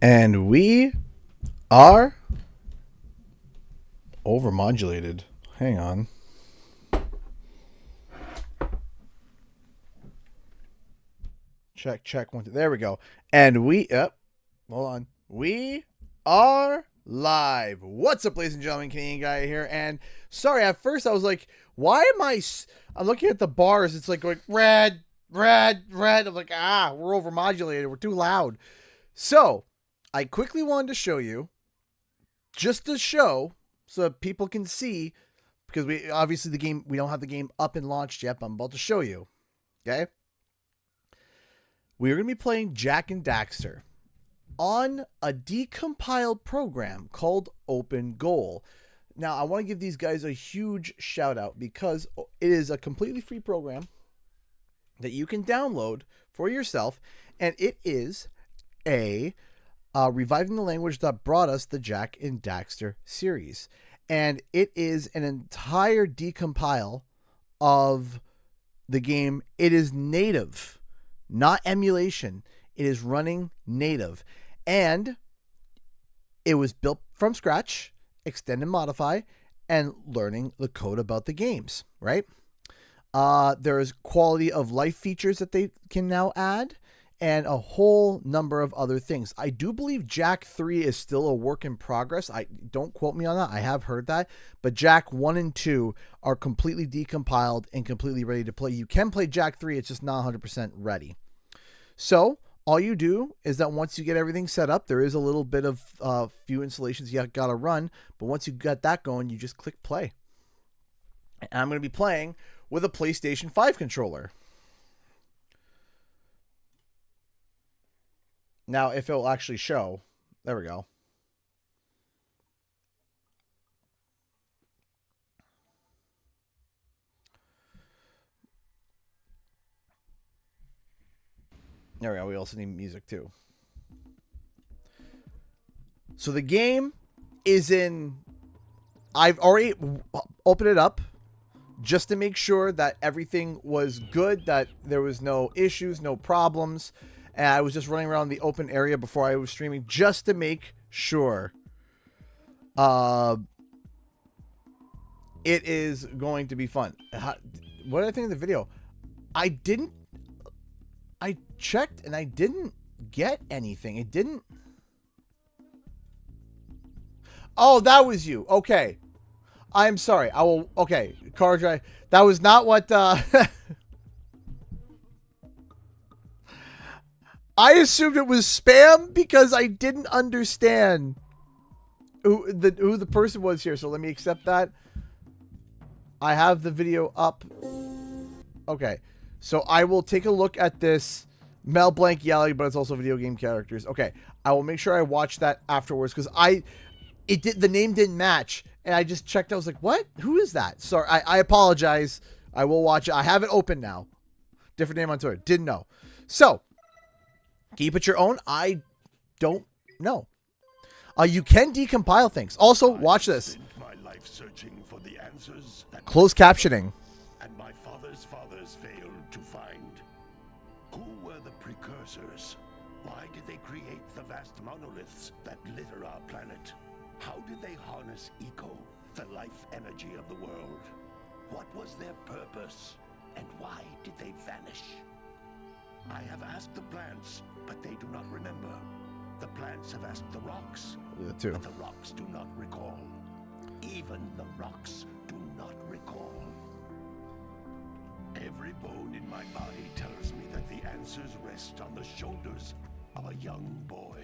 And we are overmodulated. Hang on. Check. One, two. There we go. And we, hold on. We are live. What's up, ladies and gentlemen? Canadian Guy here. And sorry, at first I was like, why am I'm looking at the bars. It's like going red. I'm like, we're overmodulated. We're too loud. So I quickly wanted to show you, just to show, so that people can see, because we don't have the game up and launched yet, but I'm about to show you. Okay? We're going to be playing Jak and Daxter on a decompiled program called OpenGoal. Now, I want to give these guys a huge shout out because it is a completely free program that you can download for yourself, and it is a reviving the language that brought us the Jak and Daxter series. And it is an entire decompile of the game. It is native, not emulation. It is running native. And it was built from scratch, extend and modify, and learning the code about the games, right? There is quality of life features that they can now add, and a whole number of other things. I do believe Jak 3 is still a work in progress. Don't quote me on that. I have heard that. But Jak 1 and 2 are completely decompiled and completely ready to play. You can play Jak 3. It's just not 100% ready. So all you do is that once you get everything set up, there is a little bit of few installations you got to run. But once you got that going, you just click play. And I'm going to be playing with a PlayStation 5 controller. Now, if it'll actually show, there we go. There we go. We also need music too. So the game is in... I've already opened it up just to make sure that everything was good, that there was no issues, no problems. And I was just running around the open area before I was streaming just to make sure it is going to be fun. What did I think of the video? I checked and I didn't get anything. It didn't. Oh, that was you. Okay. I'm sorry. I will. Okay. Car drive. That was not what... I assumed it was spam because I didn't understand who the person was here. So let me accept that. I have the video up. Okay. So I will take a look at this. Mel Blanc yelling, but it's also video game characters. Okay. I will make sure I watch that afterwards because the name didn't match. And I just checked. I was like, what? Who is that? Sorry. I apologize. I will watch it. I have it open now. Different name on Twitter. Didn't know. So... keep it your own. I don't know. You can decompile things. Also, watch this. My life searching for the answers that closed captioning. And my father's fathers failed to find. Who were the precursors? Why did they create the vast monoliths that litter our planet? How did they harness eco, the life energy of the world? What was their purpose? And why did they vanish? I have asked the plants, but they do not remember. The plants have asked the rocks, but the rocks do not recall. Even the rocks do not recall. Every bone in my body tells me that the answers rest on the shoulders of a young boy.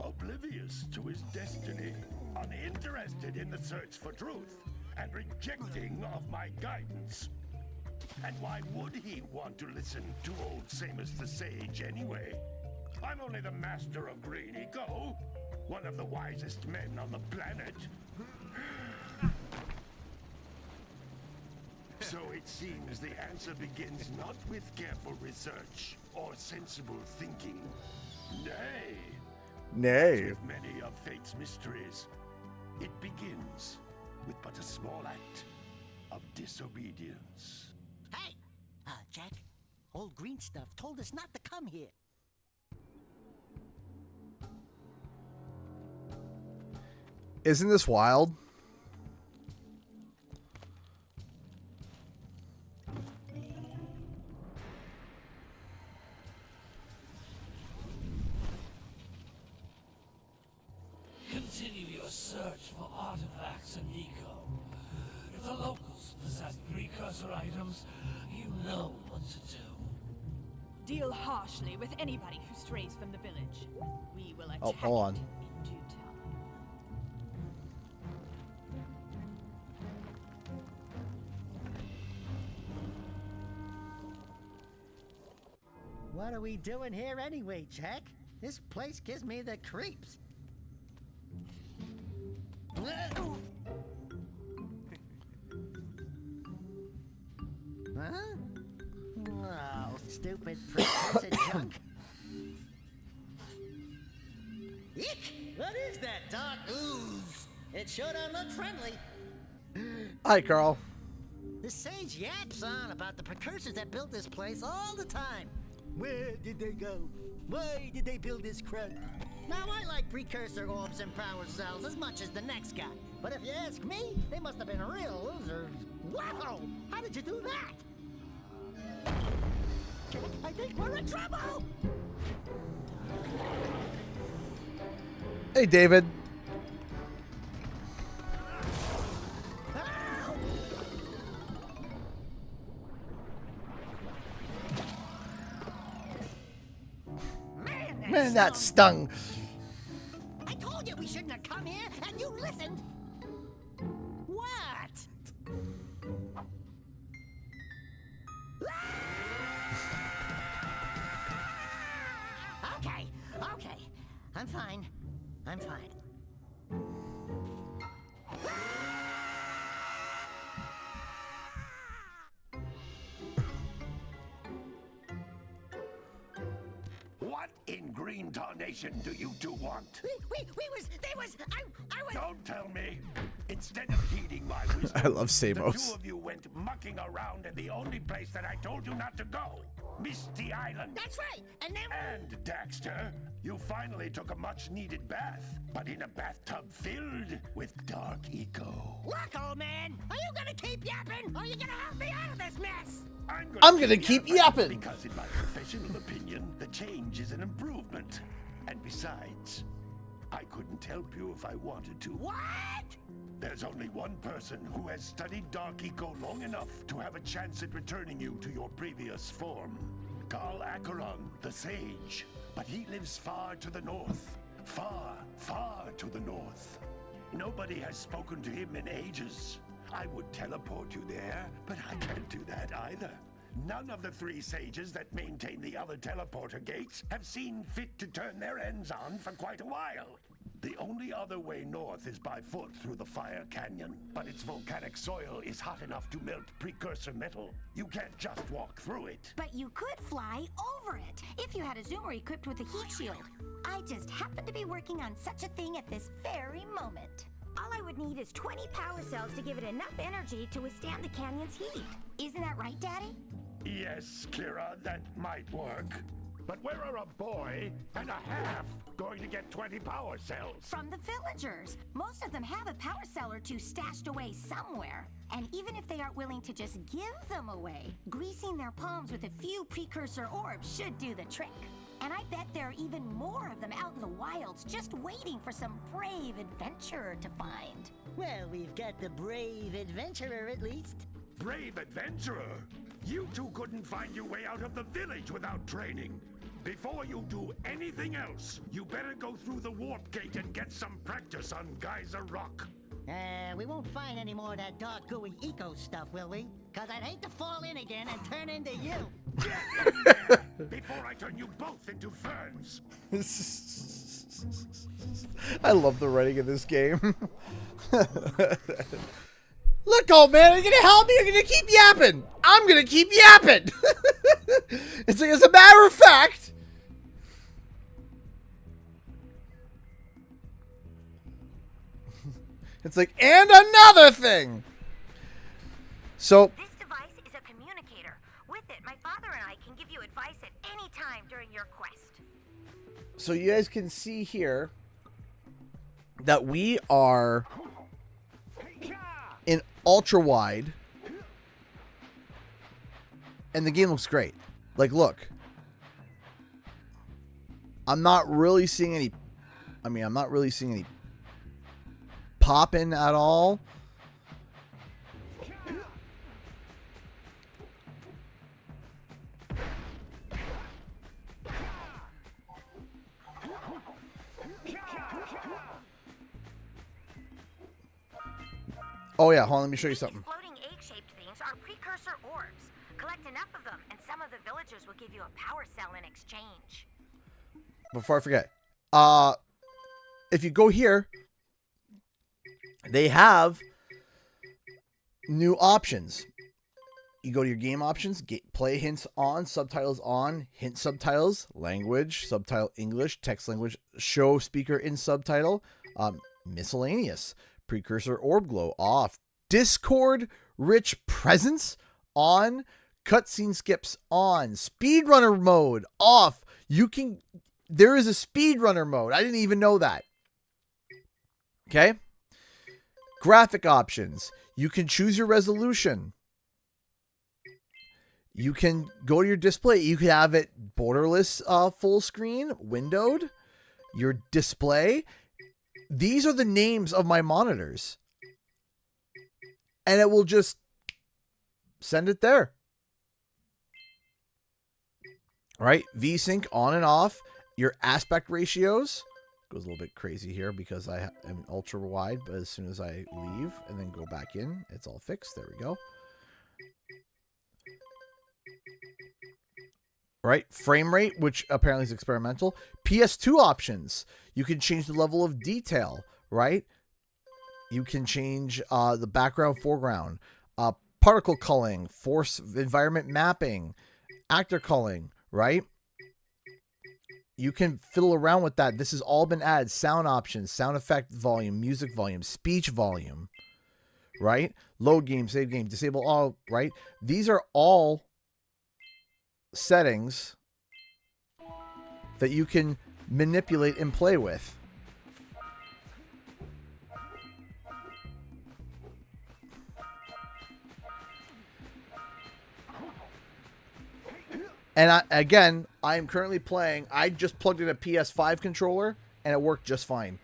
Oblivious to his destiny, uninterested in the search for truth, and rejecting of my guidance. And why would he want to listen to old Samus the Sage anyway? I'm only the master of green eco, one of the wisest men on the planet. So it seems the answer begins not with careful research or sensible thinking. Nay. With many of fate's mysteries, it begins with but a small act of disobedience. Hey! Jak, old green stuff told us not to come here. Isn't this wild? Continue your search for artifacts in Eco. If the locals possess precursor items, you know what to do. Deal harshly with anybody who strays from the village. We will attack hold on. it in due time. What are we doing here anyway, Jack? This place gives me the creeps. Huh? Oh, stupid precursor junk. Eek! What is that dark ooze? It sure don't look friendly. Hi, Carl. The sage yaps on about the precursors that built this place all the time. Where did they go? Why did they build this crud? Now, I like precursor orbs and power cells as much as the next guy. But if you ask me, they must have been real losers. Wow! How did you do that? I think we're in trouble! Hey, David. Ow! Man, that stung. I told you we shouldn't have come here, and you listened. What? Okay. I'm fine. What in green tarnation do you two want? I was... Don't tell me. Instead of heeding my wisdom, I love the Samos. two of you went mucking around in the only place that I told you not to go, Misty Island. That's right, and then... And, Daxter, you finally took a much-needed bath, but in a bathtub filled with dark eco. Look, old man, are you gonna keep yapping, or are you gonna help me out of this mess? I'm gonna keep yapping. Because in my professional opinion, the change is an improvement. And besides, I couldn't help you if I wanted to. What? There's only one person who has studied Dark Eco long enough to have a chance at returning you to your previous form. Carl Acheron, the Sage. But he lives far to the north. Far, far to the north. Nobody has spoken to him in ages. I would teleport you there, but I can't do that either. None of the three sages that maintain the other teleporter gates have seen fit to turn their ends on for quite a while. The only other way north is by foot through the Fire Canyon, but its volcanic soil is hot enough to melt precursor metal. You can't just walk through it. But you could fly over it if you had a zoomer equipped with a heat shield. I just happen to be working on such a thing at this very moment. All I would need is 20 power cells to give it enough energy to withstand the canyon's heat. Isn't that right, Daddy? Yes, Kira, that might work. But where are a boy and a half going to get 20 power cells? From the villagers. Most of them have a power cell or two stashed away somewhere. And even if they aren't willing to just give them away, greasing their palms with a few precursor orbs should do the trick. And I bet there are even more of them out in the wilds just waiting for some brave adventurer to find. Well, we've got the brave adventurer at least. Brave adventurer! You two couldn't find your way out of the village without training. Before you do anything else, you better go through the warp gate and get some practice on Geyser Rock. We won't find any more of that dark gooey eco stuff, will we? Cause I'd hate to fall in again and turn into you. Before I turn you both into ferns. I love the writing of this game. Look, old man, are you gonna help me? You're gonna keep yapping. I'm gonna keep yapping. It's like, as a matter of fact. It's like, and another thing. So. This device is a communicator. With it, my father and I can give you advice at any time during your quest. So you guys can see here, that we are in ultra wide, and the game looks great. Like, look, I'm not really seeing any. I mean, I'm not really seeing any popping at all. Oh yeah, hold on, let me show you something. Floating egg-shaped things are precursor orbs. Collect enough of them, and some of the villagers will give you a power cell in exchange. Before I forget, if you go here, they have new options. You go to your game options, play hints on, subtitles on, hint subtitles, language, subtitle English, text language, show speaker in subtitle, miscellaneous, precursor orb glow off, Discord rich presence on, cutscene skips on, speedrunner mode off. There is a speedrunner mode. I didn't even know that. Okay. Graphic options. You can choose your resolution. You can go to your display. You can have it borderless, full screen, windowed, your display. These are the names of my monitors. And it will just send it there. All right. VSync on and off. Your aspect ratios. Goes a little bit crazy here because I am ultra wide, but as soon as I leave and then go back in, it's all fixed. There we go. Right, frame rate, which apparently is experimental. PS2 options. You can change the level of detail, right? You can change the background, foreground, particle culling, force environment mapping, actor culling, right? You can fiddle around with that. This has all been added. Sound options, sound effect volume, music volume, speech volume, right? Load game, save game, disable all, right? These are all settings that you can manipulate and play with. And I am currently playing. I just plugged in a PS5 controller and it worked just fine.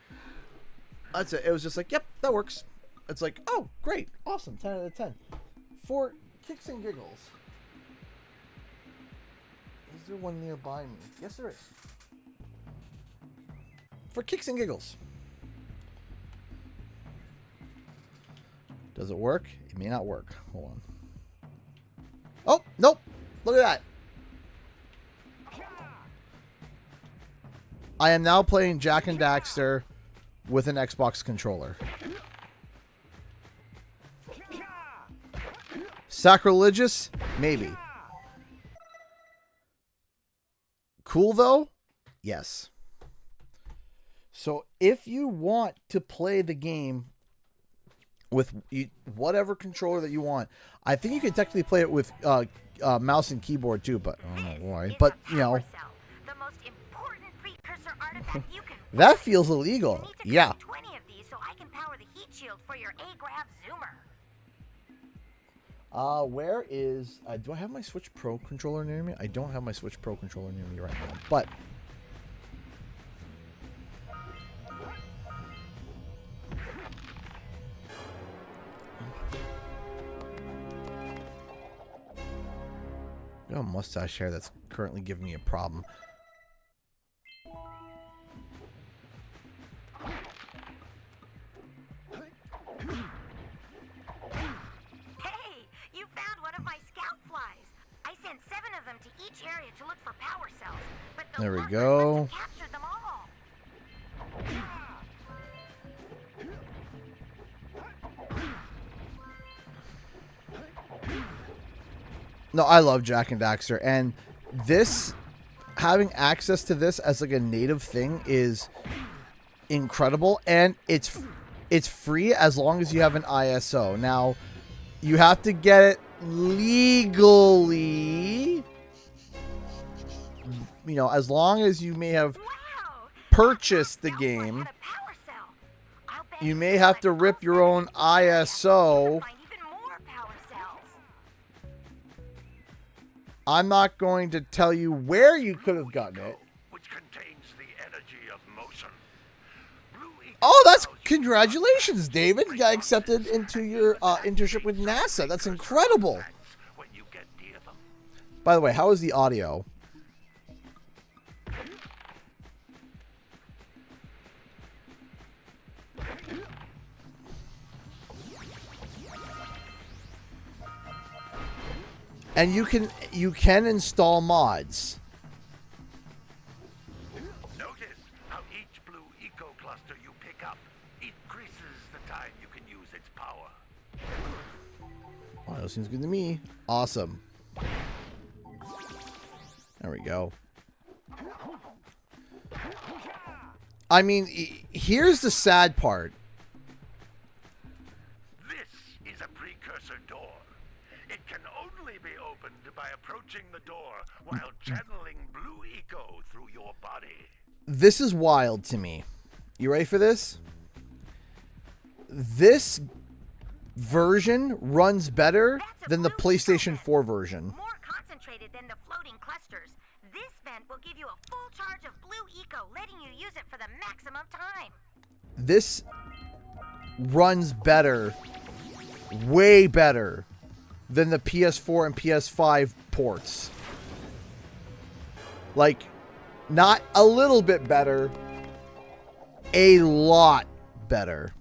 That's it. It was just like, yep, that works. It's like, oh, great. Awesome. 10 out of 10. For kicks and giggles. Is there one nearby me? Yes, there is. For kicks and giggles. Does it work? It may not work. Hold on. Oh, nope. Look at that. I am now playing Jack and Daxter with an Xbox controller. Sacrilegious? Maybe. Cool though? Yes. So if you want to play the game with whatever controller that you want, I think you can technically play it with mouse and keyboard too, but I don't know why. But you know, that feels illegal. Yeah. 20 of these so I can power the heat shield for your A-Grav zoomer. Where is... do I have my Switch Pro controller near me? I don't have my Switch Pro controller near me right now, but... I got a mustache hair that's currently giving me a problem. Area to look for power cells, but the there we go. Captured them all. No, I love Jack and Daxter, and this, having access to this as like a native thing is incredible, and it's free as long as you have an ISO. Now, you have to get it legally. You know, as long as you may have purchased the game. You may have to rip your own ISO. Find even more power cells. I'm not going to tell you where you could have gotten it. Which contains the energy of motion. Blue eco Oh, that's allows you congratulations, David. You got accepted into your internship with NASA. That's incredible. when you get near them. By the way, how is the audio? And you can install mods. Notice how each blue eco cluster you pick up increases the time you can use its power. Oh, that seems good to me. Awesome. There we go. I mean, here's the sad part. This is a precursor door. It can only be opened by approaching the door while channeling blue eco through your body. This is wild to me. You ready for this? This version runs better than the PlayStation 4 version. More concentrated than the floating clusters. This vent will give you a full charge of blue eco, letting you use it for the maximum time. This runs better, way better than the PS4 and PS5 ports. Like, not a little bit better, a lot better.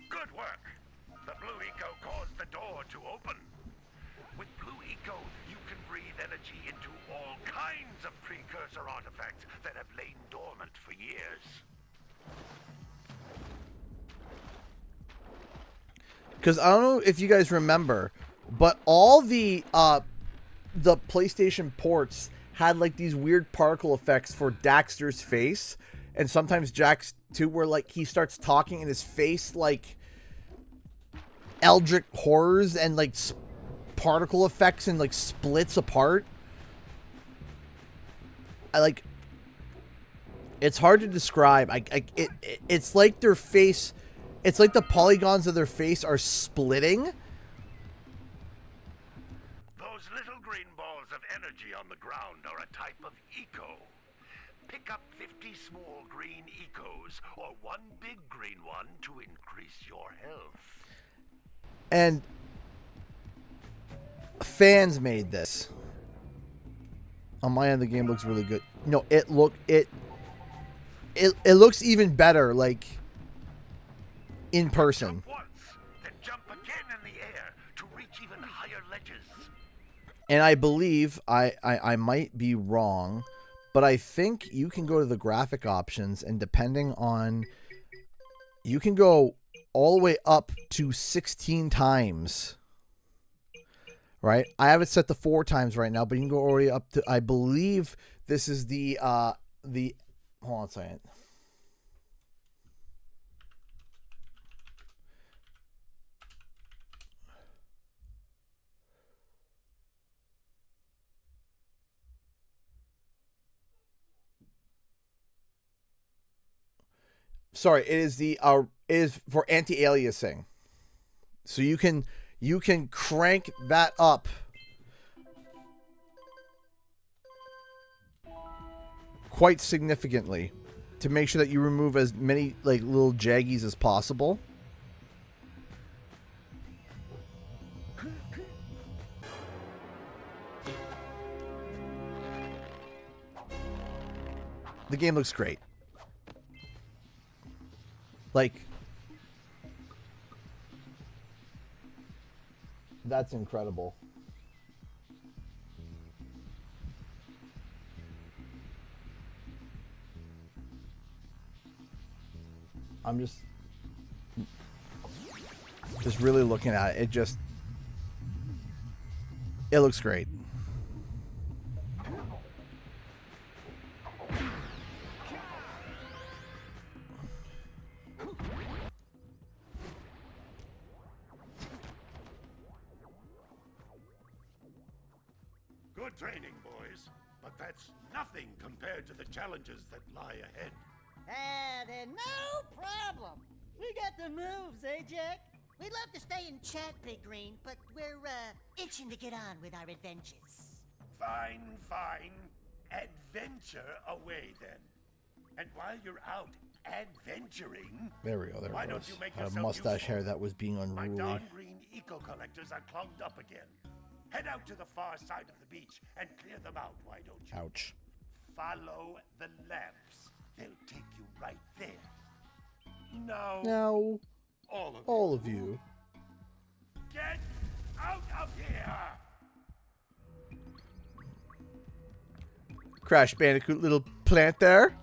Good work. The blue eco caused the door to open. With blue eco, you can breathe energy into all kinds of precursor artifacts that have lain dormant for years. Because I don't know if you guys remember, but all the PlayStation ports had like these weird particle effects for Daxter's face, and sometimes Jack's too, where like he starts talking and his face like eldritch horrors and like particle effects and like splits apart. It's hard to describe. It's like their face. It's like the polygons of their face are splitting. Those little green balls of energy on the ground are a type of eco. Pick up 50 small green ecos or one big green one to increase your health. And fans made this. On my end, the game looks really good. No, it looks even better, like in person. Jump once, then jump again in the air to reach even higher ledges. And I believe I might be wrong, but I think you can go to the graphic options, and depending on, you can go all the way up to 16 times. Right? I have it set to 4 times right now, but you can go already up to, I believe this is the hold on a second. Sorry, it is for anti-aliasing. So you can crank that up quite significantly to make sure that you remove as many like little jaggies as possible. The game looks great. Like, that's incredible. I'm just really looking at it. It looks great. Good training, boys, but that's nothing compared to the challenges that lie ahead. Then no problem. We got the moves, eh, Jack? We'd love to stay and chat, Big Green, but we're, itching to get on with our adventures. Fine, fine. Adventure away, then. And while you're out adventuring... There we go, there why it don't was. you make Had a yourself mustache useful? hair that was being My unruly. darn green eco-collectors are clogged up again. Head out to the far side of the beach and clear them out, why don't you? Ouch. Follow the lamps. They'll take you right there. Now, Now, all of you. get out of here! Crash Bandicoot, little plant there.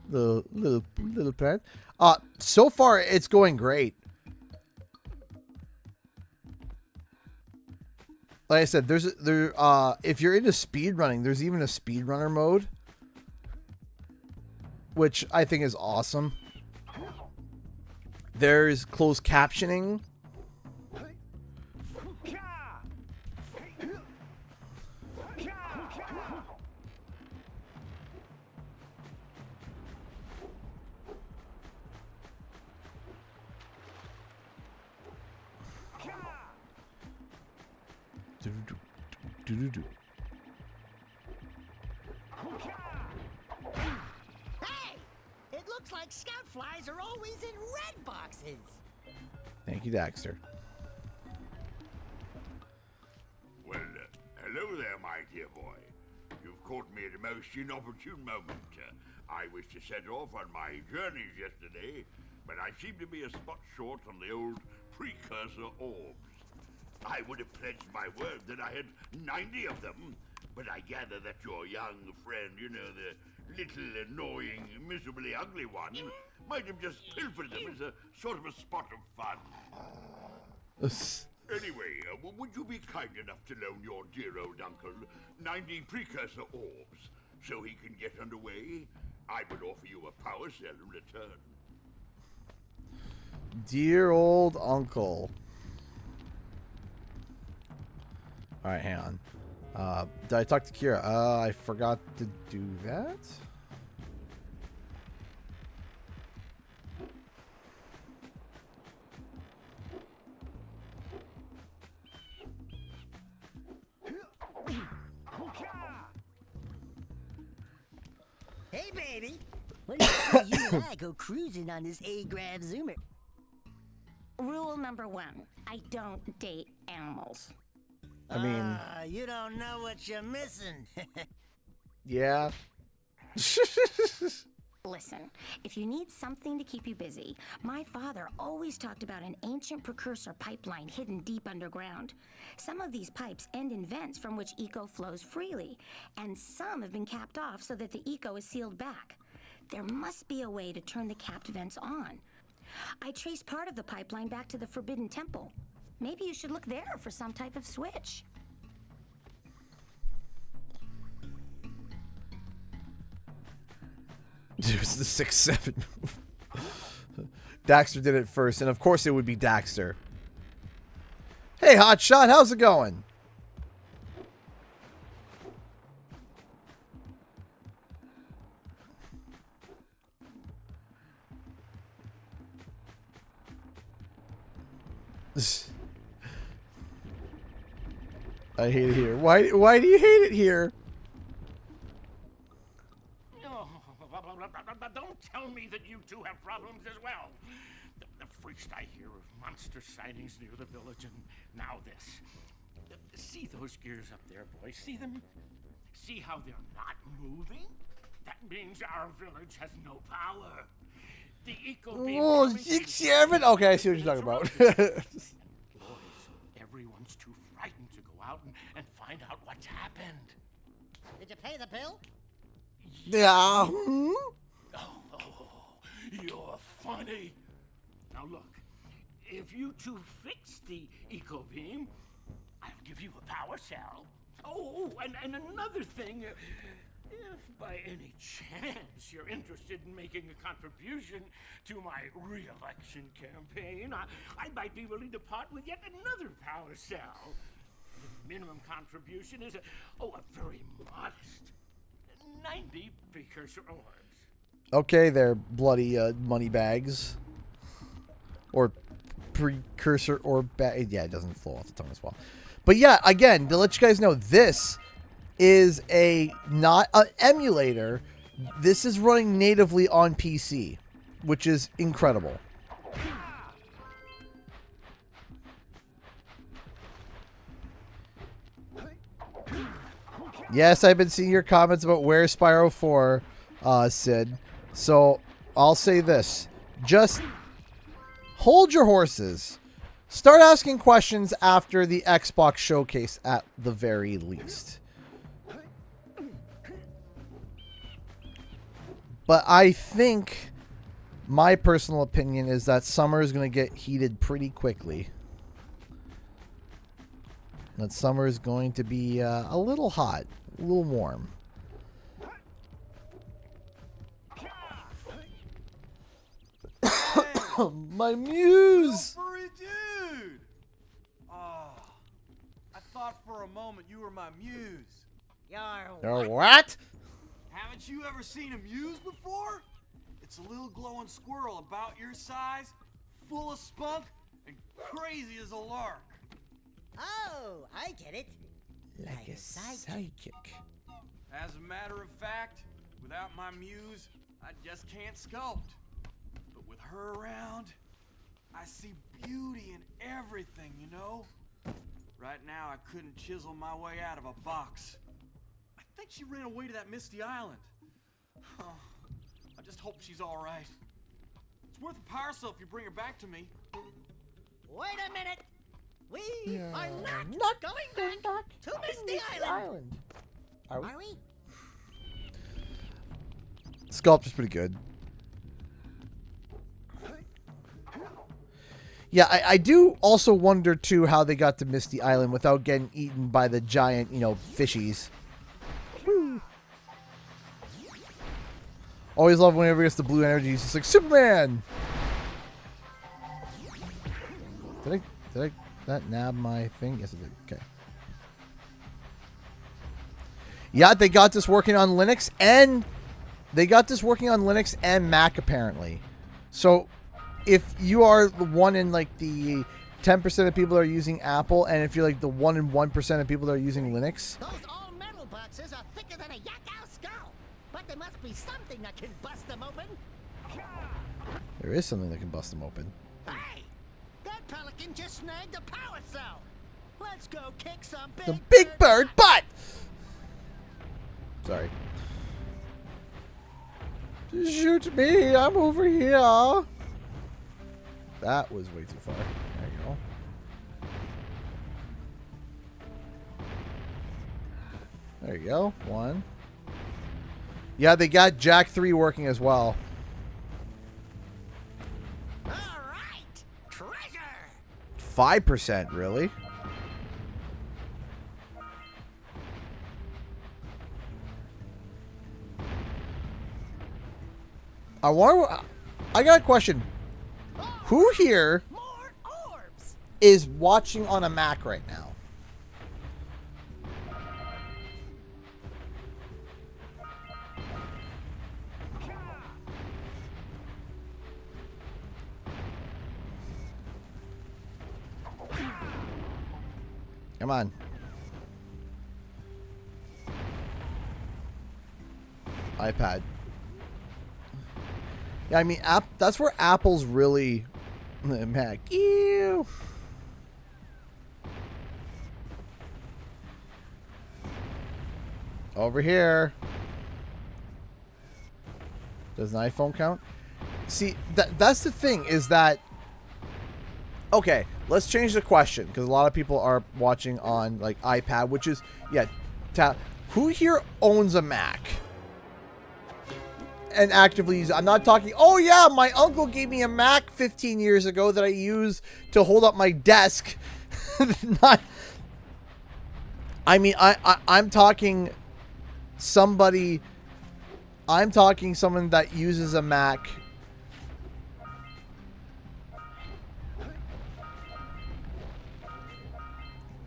The little plant. So far it's going great. Like I said, if you're into speed running, there's even a speedrunner mode, which I think is awesome. There's closed captioning. Hey! It looks like scout flies are always in red boxes. Thank you, Daxter. Well, hello there, my dear boy. You've caught me at a most inopportune moment. I was to set off on my journeys yesterday, but I seem to be a spot short on the old precursor orbs. I would have pledged my word that I had 90 of them, but I gather that your young friend, you know, the little annoying, miserably ugly one, might have just pilfered them as a sort of a spot of fun. Anyway, would you be kind enough to loan your dear old uncle 90 precursor orbs so he can get underway? I would offer you a power cell in return. Dear old uncle. Alright, hang on. Did I talk to Kira? I forgot to do that. Hey, baby. What do you say you and I go cruising on this A-Grav Zoomer? Rule number 1, I don't date animals. I mean, You don't know what you're missing. yeah. Listen, if you need something to keep you busy, my father always talked about an ancient precursor pipeline hidden deep underground. Some of these pipes end in vents from which eco flows freely, and some have been capped off so that the eco is sealed back. There must be a way to turn the capped vents on. I traced part of the pipeline back to the Forbidden Temple. Maybe you should look there for some type of switch. There's the 6-7 move. Daxter did it first, and of course it would be Daxter. Hey, Hotshot, how's it going? I hate it here. Why do you hate it here? Don't tell me that you two have problems as well. The first I hear of monster sightings near the village, and now this. See those gears up there, boys? See them? See how they're not moving? That means our village has no power. The eco beam. Oh, 6-7. Okay, I see what you're talking about. Boys, everyone's too frightened to go out and find out what's happened. Did you pay the bill? Yeah. Oh, you're funny. Now look, if you two fix the eco beam, I'll give you a power cell. Oh, and another thing, if by any chance you're interested in making a contribution to my re-election campaign, I might be willing to part with yet another power cell. The minimum contribution is a very modest 90 precursor orbs. Okay, they're bloody money bags. Or precursor or bag. Yeah, it doesn't flow off the tongue as well. But yeah, again, to let you guys know, this is not an emulator. This is running natively on PC, which is incredible. Yes, I've been seeing your comments about where's Spyro 4, Sid. So I'll say this. Just hold your horses. Start asking questions after the Xbox showcase at the very least. But I think my personal opinion is that summer is going to get heated pretty quickly. That summer is going to be a little hot, a little warm. My muse! Go for it, dude! Oh, I thought for a moment you were my muse. Or what? Haven't you ever seen a muse before? It's a little glowing squirrel about your size, full of spunk, and crazy as a lark. Oh, I get it. Like a psychic. As a matter of fact, without my muse, I just can't sculpt. But with her around, I see beauty in everything, you know? Right now, I couldn't chisel my way out of a box. I think she ran away to that Misty Island. Oh, I just hope she's all right. It's worth a power cell if you bring her back to me. Wait a minute. We are not going back to Misty Island. Are we? Are we? Sculpt is pretty good. Yeah, I do also wonder, too, how they got to Misty Island without getting eaten by the giant, you know, fishies. Woo. Always love whenever he gets the blue energy. He's just like, Superman! Did that nab my thing? Yes, it did. Okay. Yeah, they got this working on Linux and... Mac, apparently. So... if you are the one in like the 10% of people that are using Apple, and if you're like the 1 in 1% of people that are using Linux, Those all metal boxes are thicker than a yak-ow skull. But there must be something that can bust them open. there is something that can bust them open. Hey, that pelican just snagged a power cell. Let's go kick some big The big bird butt! Sorry. Shoot me, I'm over here. That was way too far. There you go. There you go. One. Yeah, they got Jack 3 working as well. All right, treasure. 5%, really? I got a question. Who here More orbs. is watching on a Mac right now? Come on. iPad. Yeah, I mean, that's where Apple's really... Mac. Ew. Over here. Does an iPhone count? See, that's the thing, is that... Okay, let's change the question, because a lot of people are watching on, like, iPad, which is... Yeah, who here owns a Mac? And actively use it. I'm not talking, oh yeah, my uncle gave me a Mac 15 years ago that I use to hold up my desk. Not, I mean, I'm talking somebody, I'm talking someone that uses a Mac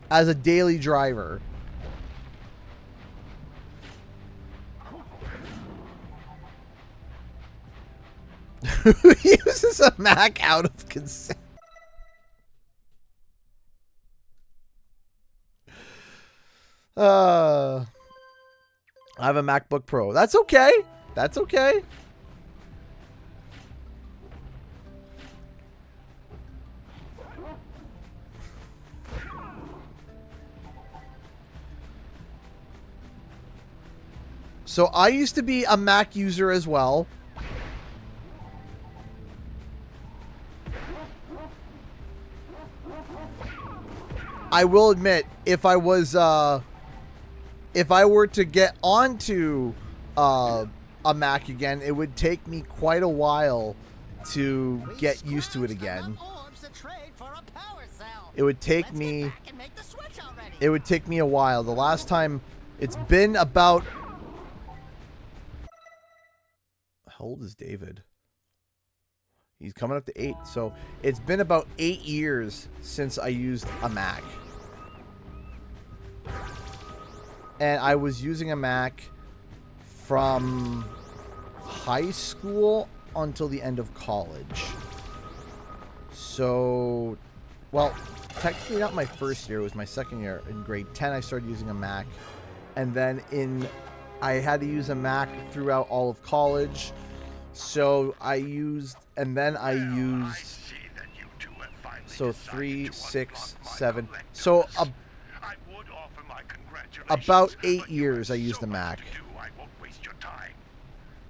as a daily driver. Who uses a Mac out of consent? I have a MacBook Pro. That's okay. That's okay. So I used to be a Mac user as well. I will admit, if I were to get onto a Mac again, it would take me quite a while to get used to it again. It would take me a while. The last time, it's been about... How old is David? He's coming up to 8. So it's been about 8 years since I used a Mac. And I was using a Mac from high school until the end of college. So, well, technically not my first year. It was my second year. In grade 10, I started using a Mac. And then I had to use a Mac throughout all of college. So I used, so 3, 6, 7. So about 8 years I used a Mac. I won't waste your time.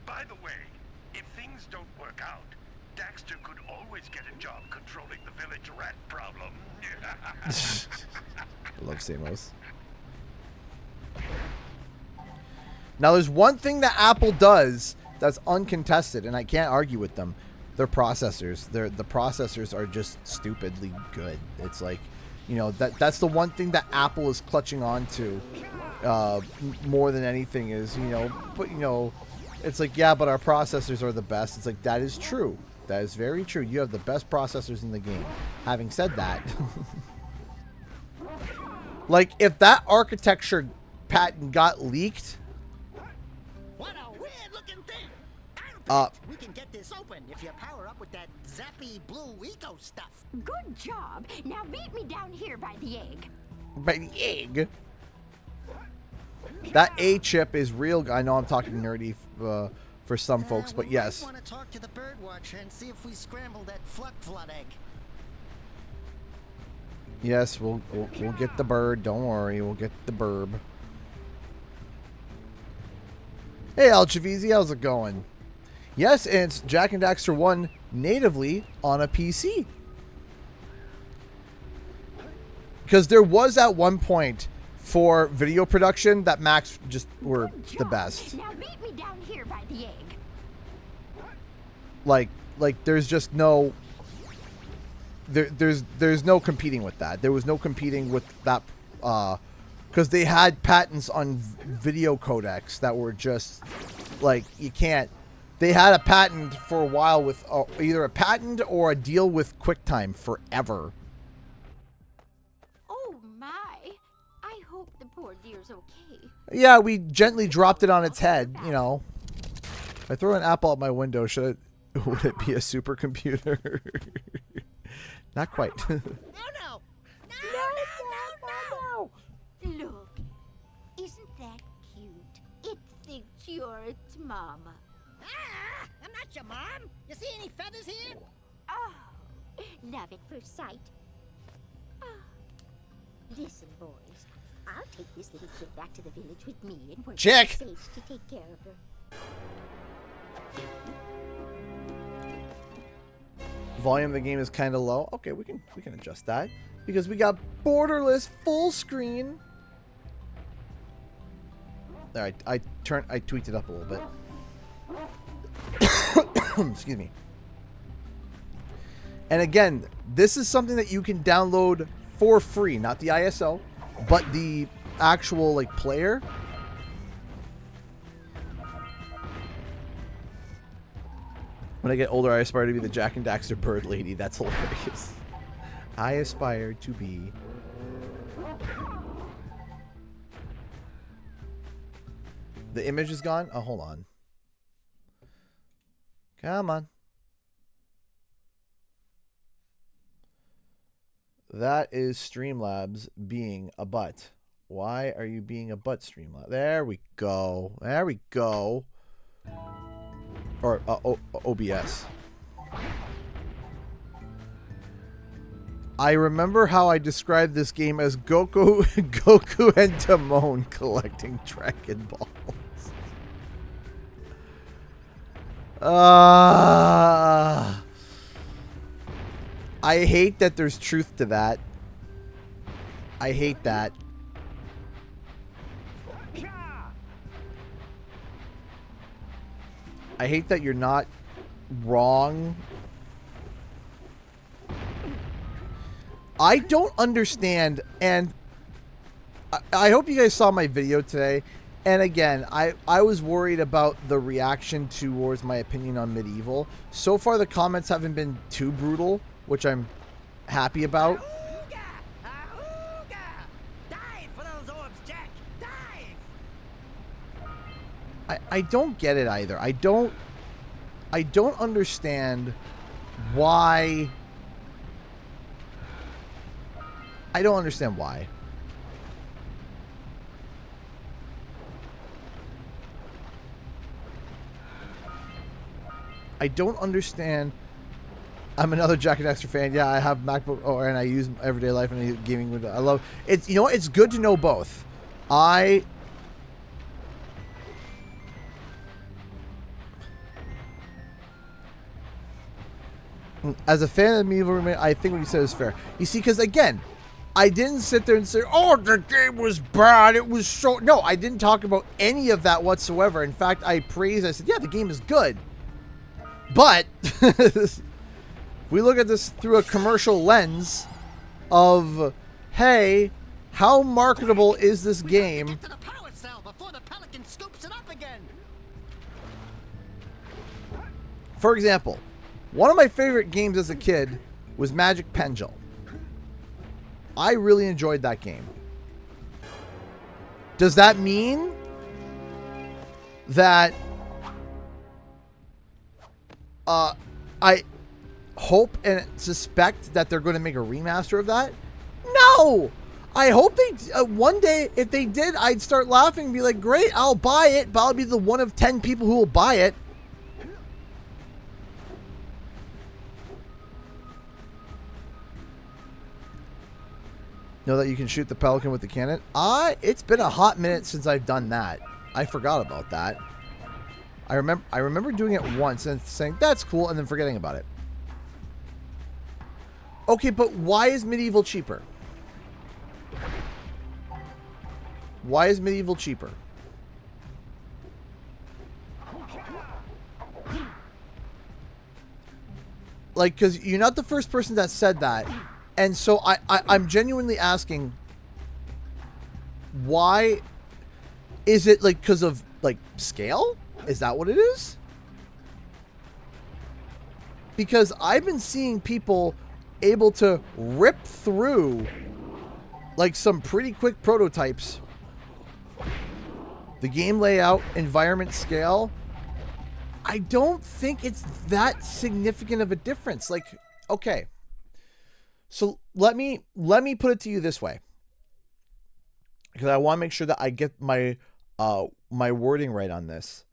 By the way, if things don't work out, Daxter could always get a job controlling the village rat problem. I love Samos. Now there's one thing that Apple does that's uncontested, and I can't argue with them. Their processors. The processors are just stupidly good. It's like, you know, that's the one thing that Apple is clutching on to more than anything is, you know, but, you know, it's like, yeah, but our processors are the best. It's like, that is true. That is very true. You have the best processors in the game. Having said that, like, if that architecture patent got leaked, What a weird looking thing. We can get this open if you power up with that zappy blue eco stuff. Good job. Now meet me down here by the egg. by the egg. That A chip is real. I know I'm talking nerdy for some folks, but yes. I want to talk to the bird watcher and see if we scramble that flood egg. Yes, we'll get the bird. Don't worry, we'll get the burb. Hey, Al Chavizi, how's it going? Yes, and it's Jak and Daxter 1 natively on a PC. Because there was at one point for video production that Macs just were the best. Now meet me down here by the egg. Like there's just no there's no competing with that. There was no competing with that because they had patents on video codecs that were just like, you can't. They had a patent for a while with either a patent or a deal with QuickTime forever. Oh my! I hope the poor deer's okay. Yeah, we gently dropped it on its head. You know, if I throw an apple out my window, would it be a supercomputer? Not quite. Oh no! No! Look, isn't that cute? It thinks you're its mama. Ah! I'm not your mom! You see any feathers here? Oh, love at first sight. Oh. Listen, boys, I'll take this little kid back to the village with me and work Check. with Sage to take care of her. Volume of the game is kind of low. Okay, we can adjust that because we got borderless full screen. All right, I tweaked it up a little bit. Excuse me. And again, this is something that you can download for free, not the ISO, but the actual like player. When I get older, I aspire to be the Jak and Daxter bird lady. That's hilarious. I aspire to be. The image is gone? Oh, hold on. Come on. That is Streamlabs being a butt. Why are you being a butt, Streamlabs? There we go. There we go. Or OBS. I remember how I described this game as Goku and Timon collecting Dragon Balls. I hate that there's truth to that. I hate that. I hate that you're not wrong. I don't understand, and I hope you guys saw my video today. And again, I was worried about the reaction towards my opinion on Medieval. So far, the comments haven't been too brutal, which I'm happy about. Dive for those orbs, Jack! Dive! I don't get it either. I don't understand why. I don't understand why. I don't understand. I'm another Jack and Daxter fan. Yeah, I have MacBook, and I use everyday life and I use gaming with. I love it. You know what? It's good to know both. As a fan of Medieval, I think what you said is fair. You see, because again, I didn't sit there and say, "Oh, the game was bad. It was so." No, I didn't talk about any of that whatsoever. In fact, I praised. I said, "Yeah, the game is good." But if we look at this through a commercial lens of, hey, how marketable is this game? Get to the power cell before the Pelican scoops it up again. For example, one of my favorite games as a kid was Magic Pendulum. I really enjoyed that game. Does that mean that I hope and suspect that they're going to make a remaster of that? No! I hope they one day, if they did, I'd start laughing and be like, great, I'll buy it, but I'll be the one of 10 people who will buy it. Know that you can shoot the Pelican with the cannon? It's been a hot minute since I've done that. I forgot about that. I remember doing it once and saying, that's cool, and then forgetting about it. Okay, but why is Medieval cheaper? Why is Medieval cheaper? Like, because you're not the first person that said that. And so I'm genuinely asking, why is it, like, because of, like, scale? Is that what it is? Because I've been seeing people able to rip through, like, some pretty quick prototypes. The game layout, environment scale. I don't think it's that significant of a difference. Like, okay. So let me put it to you this way, because I want to make sure that I get my my wording right on this.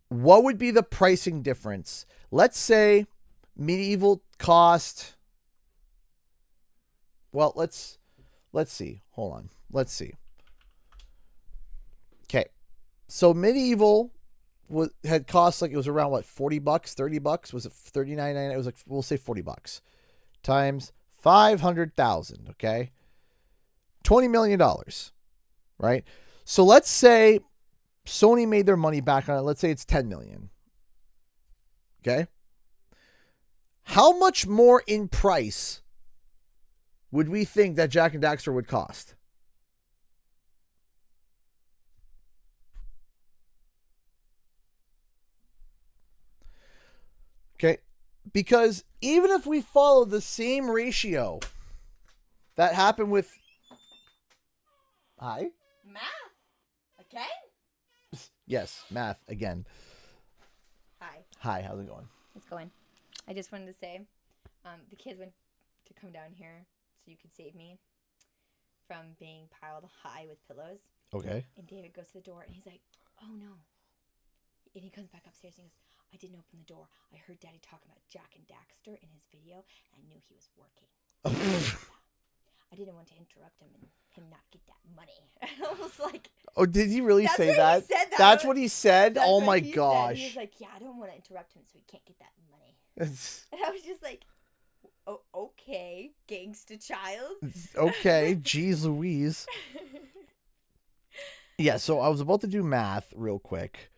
What would be the pricing difference? Let's say Medieval cost. Well, let's see. Hold on. Let's see. Okay, so Medieval had cost, like, it was around what, $40, $30? Was it $39.99? It was like, we'll say $40 times 500,000. Okay, $20 million, right? So let's say Sony made their money back on it. Let's say it's 10 million. Okay. How much more in price would we think that Jack and Daxter would cost? Okay. Because even if we follow the same ratio that happened with... Hi? Math? Okay? Yes, math again. Hi. Hi, how's it going? It's going. I just wanted to say, the kids went to come down here so you could save me from being piled high with pillows. Okay. And David goes to the door and he's like, oh no. And he comes back upstairs and he goes, I didn't open the door. I heard Daddy talking about Jack and Daxter in his video and I knew he was working. I didn't want to interrupt him and him not get that money. I was like, oh, did he really say that? He said that? That's what he said? That's oh what my he gosh. said. He was like, yeah, I don't want to interrupt him so he can't get that money. And I was just like, oh, okay, gangsta child. Okay, jeez Louise. Yeah, so I was about to do math real quick.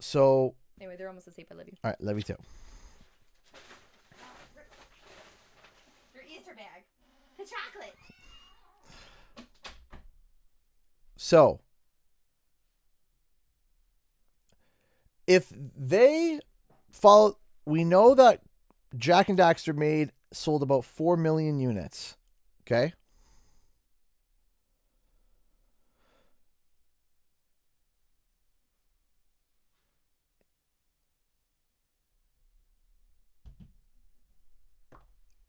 So. Anyway, they're almost asleep. I love you. All right, love you too. Your Easter bag. The chocolate. So, if they follow, we know that Jack and Daxter sold about 4 million units. Okay.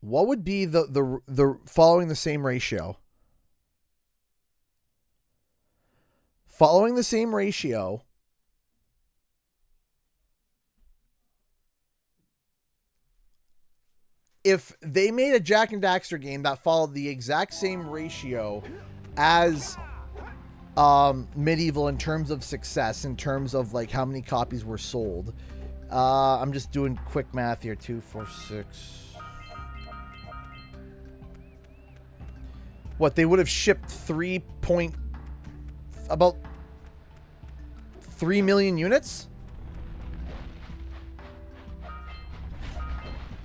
What would be the following the same ratio? Following the same ratio, if they made a Jack and Daxter game that followed the exact same ratio as Medieval in terms of success, in terms of like how many copies were sold, I'm just doing quick math here. 2, 4, 6. What, they would have shipped about 3 million units?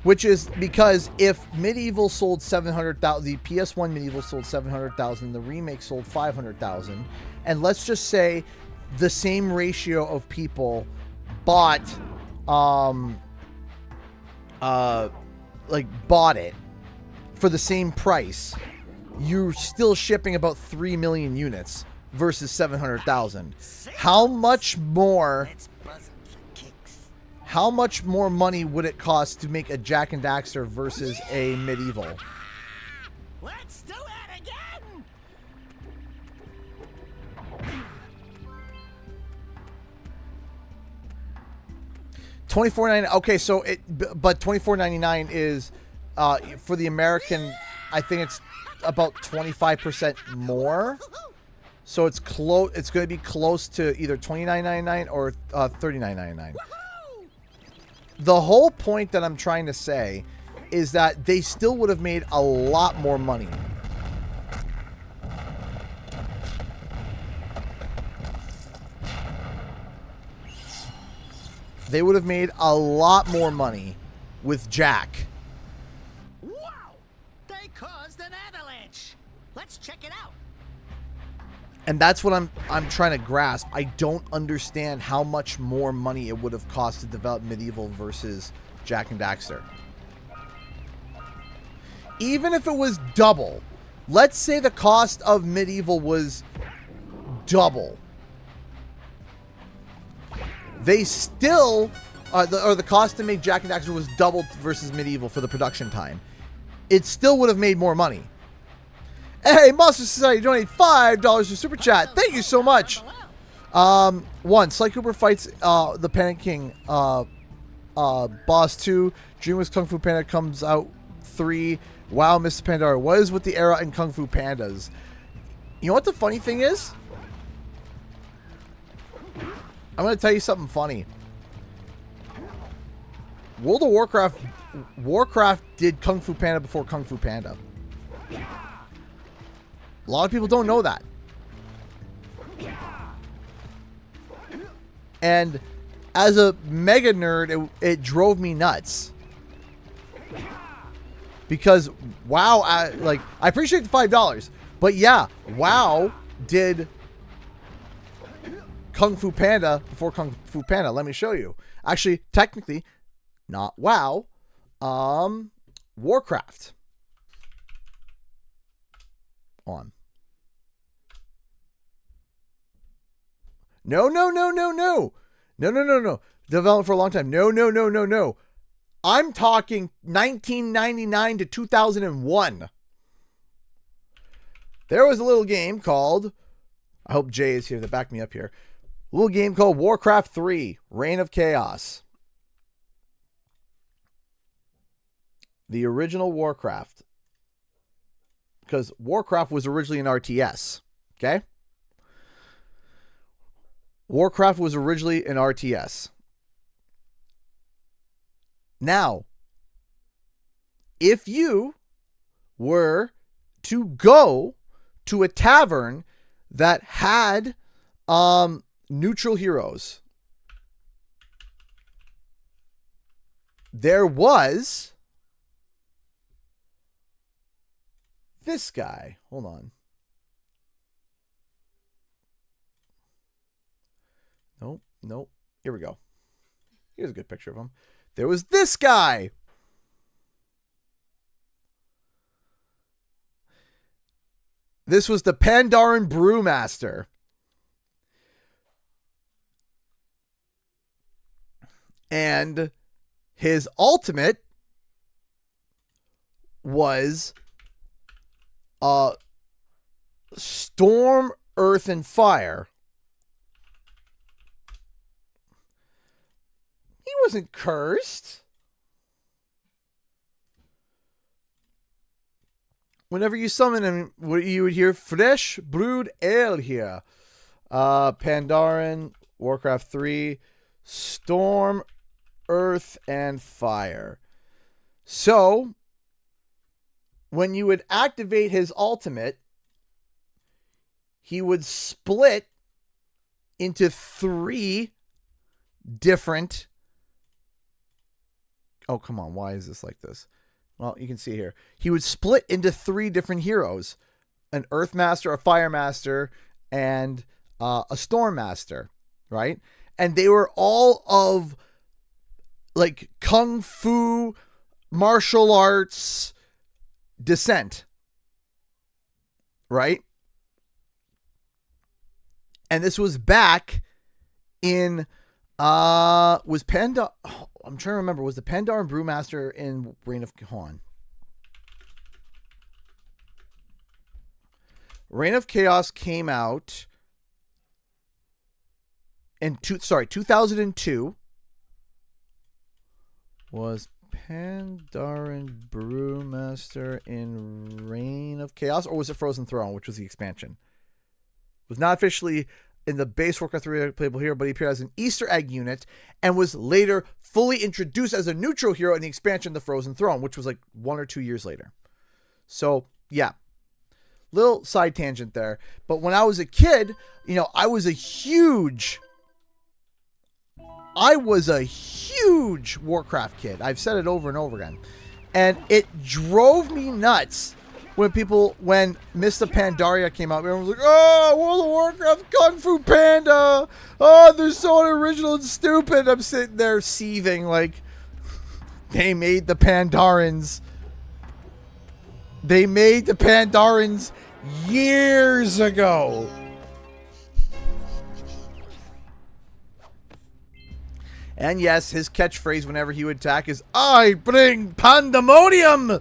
Which is because if Medieval sold 700,000, the PS1 Medieval sold 700,000, the remake sold 500,000, and let's just say the same ratio of people bought it for the same price, you're still shipping about 3 million units versus 700,000. How much more money would it cost to make a Jack and Daxter versus a Medieval? Let's do it again. $24.99. Okay, so but $24.99 is for the American. I think it's about 25% more. So it's close. It's going to be close to either $29.99 or $39.99. The whole point that I'm trying to say is that they still would have made a lot more money. They would have made a lot more money with Jack. Wow! They caused an avalanche. Let's check it out. And that's what I'm trying to grasp. I don't understand how much more money it would have cost to develop Medieval versus Jack and Daxter. Even if it was double, let's say the cost of Medieval was double. They still, the cost to make Jack and Daxter was doubled versus Medieval for the production time. It still would have made more money. Hey, Monster Society donated $5 to Super Chat. Thank you so much. 1, Sly Cooper fights the Panda King. Boss 2, Dreamworks Kung Fu Panda comes out. 3, wow, Mr. Pandora. What is with the era in Kung Fu Pandas? You know what the funny thing is? I'm going to tell you something funny. World of Warcraft did Kung Fu Panda before Kung Fu Panda. A lot of people don't know that. And as a mega nerd, it drove me nuts. Because WoW, I appreciate the $5, but yeah, WoW did Kung Fu Panda before Kung Fu Panda. Let me show you. Actually, technically, not WoW. Warcraft. On. No. Development for a long time. No. I'm talking 1999 to 2001. There was a little game called, I hope Jay is here to back me up here, a little game called Warcraft 3, Reign of Chaos. The original Warcraft. Because Warcraft was originally an RTS. Okay? Warcraft was originally an RTS. Now, if you were to go to a tavern that had neutral heroes, there was this guy. Hold on. Nope. Here we go. Here's a good picture of him. There was this guy. This was the Pandaren Brewmaster. And his ultimate was Storm, Earth, and Fire. He wasn't cursed. Whenever you summon him, you would hear fresh brewed ale here. Pandaren, Warcraft 3, Storm, Earth, and Fire. So, when you would activate his ultimate, he would split into 3 different... Oh, come on. Why is this like this? Well, you can see here. He would split into 3 different heroes. An Earth Master, a Fire Master, and a Storm Master. Right? And they were all of like Kung Fu, martial arts, descent. Right? And this was back in... was Panda... Oh, I'm trying to remember. Was the Pandaren Brewmaster in Reign of... Hold on. Reign of Chaos came out in 2002. Was Pandaren Brewmaster in Reign of Chaos, or was it Frozen Throne, which was the expansion? It was not officially in the base Warcraft 3 playable hero, but he appeared as an Easter egg unit and was later fully introduced as a neutral hero in the expansion The Frozen Throne, which was like 1 or 2 years later. So, yeah. Little side tangent there. But when I was a kid, I was a huge Warcraft kid. I've said it over and over again. And it drove me nuts when Misty Pandaria came out. Everyone was like, oh, World of Warcraft Kung Fu Panda. Oh, they're so unoriginal and stupid. I'm sitting there seething like they made the Pandarans. They made the Pandarans years ago. And yes, his catchphrase whenever he would attack is, I bring pandemonium!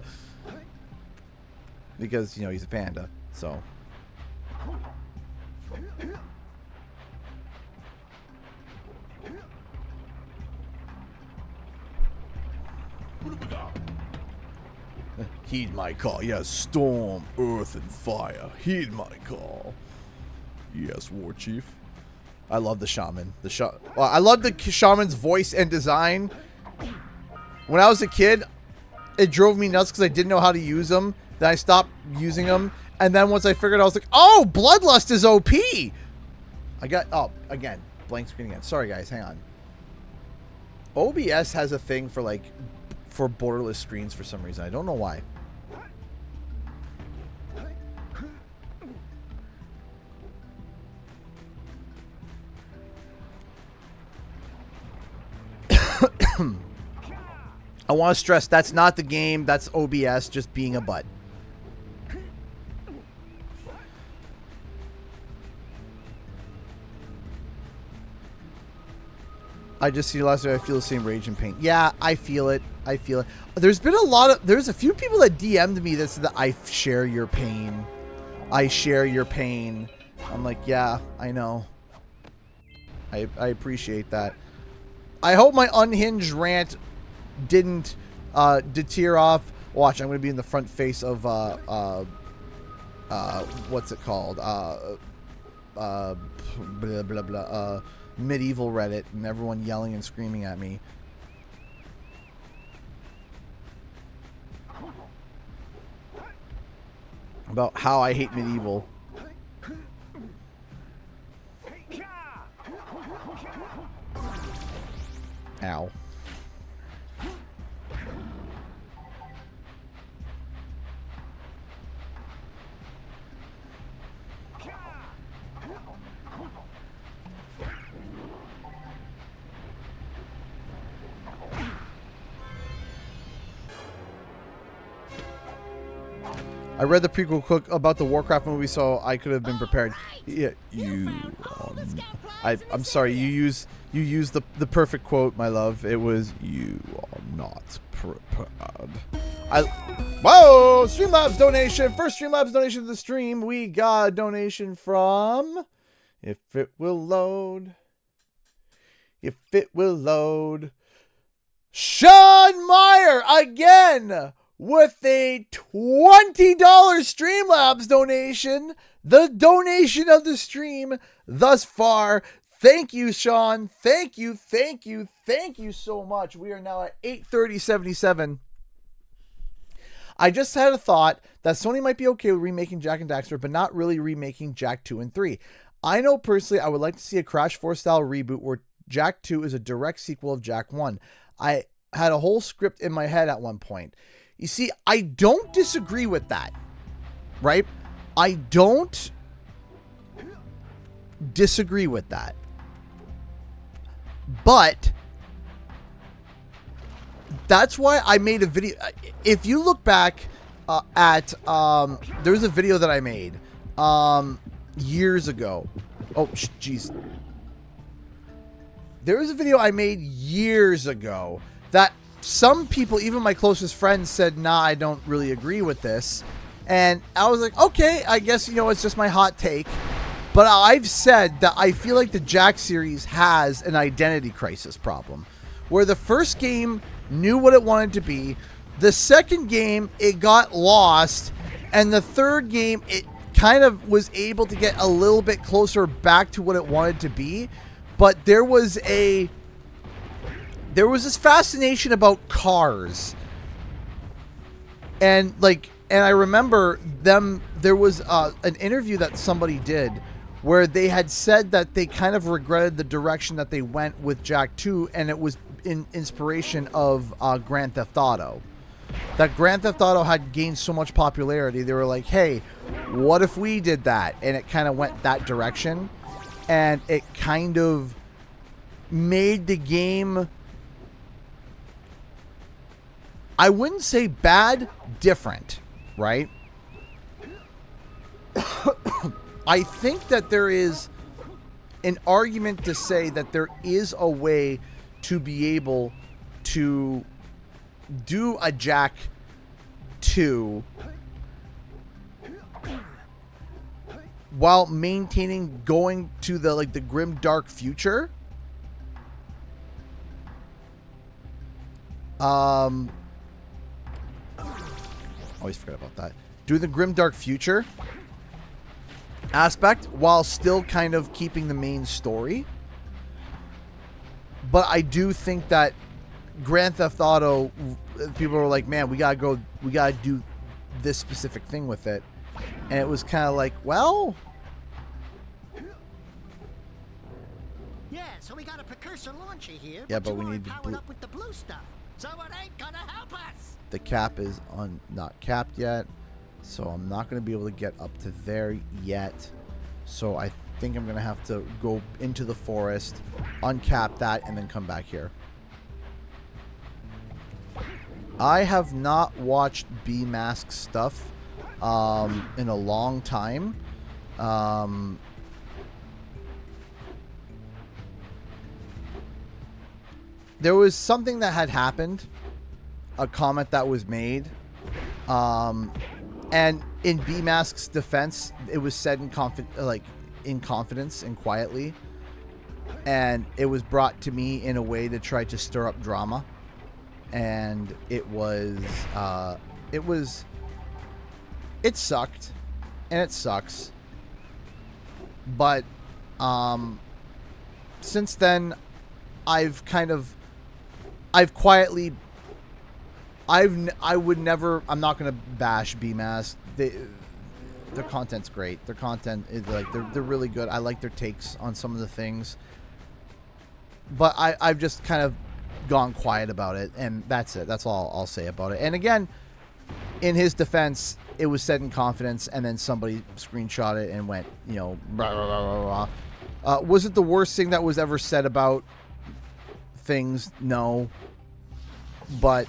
Because, he's a panda, so. Heed my call. Yes, Storm, Earth, and Fire. Heed my call. Yes, War Chief. I love the Shaman. I love the Shaman's voice and design. When I was a kid, it drove me nuts because I didn't know how to use them. Then I stopped using them. And then once I figured out, I was like, oh, Bloodlust is OP. Again, blank screen again. Sorry, guys. Hang on. OBS has a thing for borderless screens for some reason. I don't know why. I want to stress that's not the game. That's OBS just being a butt. I just see last night. I feel the same rage and pain. Yeah, I feel it. I feel it. There's a few people that DM'd me that said that I share your pain. I share your pain. I'm like, yeah, I know. I appreciate that. I hope my unhinged rant didn't deter off. Watch, I'm going to be in the front face of what's it called? Blah blah blah. Medieval Reddit, and everyone yelling and screaming at me. About how I hate medieval. Ow. I read the prequel book about the Warcraft movie, so I could have been prepared. Yeah, I'm sorry. You use the perfect quote, my love. It was, "You are not prepared." Whoa! Streamlabs donation. First Streamlabs donation to the stream. We got a donation from. If it will load. If it will load. Sean Meyer again. With a $20 Streamlabs donation, the donation of the stream thus far. Thank you, Sean. Thank you, thank you, thank you so much. We are now at 830.77. I just had a thought that Sony might be okay with remaking Jak and Daxter, but not really remaking Jak 2 and 3. I know personally I would like to see a Crash 4 style reboot where Jak 2 is a direct sequel of Jak 1. I had a whole script in my head at one point. You see, I don't disagree with that, right? I don't disagree with that. But that's why I made a video. If you look back at, there's a video that I made years ago. Oh, jeez. There was a video I made years ago that some people, even my closest friends, said, nah, I don't really agree with this. And I was like, okay, I guess, it's just my hot take. But I've said that I feel like the Jak series has an identity crisis problem. Where the first game knew what it wanted to be. The second game, it got lost. And the third game, it kind of was able to get a little bit closer back to what it wanted to be. But there was this fascination about cars. And I remember there was an interview that somebody did where they had said that they kind of regretted the direction that they went with Jak 2, and it was in inspiration of Grand Theft Auto. That Grand Theft Auto had gained so much popularity, they were like, hey, what if we did that? And it kind of went that direction. And it kind of made the game, I wouldn't say bad, different, right? I think that there is an argument to say that there is a way to be able to do a Jak 2 while maintaining going to the grim dark future. Always forget about that. Do the grim dark future aspect while still kind of keeping the main story. But I do think that Grand Theft Auto, people were like, man, we gotta do this specific thing with it. And it was kind of like, well, yeah, so we got a precursor launcher here. Yeah, but we need to powered up with the blue stuff. So it ain't gonna help us. The cap is not capped yet, so I'm not going to be able to get up to there yet. So I think I'm going to have to go into the forest, uncap that, and then come back here. I have not watched B-Mask stuff in a long time. there was something that had happened, a comment that was made, and in B-Mask's defense, it was said in confidence and quietly, and it was brought to me in a way to try to stir up drama, and it sucked, and it sucks, but since then, I would never, I'm not going to bash B-Mask. Their content's great. Their content is they're really good. I like their takes on some of the things. But I've just kind of gone quiet about it, and that's it. That's all I'll say about it. And again, in his defense, it was said in confidence, and then somebody screenshot it and went, you know, blah, blah, blah, blah, blah. Was it the worst thing that was ever said about things? No. But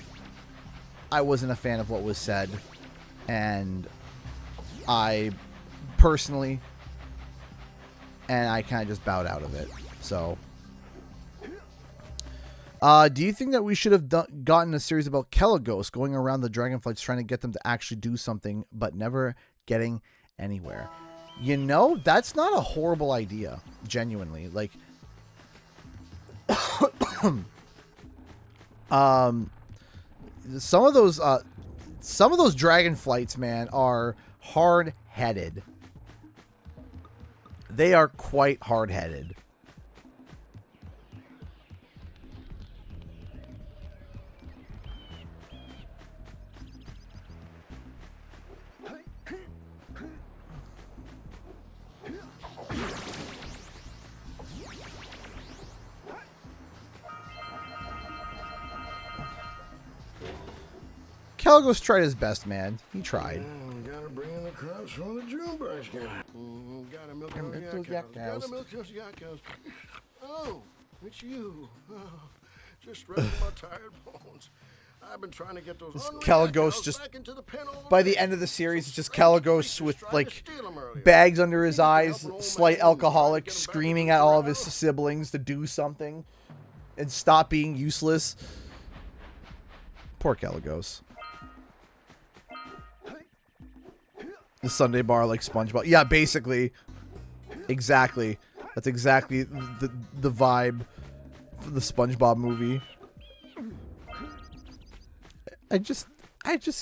I wasn't a fan of what was said, and I personally, and I kind of just bowed out of it. So, do you think that we should have gotten a series about Kelagos going around the Dragonflights trying to get them to actually do something, but never getting anywhere? You know, that's not a horrible idea, genuinely. Like, some of those Dragonflights, man, are hard-headed. They are quite hard-headed. Kelagos tried his best, man. He tried. Gotta bring in the crops from the June brush. Gotta milk those yak cows. Gotta milk those yak cows. Oh, it's you. Oh, just resting my tired bones. I've been trying to get those Kelagos just back into the pen. By the end of the series, it's just Kelagos with like bags under his eyes, slight alcoholic, screaming at all of his siblings to do something and stop being useless. Poor Kelagos. The Sunday bar like SpongeBob. Yeah, basically. Exactly. That's exactly the vibe for the SpongeBob movie. I just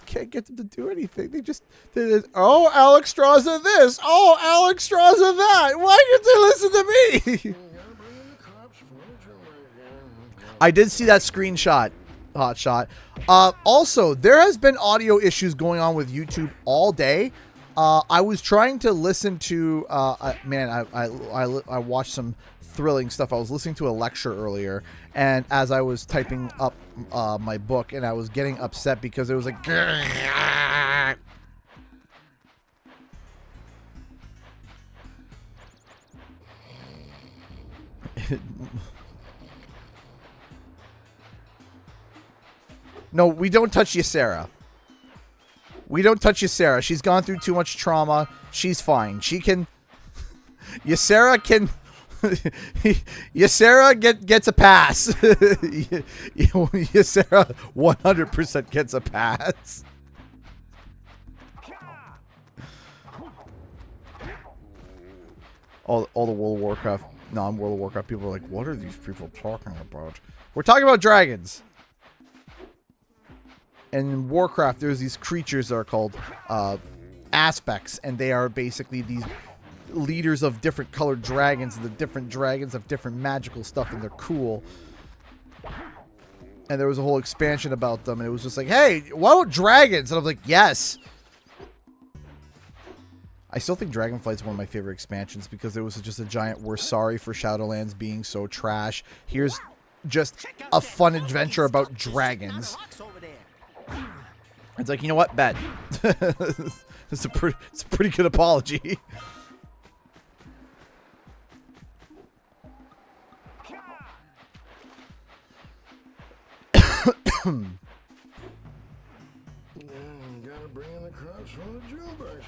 can't get them to do anything. Oh, Alex Straza this. Oh, Alex Straza that. Why can't they listen to me? I did see that screenshot. Hotshot. Also, there has been audio issues going on with YouTube all day. I was trying to listen to, man, I watched some thrilling stuff. I was listening to a lecture earlier, and as I was typing up my book, and I was getting upset because it was like, no, we don't touch Ysera. We don't touch Ysera. She's gone through too much trauma. She's fine. She can... Ysera can... Ysera gets a pass. Ysera 100% gets a pass. All the World of Warcraft, non-World of Warcraft people are like, what are these people talking about? We're talking about dragons. And in Warcraft, there's these creatures that are called aspects, and they are basically these leaders of different colored dragons, and the different dragons have different magical stuff, and they're cool. And there was a whole expansion about them, and it was just like, hey, what about dragons? And I'm like, yes. I still think Dragonflight's one of my favorite expansions because it was just a giant, we're sorry for Shadowlands being so trash. Here's just a fun adventure about dragons. It's like, you know what? Bet. It's a pretty good apology. Gotta bring in the crops from the June brush.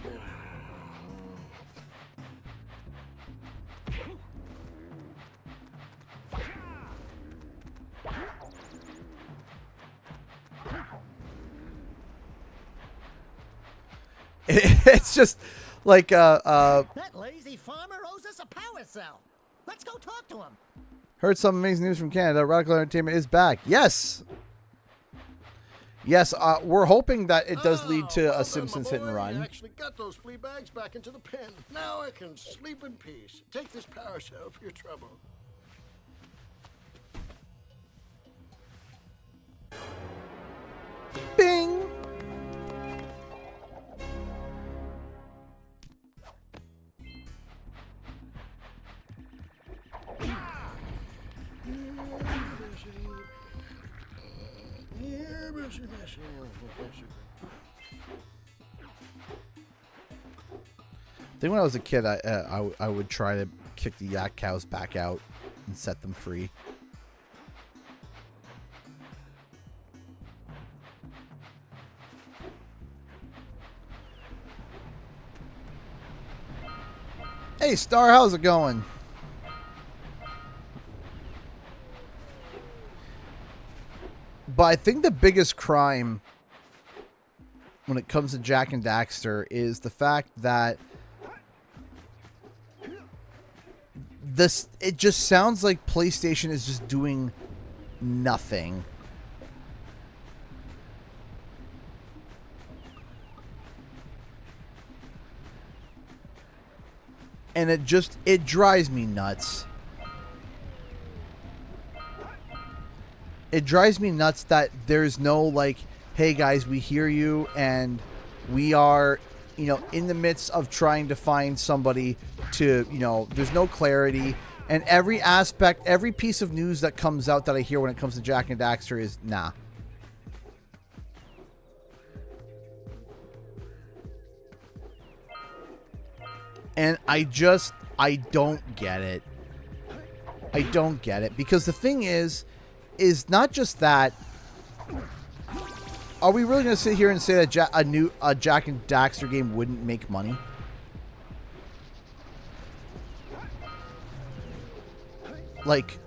It's just like That lazy farmer owes us a power cell. Let's go talk to him. Heard some amazing news from Canada. Radical Entertainment is back. Yes. Yes, we're hoping that it does lead to a Simpsons hit and run. I actually got those flea bags back into the pen. Now I can sleep in peace. Take this power cell for your trouble. Bing. I think when I was a kid, I would try to kick the yak cows back out and set them free. Hey, Star, how's it going? But I think the biggest crime when it comes to Jak and Daxter is the fact that it just sounds like PlayStation is just doing nothing. And it drives me nuts. It drives me nuts that there's no like, hey guys, we hear you and we are, you know, in the midst of trying to find somebody to, you know, there's no clarity. And every aspect, every piece of news that comes out that I hear when it comes to Jak and Daxter is nah. And I don't get it. I don't get it. Because the thing is not just that. Are we really going to sit here and say that a Jak and Daxter game wouldn't make money? Like,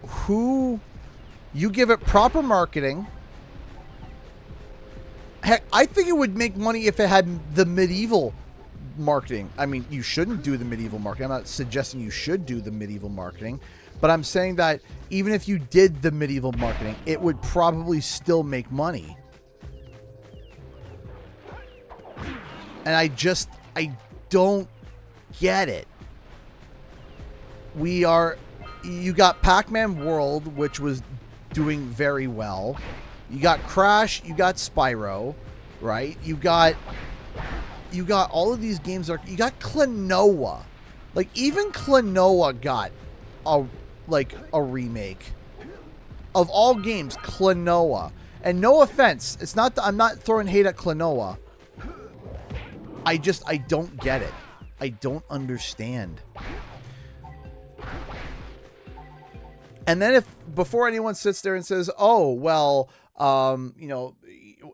who... You give it proper marketing. Heck, I think it would make money if it had the medieval marketing. I mean, you shouldn't do the medieval marketing. I'm not suggesting you should do the medieval marketing. But I'm saying that even if you did the medieval marketing, it would probably still make money. And I don't get it. You got Pac-Man World, which was doing very well. You got Crash, you got Spyro, right? You got all of these games. You got Klonoa. Like, even Klonoa got a remake. Of all games, Klonoa. And no offense, it's not I'm not throwing hate at Klonoa. I don't get it. I don't understand. And then before anyone sits there and says, "Oh, well, you know,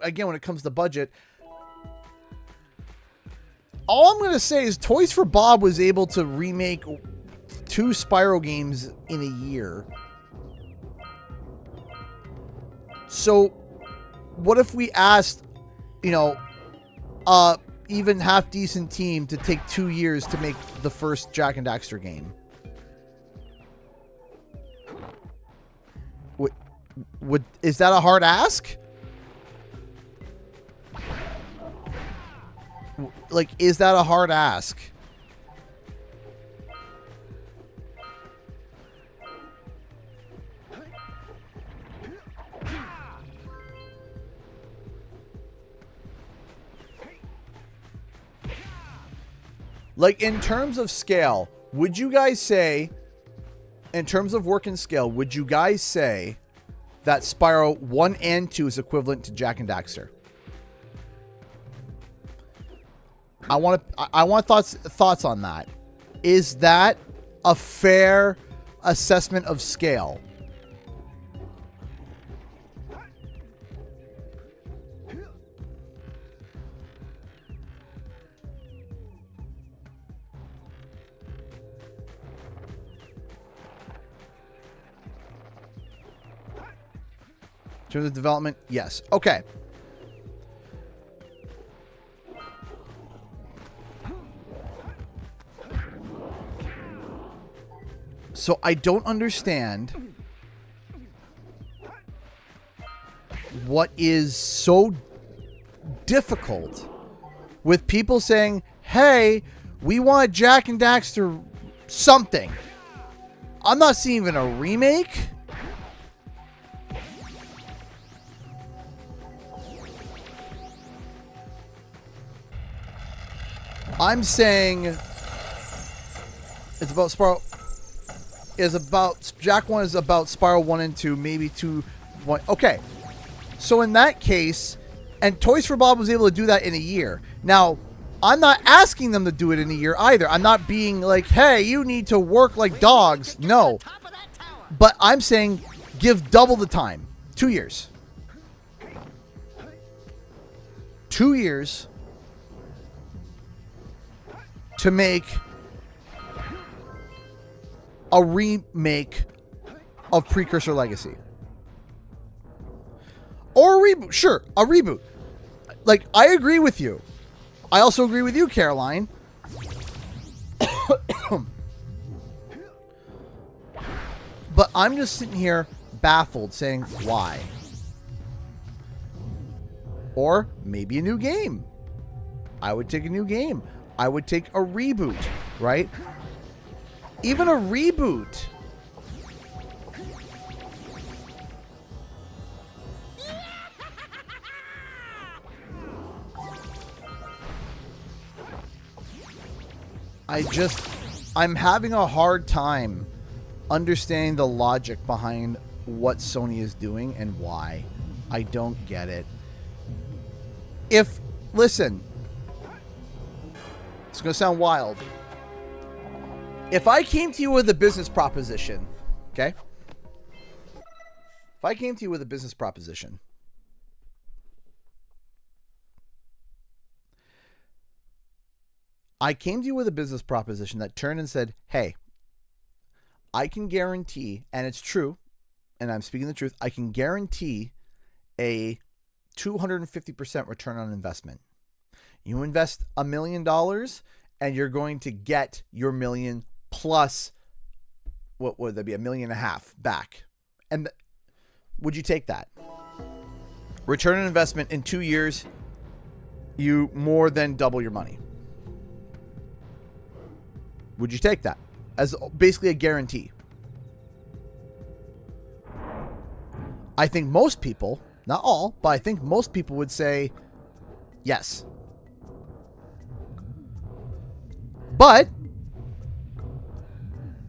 again, when it comes to budget," all I'm going to say is Toys for Bob was able to remake 2 Spyro games in a year. So, what if we asked, you know, even half-decent team to take 2 years to make the first Jak and Daxter game? Is that a hard ask? Like, is that a hard ask? Like, in terms of scale, would you guys say, in terms of work and scale, would you guys say that Spyro 1 and 2 is equivalent to Jak and Daxter? I want thoughts on that. Is that a fair assessment of scale? In terms of development, yes. Okay. So I don't understand what is so difficult with people saying, hey, we want Jack and Daxter something. I'm not seeing even a remake. I'm saying it's about Spiral. Jack 1 is about Spiral 1 and 2, maybe 2. 1. Okay. So in that case, and Toys for Bob was able to do that in a year. Now, I'm not asking them to do it in a year either. I'm not being like, hey, you need to work like dogs. No. But I'm saying give double the time. 2 years. 2 years to make a remake of Precursor Legacy. Or a reboot. Sure, a reboot. Like, I agree with you. I also agree with you, Caroline. But I'm just sitting here baffled saying, why? Or maybe a new game. I would take a new game. I would take a reboot, right? Even a reboot. I'm having a hard time understanding the logic behind what Sony is doing and why. I don't get it. Listen, it's going to sound wild. If I came to you with a business proposition, okay? If I came to you with a business proposition, that turned and said, hey, I can guarantee, and it's true, and I'm speaking the truth, I can guarantee a 250% return on investment. You invest $1 million and you're going to get your $1 million plus, what would that be, $1.5 million back. And would you take that? Return on investment in 2 years, you more than double your money. Would you take that as basically a guarantee? I think most people, not all, but I think most people would say yes. But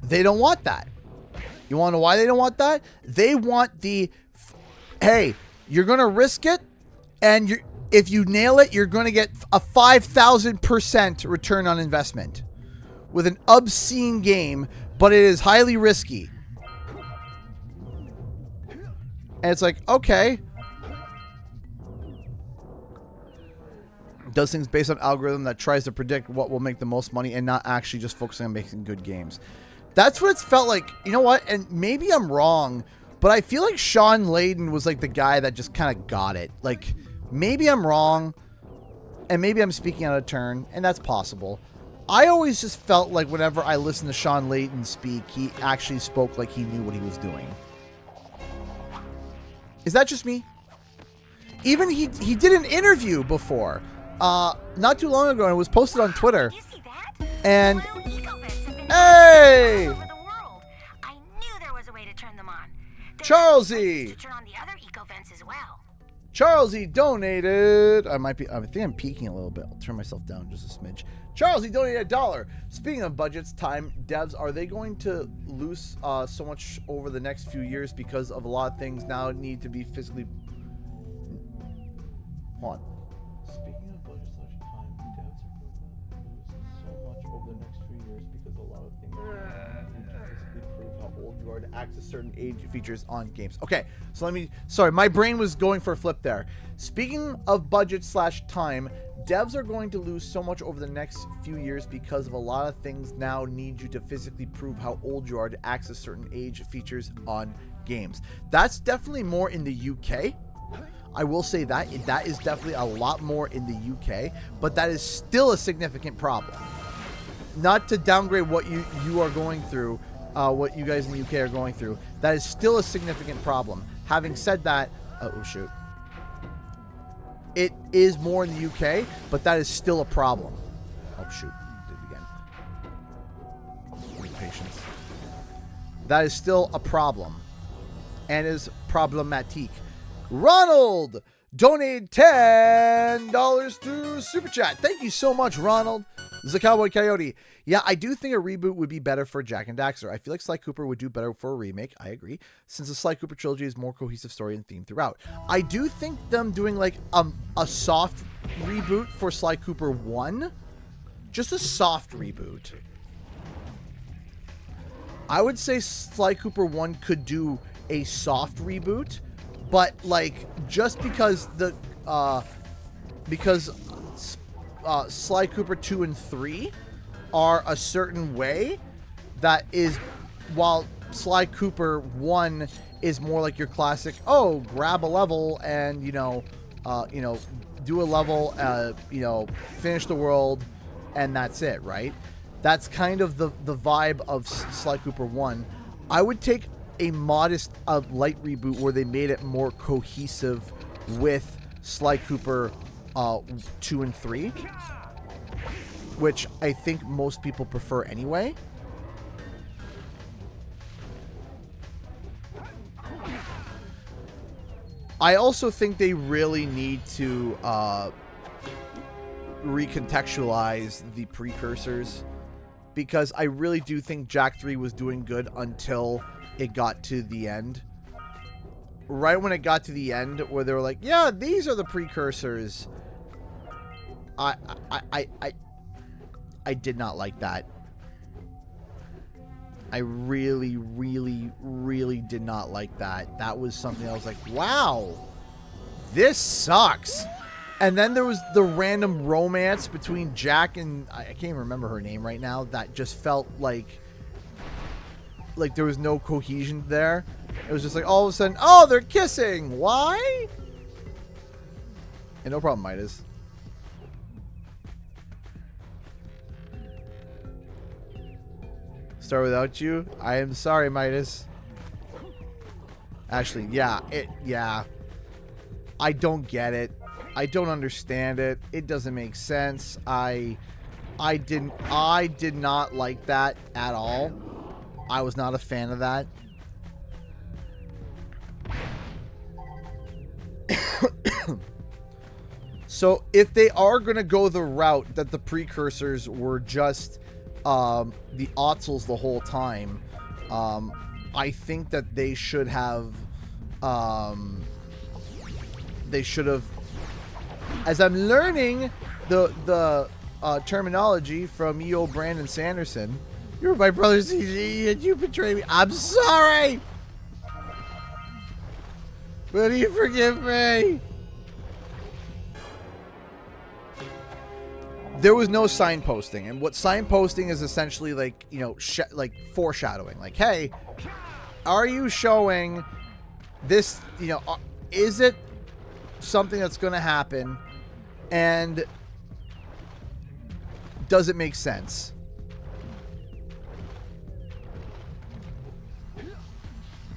they don't want that. You want to know why they don't want that? They want hey, you're going to risk it, and if you nail it, you're going to get a 5,000% return on investment with an obscene game, but it is highly risky. And it's like, okay. Does things based on algorithm that tries to predict what will make the most money and not actually just focusing on making good games. That's what it's felt like. You know what? And maybe I'm wrong, but I feel like Sean Layden was like the guy that just kind of got it. Like, maybe I'm wrong, and maybe I'm speaking out of turn, and that's possible. I always just felt like whenever I listened to Sean Layden speak, he actually spoke like he knew what he was doing. Is that just me? Even he did an interview before, not too long ago, and it was posted on Twitter. You see that? And hey! I knew there was a way to turn them on. Charlesy! To turn on the other eco vents as well. Charlesy donated. I think I'm peeking a little bit. I'll turn myself down just a smidge. Charlesy donated $1. Speaking of budgets, time, devs, are they going to lose so much over the next few years because of a lot of things now need to be physically... Hold on. Speaking of budgets, time, devs are going to lose so much over the next few years because a lot of things need to physically prove how old you are to access certain age features on games. Okay, so sorry, my brain was going for a flip there. Speaking of budget/time, devs are going to lose so much over the next few years because of a lot of things now need you to physically prove how old you are to access certain age features on games. That's definitely more in the UK. I will say that is definitely a lot more in the UK, but that is still a significant problem. Not to downgrade what you are going through, what you guys in the UK are going through. That is still a significant problem. Having said that, oh shoot. It is more in the UK, but that is still a problem. Oh shoot, did it again. Patience. That is still a problem. And is problematique. Ronald donated $10 through Super Chat. Thank you so much, Ronald. This is a Cowboy Coyote. Yeah, I do think a reboot would be better for Jak and Daxter. I feel like Sly Cooper would do better for a remake. I agree. Since the Sly Cooper trilogy is more cohesive story and theme throughout. I do think them doing like a soft reboot for Sly Cooper 1. Just a soft reboot. I would say Sly Cooper 1 could do a soft reboot, but like just because the Sly Cooper 2 and 3 are a certain way, that is, while Sly Cooper 1 is more like your classic, oh, grab a level and, do a level, finish the world, and that's it, right? That's kind of the vibe of Sly Cooper 1. I would take a modest, light reboot where they made it more cohesive with Sly Cooper 2 and 3, which I think most people prefer anyway. I also think they really need to recontextualize the precursors, because I really do think Jak 3 was doing good until it got to the end. Right when it got to the end, where they were like, yeah, these are the precursors. I did not like that. I really, really, really did not like that. That was something I was like, wow, this sucks. And then there was the random romance between Jak and, I can't even remember her name right now, that just felt like there was no cohesion there. It was just like all of a sudden, oh, they're kissing. Why? And no problem, Midas. Start without you? I am sorry, Midas. Actually, yeah. I don't get it. I don't understand it. It doesn't make sense. I did not like that at all. I was not a fan of that. So if they are going to go the route that the precursors were just the Otzels the whole time, I think that they should have as I'm learning the terminology from EO Brandon Sanderson, you're my brother's and you betray me. I'm sorry. Will you forgive me? There was no signposting, and what signposting is essentially like, like foreshadowing. Like, hey, are you showing this? Is it something that's going to happen, and does it make sense?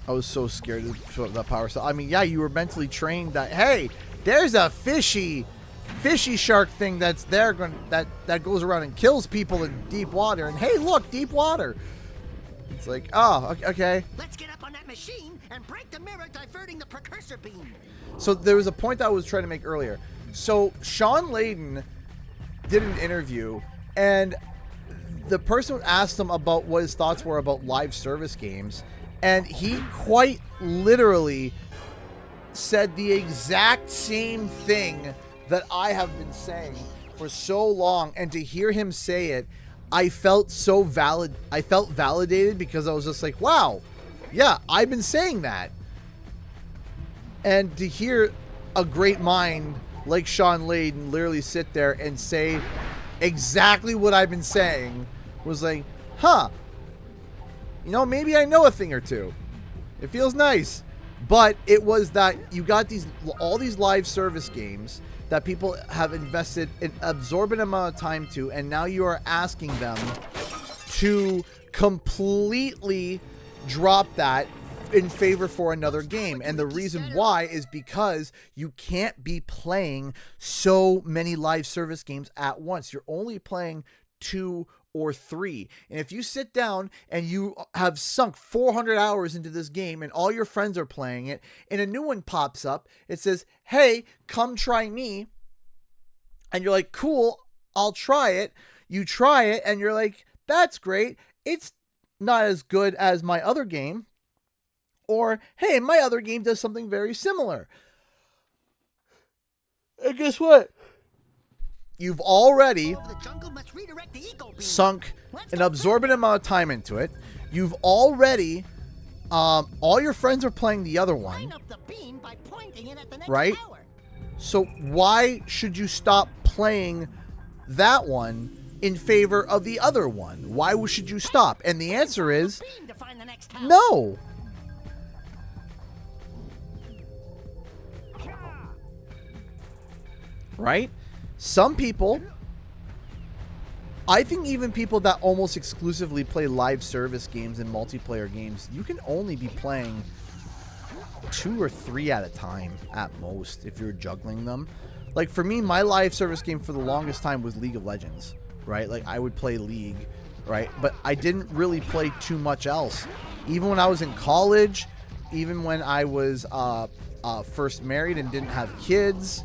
I was so scared to show up that power cell. I mean, yeah, you were mentally trained that, hey, there's a fishy shark thing that's there that goes around and kills people in deep water, and hey, look, deep water. It's like, oh, okay. Let's get up on that machine and break the mirror, diverting the precursor beam. So there was a point that I was trying to make earlier. So Sean Layden did an interview, and the person asked him about what his thoughts were about live service games, and he quite literally said the exact same thing that I have been saying for so long. And to hear him say it, I felt so valid. I felt validated, because I was just like, wow, yeah, I've been saying that. And to hear a great mind like Sean Layden literally sit there and say exactly what I've been saying was like, huh, maybe I know a thing or two. It feels nice. But it was that you got all these live service games that people have invested an absorbent amount of time to, and now you are asking them to completely dropped that in favor for another game. And the reason why is because you can't be playing so many live service games at once. You're only playing 2 or 3. And if you sit down and you have sunk 400 hours into this game and all your friends are playing it and a new one pops up, it says, hey, come try me. And you're like, cool, I'll try it. You try it and you're like, that's great. It's not as good as my other game. Or, hey, my other game does something very similar. And guess what? You've already sunk an absorbent amount of time into it. You've already, all your friends are playing the other one, right? So why should you stop playing that one in favor of the other one? Why should you stop? And the answer is no. Right? Some people, I think even people that almost exclusively play live service games and multiplayer games, you can only be playing 2 or 3 at a time at most if you're juggling them. Like for me, my live service game for the longest time was League of Legends, right? Like I would play League, right? But I didn't really play too much else. Even when I was in college, even when I was first married and didn't have kids,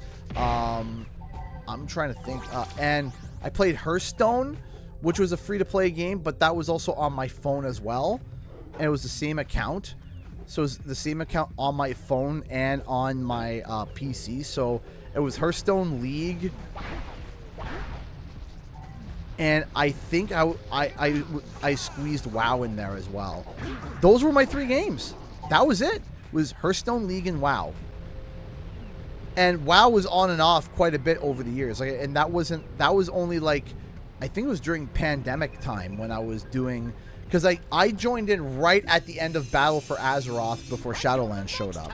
I'm trying to think. And I played Hearthstone, which was a free-to-play game, but that was also on my phone as well. And it was the same account. So it was the same account on my phone and on my PC. So it was Hearthstone, League. And I think I squeezed WoW in there as well. Those were my 3 games. That was it. It was Hearthstone, League, and WoW. And WoW was on and off quite a bit over the years. Like, and that was only like, I think it was during pandemic time when I was doing, because I joined in right at the end of Battle for Azeroth before Shadowlands showed up.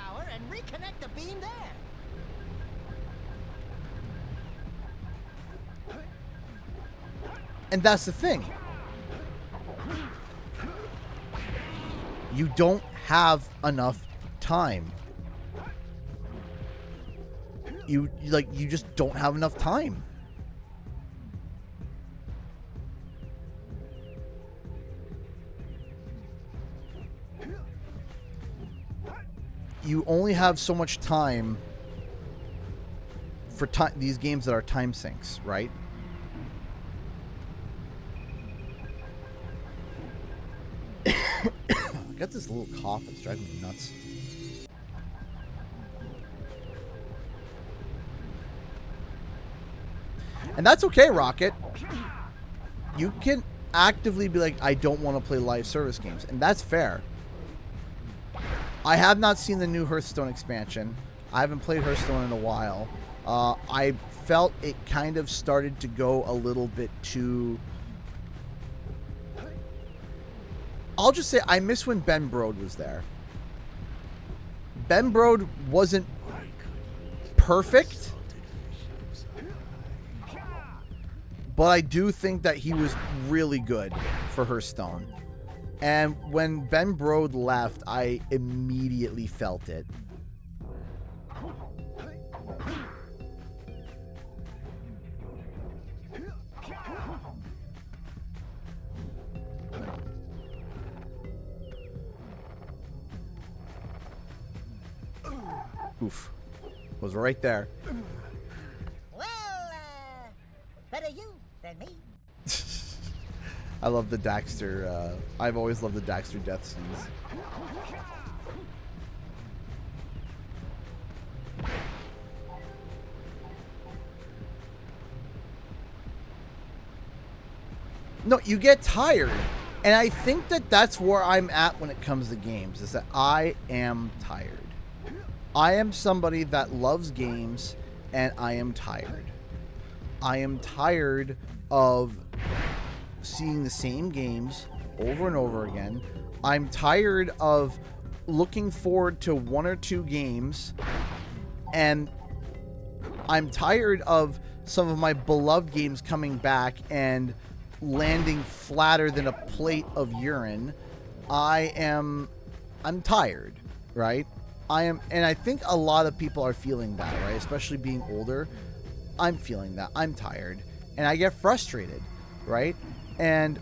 And that's the thing. You don't have enough time. You just don't have enough time. You only have so much time for these games that are time sinks, right? I got this little cough that's driving me nuts. And that's okay, Rocket. You can actively be like, I don't want to play live service games. And that's fair. I have not seen the new Hearthstone expansion. I haven't played Hearthstone in a while. I felt it kind of started to go a little bit too... I'll just say I miss when Ben Brode was there. Ben Brode wasn't perfect, but I do think that he was really good for Hearthstone. And when Ben Brode left, I immediately felt it. Oof. Was right there. Well, better you than me. I love the Daxter. I've always loved the Daxter death scenes. No, you get tired. And I think that that's where I'm at when it comes to games, is that I am tired. I am somebody that loves games, and I am tired. I am tired of seeing the same games over and over again. I'm tired of looking forward to 1 or 2 games, and I'm tired of some of my beloved games coming back and landing flatter than a plate of urine. I'm tired, right? and I think a lot of people are feeling that, right? Especially being older. I'm feeling that. I'm tired and I get frustrated, right? And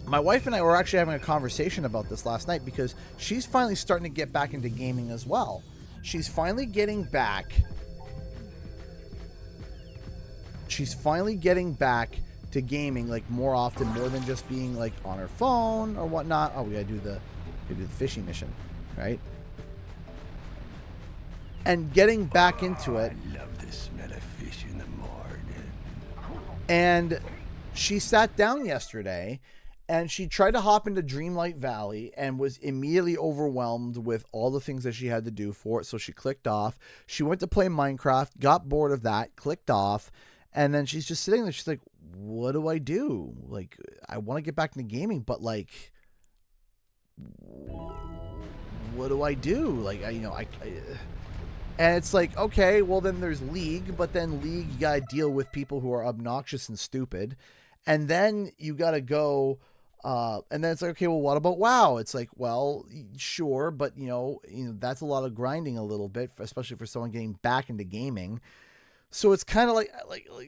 my wife and I were actually having a conversation about this last night because she's finally starting to get back into gaming as well. She's finally getting back. She's finally getting back to gaming like more often, more than just being like on her phone or whatnot. Oh, we gotta do the fishing mission, right? And getting back into it. I love the smell of fish in the morning. And she sat down yesterday and she tried to hop into Dreamlight Valley and was immediately overwhelmed with all the things that she had to do for it. So she clicked off. She went to play Minecraft, got bored of that, clicked off. And then she's just sitting there. She's like, what do I do? Like, I want to get back into gaming, but like, what do I do? Like, and it's like, okay, well then there's League, but then League, you got to deal with people who are obnoxious and stupid. And then you got to go, and then it's like, okay, well, what about WoW? It's like, well, sure. But you know, that's a lot of grinding a little bit, especially for someone getting back into gaming. So it's kind of like,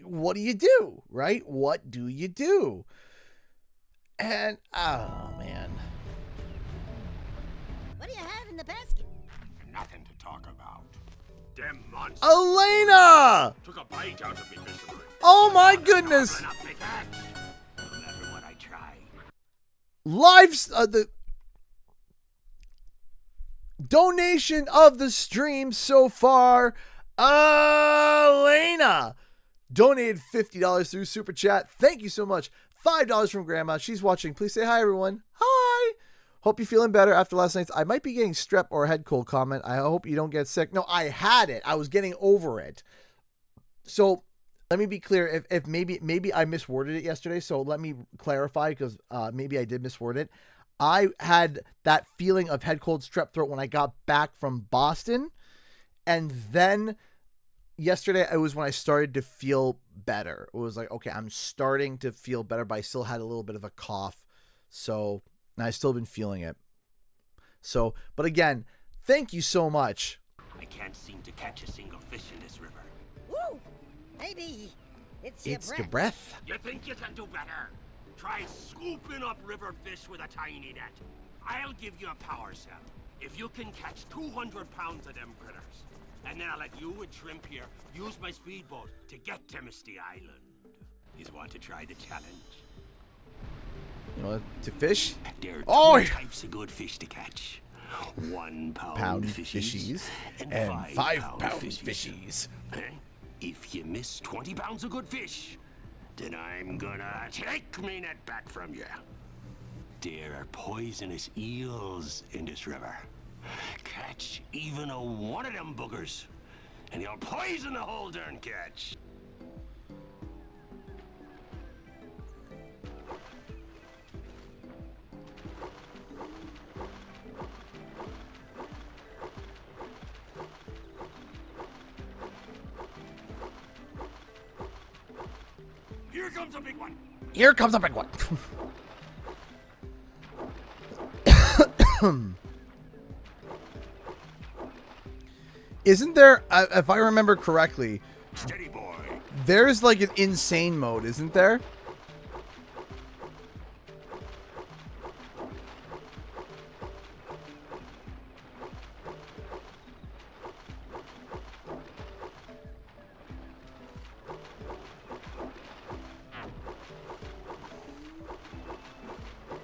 what do you do, right? What do you do? And, oh, man. What do you have in the basket? Nothing to talk about. Them monsters. Elena! Took a bite out of me, fisherman. Oh, my goodness. No matter what I try. The donation of the stream so far, Elena donated $50 through Super Chat. Thank you so much. $5 from Grandma. She's watching. Please say hi, everyone. Hi. Hope you're feeling better after last night's. I might be getting strep or head cold comment. I hope you don't get sick. No, I had it. I was getting over it. So let me be clear. If maybe I misworded it yesterday. So let me clarify because maybe I did misword it. I had that feeling of head cold strep throat when I got back from Boston. And then yesterday, it was when I started to feel better. It was like, okay, I'm starting to feel better, but I still had a little bit of a cough. So, and I still been feeling it. So, but again, thank you so much. I can't seem to catch a single fish in this river. Woo! Maybe it's your breath. Your breath. You think you can do better? Try scooping up river fish with a tiny net. I'll give you a power cell if you can catch 200 pounds of them critters. And then I'll let you and Shrimp here use my speedboat to get to Misty Island. You want to try the challenge? You know, to fish? There are two types of good fish to catch. 1 pound fishies and 5 pound fishies. If you miss 20 pounds of good fish, then I'm gonna take me net back from you. There are poisonous eels in this river. Catch even one of them boogers, and you'll poison the whole darn catch. Here comes a big one. Here comes a big one. Isn't there, if I remember correctly, Steady boy. There's like an insane mode, isn't there?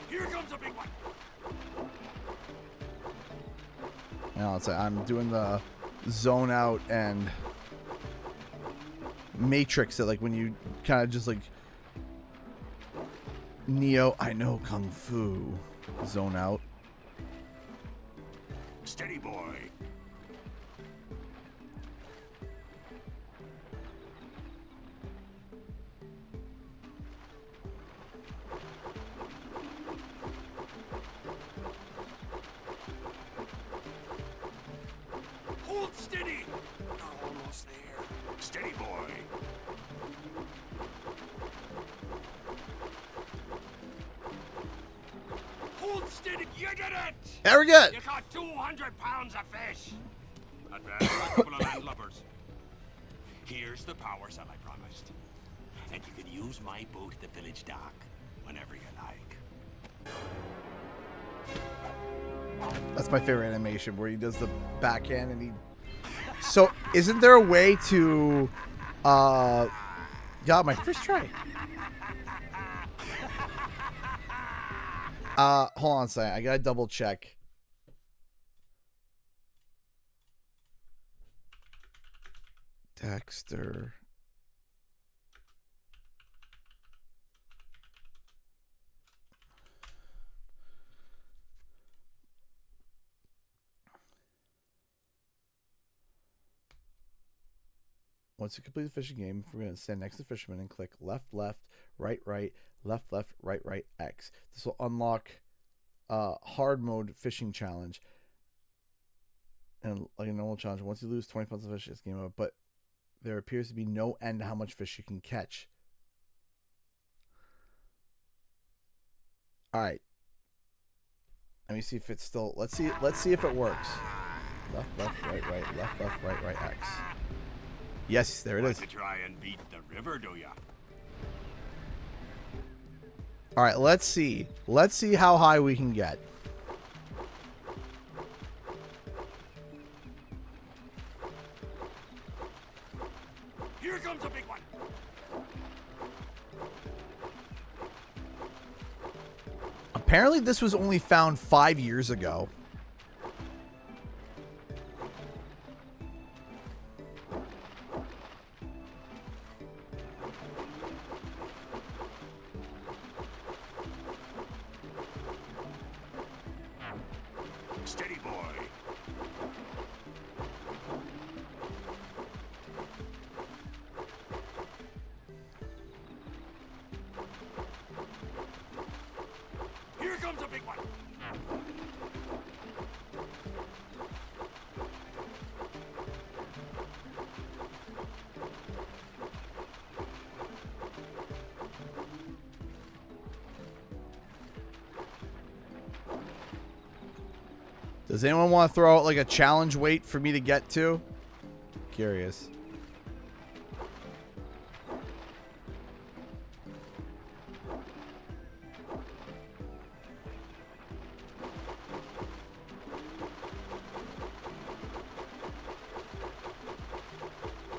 Here comes a big one. No, it's like I'm doing the zone out and Matrix, it like when you kind of just like Neo, I know Kung Fu, zone out. Steady boy. Hold steady. Almost there. Steady boy. You did it! Very good. You caught 200 pounds of fish. Advanced by a couple of landlubbers. Here's the power cell I promised. And you can use my boat at the village dock whenever you like. That's my favorite animation, where he does the backhand and he... So, isn't there a way to... God, my first try. Hold on a second. I gotta double check. Daxter. Once you complete the fishing game, we're going to stand next to the fisherman and click left, left, right, right, left, left, right, right, X. This will unlock hard mode fishing challenge. And like a normal challenge, once you lose 20 pounds of fish, it's game over. But there appears to be no end to how much fish you can catch. All right. Let me see if it's still... Let's see if it works. Left, left, right, right, left, left, right, right, X. Yes, there it is. To try and beat the river, do ya? All right, let's see. Let's see how high we can get. Here comes a big one. Apparently, this was only found 5 years ago. Steady, boy. Here comes a big one. Does anyone want to throw out like a challenge weight for me to get to? Curious.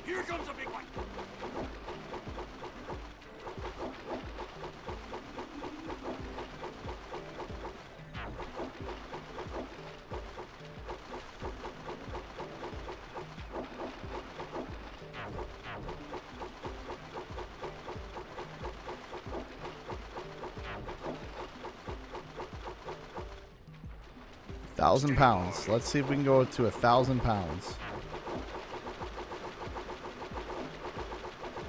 Here comes a big one. £1,000. Let's see if we can go to 1,000 pounds.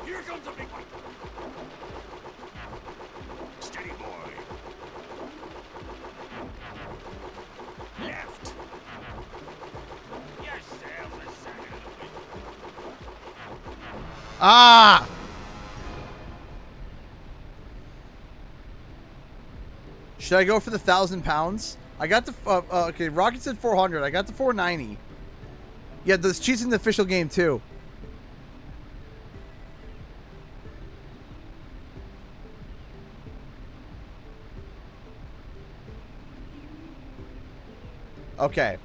Here comes a big one. Steady, boy. Left. Your sails are sagging in the wind. Ah! Should I go for the 1,000 pounds? I got the okay. Rocket said 400. I got the 490. Yeah, there's cheats in the official game too. Okay,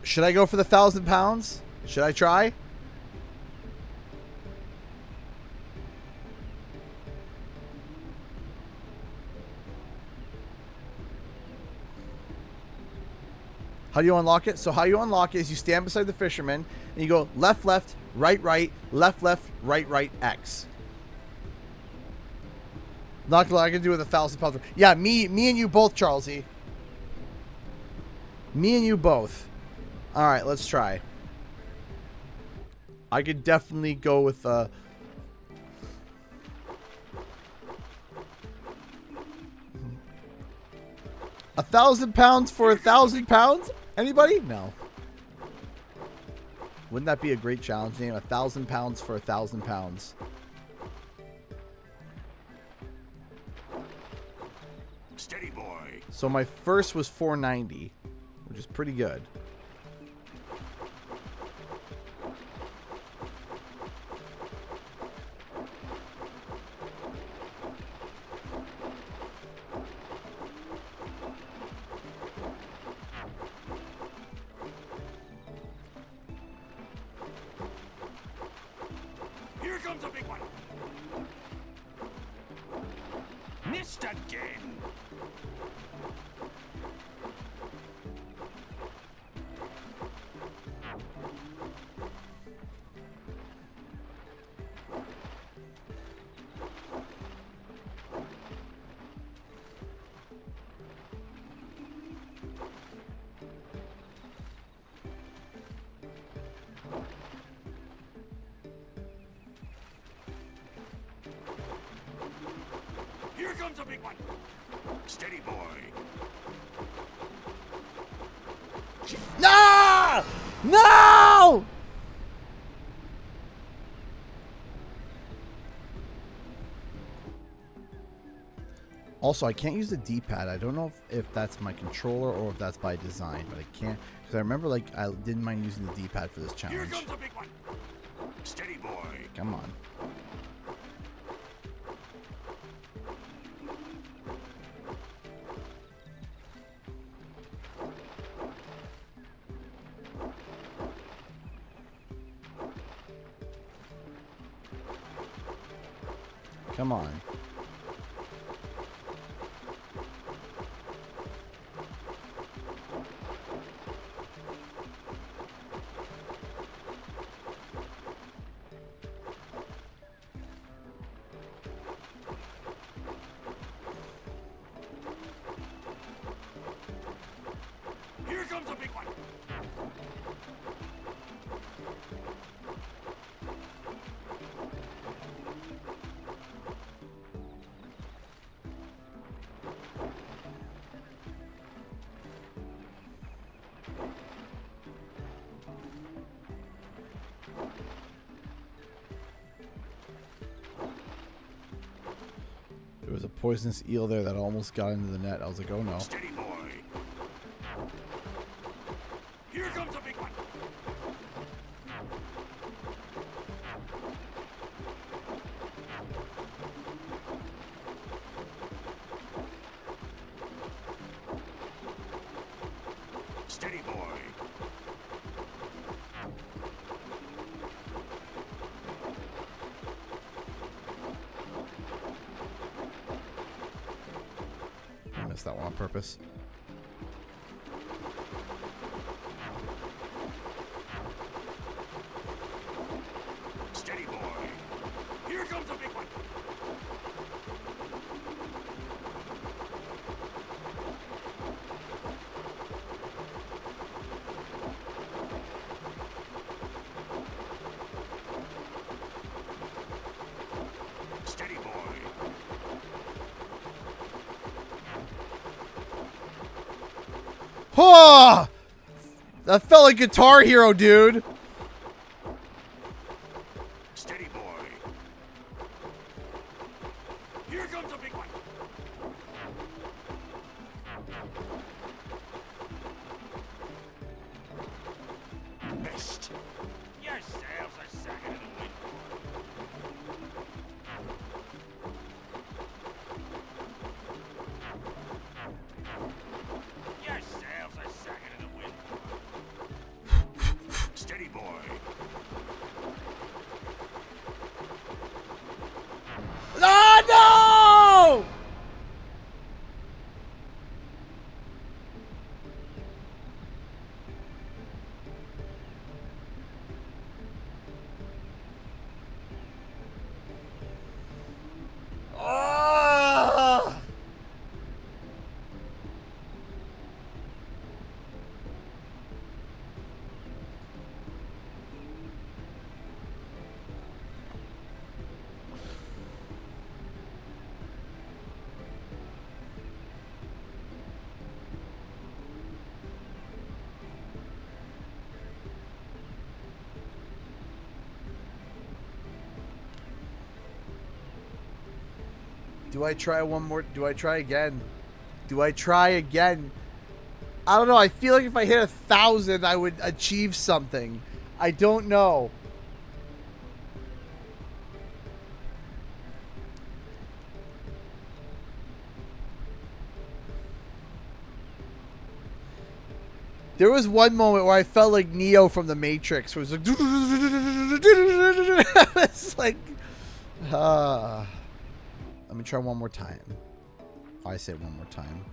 should I go for the 1,000 pounds? Should I try? How do you unlock it? So how you unlock it is you stand beside the fisherman and you go left, left, right, right, left, left, right, right, X. Not gonna lie, I can do it with 1,000 pounds. Yeah, me and you both, Charlesy. Me and you both. All right, let's try. I could definitely go with 1,000 pounds for 1,000 pounds. Anybody? No. Wouldn't that be a great challenge name? 1,000 pounds for 1,000 pounds. Steady, boy. So my first was 490, which is pretty good. Here comes a big one. Missed again. Here comes a big one. Steady, boy. No! No! Also, I can't use the D-pad. I don't know if that's my controller or if that's by design, but I can't because I remember like I didn't mind using the D-pad for this challenge. Here comes a big one. Steady, boy. Come on. Come on. Here comes a big one. There was a poisonous eel there that almost got into the net. I was like, oh no. Steady, boy. Here comes a big one. Steady, boy. I missed that one on purpose. Steady, boy. Here comes a big one. Steady, boy. Oh! That felt like Guitar Hero, dude. Steady, boy. Here comes a big one. Missed. Your sails are sagging in the wind. Your sails are sagging in the wind. Steady, boy. Oh no! Ah! Do I try one more? Do I try again? Do I try again? I don't know. I feel like if I hit 1,000, I would achieve something. I don't know. There was one moment where I felt like Neo from the Matrix. Where it was like, it's like, let me try one more time. I say one more time.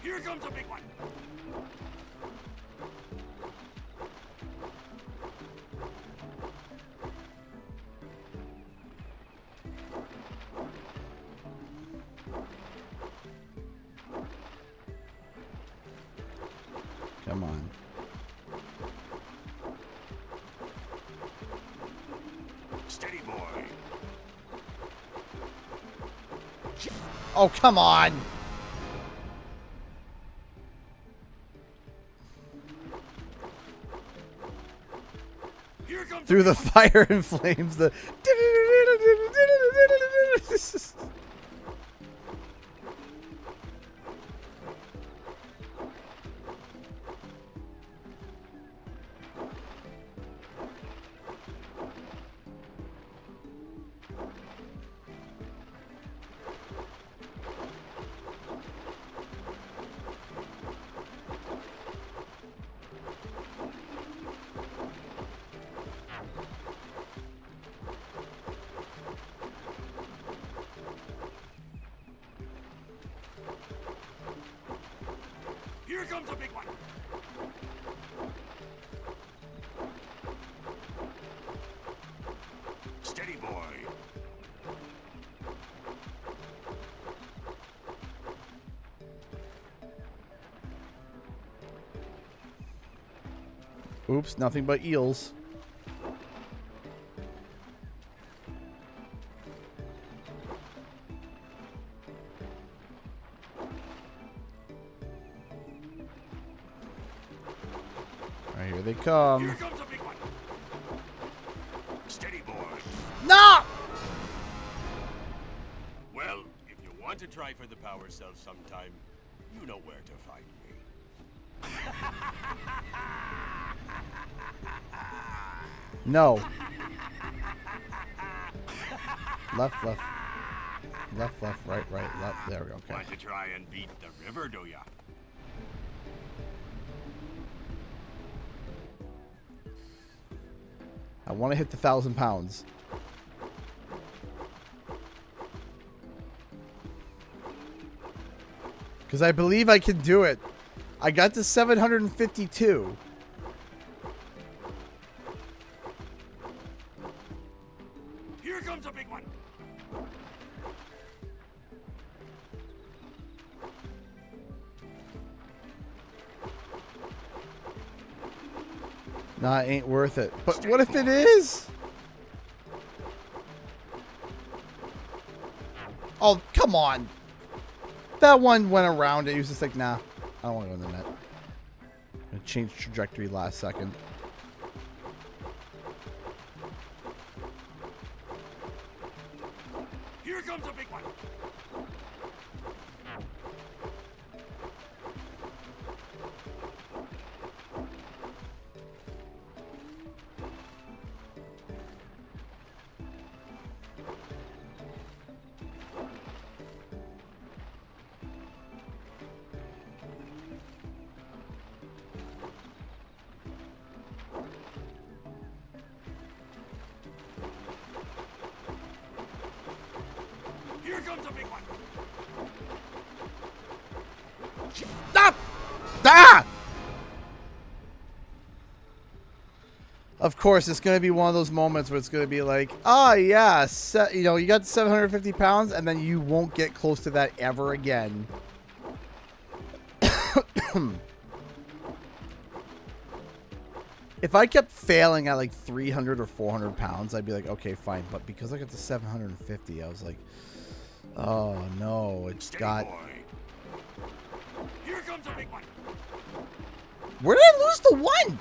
Here comes a big one. Come on. Steady, boy. Oh, come on. Here comes Through the fire and flames, the Here comes a big one. Steady, boy. Oops, nothing but eels. Alright, here they come. Here comes a big one. Steady, boy. No! Well, if you want to try for the power cell sometime, you know where to find me. No. Left, left. Left, left, right, right, left. There we go. Okay. Want to try and beat the river, do ya? I want to hit the 1,000 pounds. Because I believe I can do it. I got to 752. Here comes a big one. Nah, it ain't worth it. But what if it is? Oh, come on. That one went around it. He was just like, nah, I don't want to go in the net. I'm going to change trajectory last second. Here comes a big one. Here comes a big one. Stop! Ah! Of course, it's going to be one of those moments where it's going to be like, oh, yeah, you know, you got 750 pounds, and then you won't get close to that ever again. If I kept failing at like 300 or 400 pounds, I'd be like, okay, fine. But because I got to 750, I was like, oh, no, it's got... Here comes a big one. Where did I lose the one?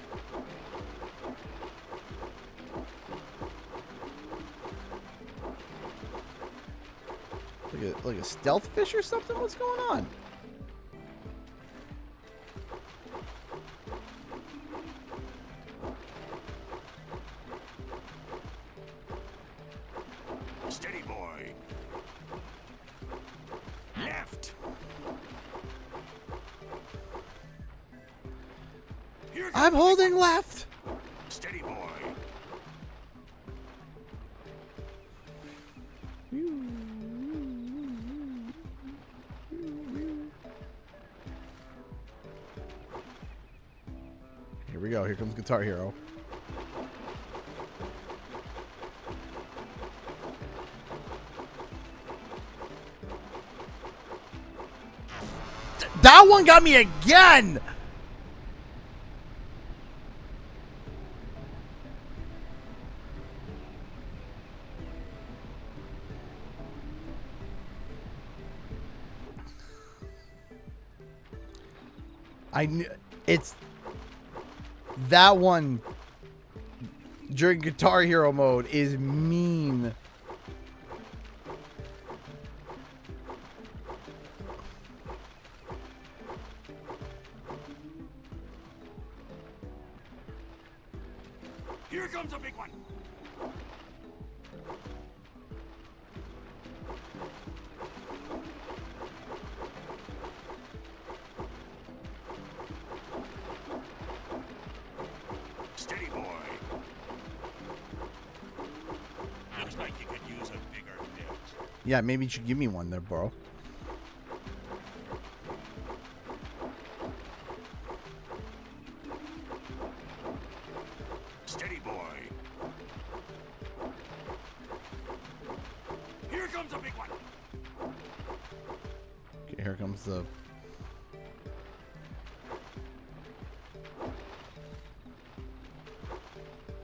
Like a stealth fish or something? What's going on? Steady, boy. Left. I'm holding left. Steady, boy. Here we go. Here comes Guitar Hero. That one got me again! It's that one during Guitar Hero mode is mean. Here comes a big one. Steady, boy. Looks like you could use a bigger net. Yeah, maybe you should give me one there, bro. Steady, boy. Here comes a big one. Okay, here comes the...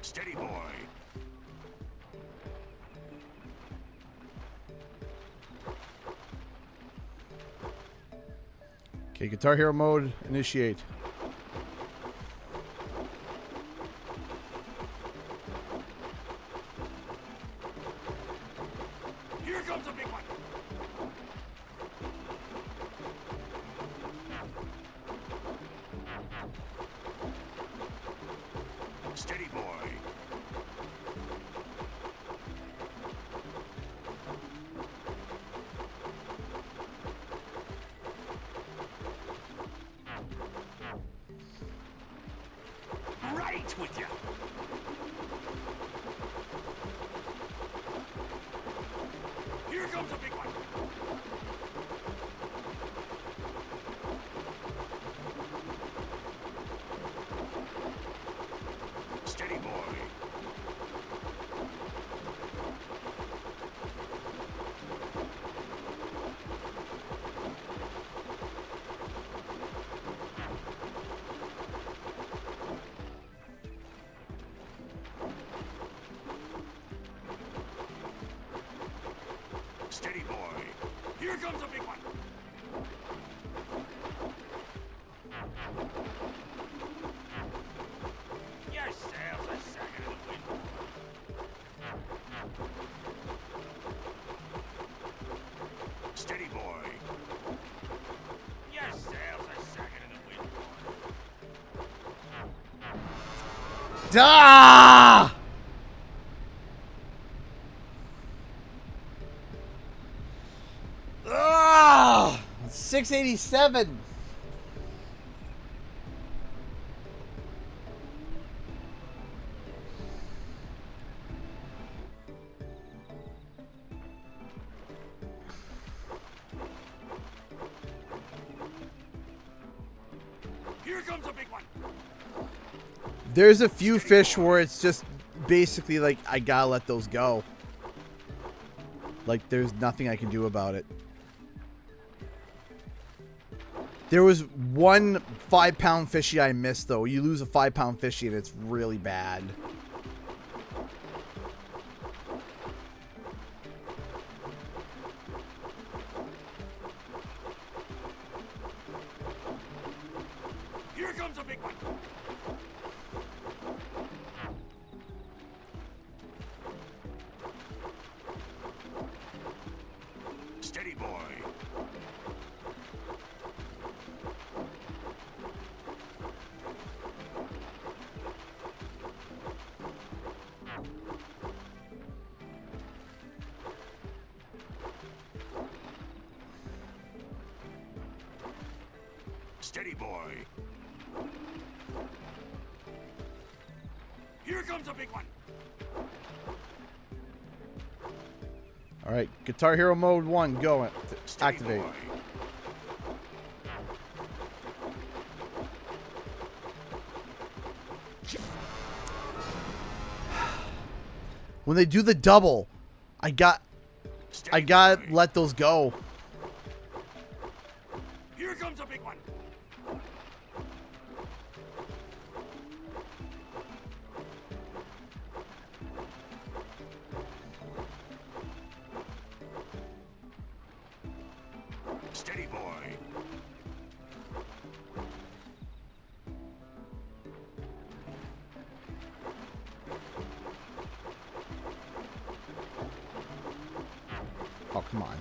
Steady, boy. Okay, Guitar Hero mode, initiate. Here comes a big one. Steady, boy. Right with you. Here comes a big one. Steady, boy. Steady, boy. Here comes a big one. Your sails are sagging in the wind. Steady, boy. Your sails are sagging in the wind. Ah! Ah! 687. Here comes a big one. There's a few fish where it's just basically like, I gotta let those go. Like, there's nothing I can do about it. There was one 5-pound fishy I missed, though. You lose a 5-pound fishy and it's really bad. Here comes a big one. Steady, Steady, boy. Here comes a big one. All right, Guitar Hero mode 1, go. Activate. Boy. When they do the double, I gotta let those go. Here comes a big one. Steady, boy. Oh, come on.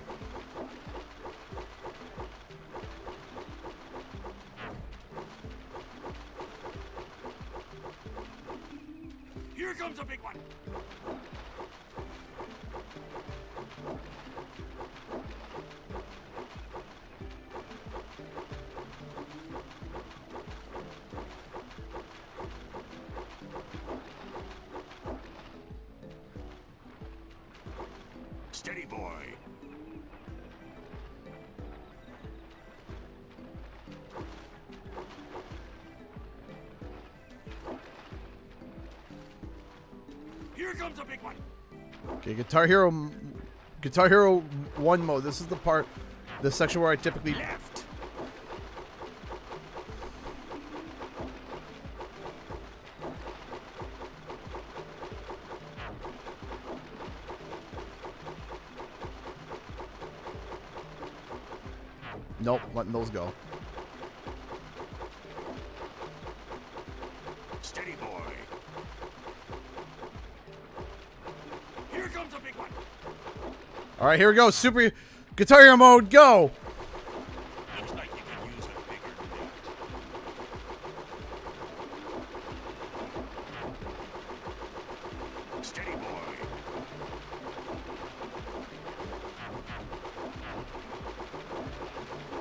Here comes a big one. Steady, boy. Here comes a big one. Okay, Guitar Hero 1 mode. This is the section where I typically Left. Nope, letting those go. Steady, boy. Here comes a big one. All right, here we go. Super Guitar Hero mode, go. Looks like you could use a bigger net. Steady, boy.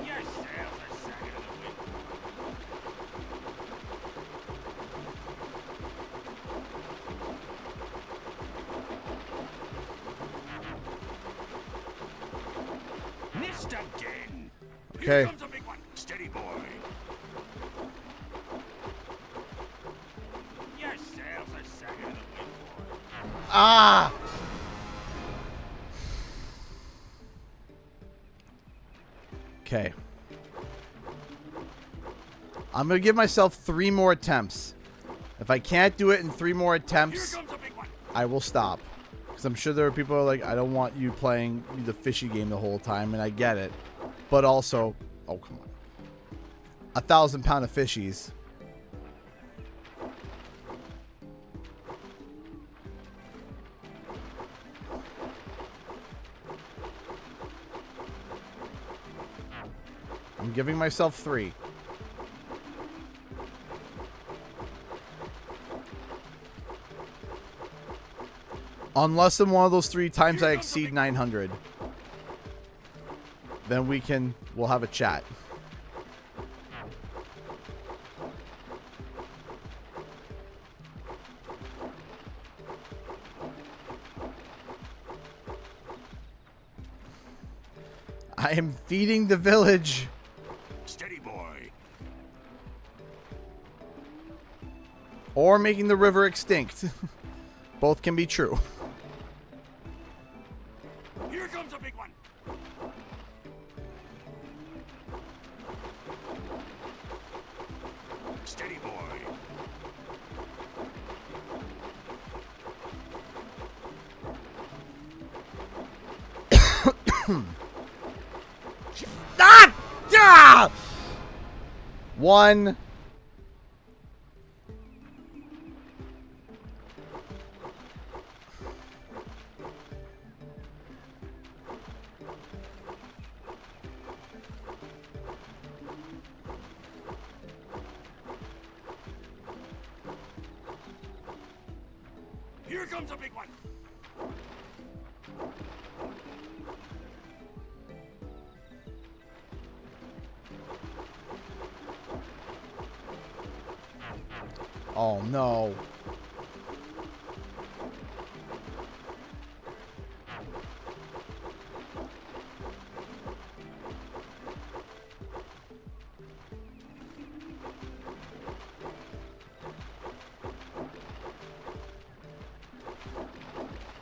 Your sails are sagging in the wind. Missed again. Okay. Here comes a big one. Steady, boy. Your sails are sagging in the wind, boy. Ah! Okay. I'm going to give myself 3 more attempts. If I can't do it in 3 more attempts, Here comes a big one. I will stop. Because I'm sure there are people who are like, I don't want you playing the fishy game the whole time, and I get it. But also, oh, come on. 1,000 pound of fishies. I'm giving myself 3. Unless in one of those 3 times I exceed 900. Then we'll have a chat. I am feeding the village. Steady, boy. Or making the river extinct. Both can be true. Here comes a big one. Steady, boy. Ah! Ah! 1. Here comes a big one. Oh, no.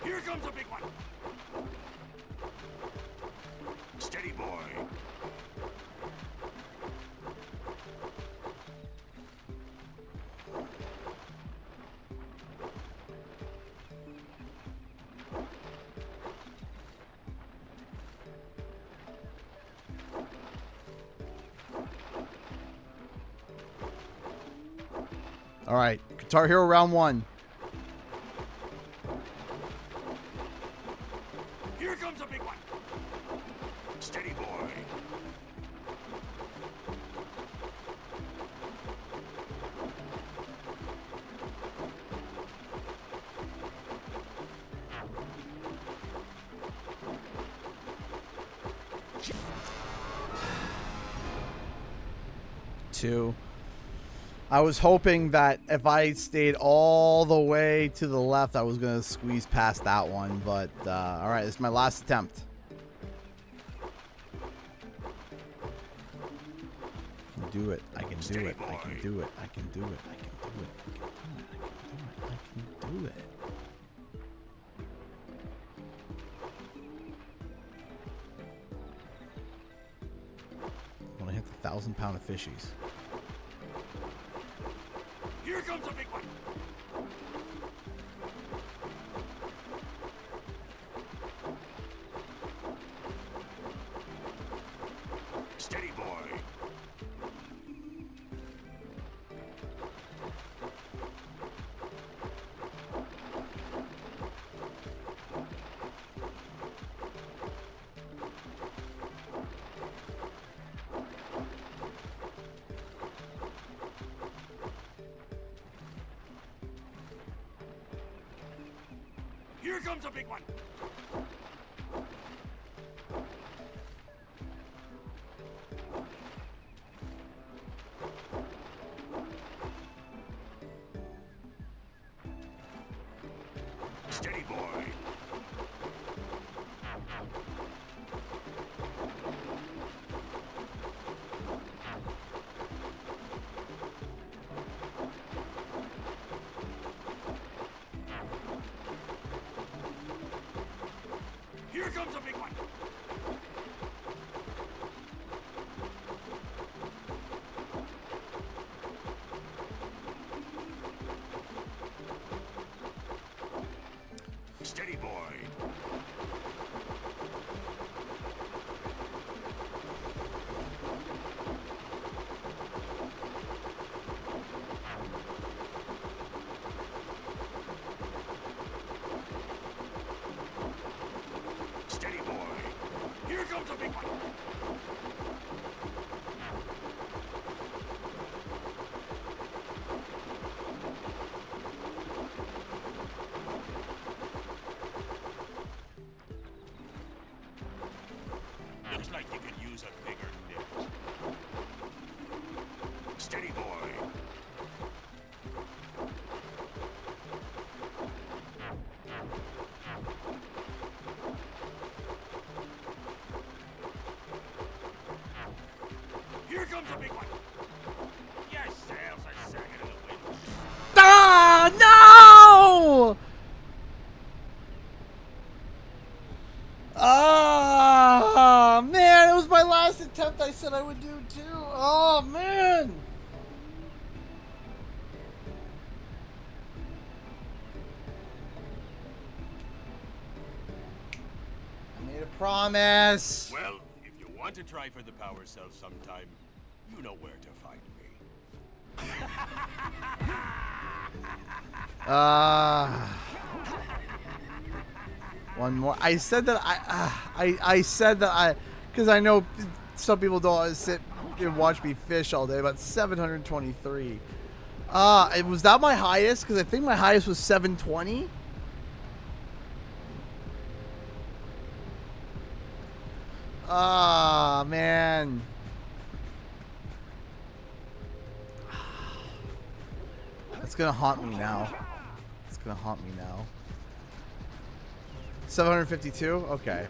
Here comes a big one. Steady, boy. All right, Guitar Hero round 1. Here comes a big one. Steady, boy. Two. I was hoping that if I stayed all the way to the left, I was going to squeeze past that one. But, all right, this is my last attempt. I can do it. I can do it. I can do it. I can do it. I can do it. I can do it. I can do it. I want to hit the 1,000-pound of fishies. Here comes a big one. Steady, boy. Here comes a big one. Steady, boy. Here comes a big one. Steady, boy. Steady, boy. Here comes a big one. Looks like you could use a bigger net. Steady, boy. Here comes a big one. Your sails are sagging in the wind. Ah, no! Ah, man, it was my last attempt. I said I would do too. Oh, man. I made a promise. Well, if you want to try for the power cell sometime, you know where to find me. One more. I said that I said that because I know some people don't sit and watch me fish all day, but 723. Was that my highest? Because I think my highest was 720. Ah, man. It's gonna haunt me now. It's gonna haunt me now. 752? Okay.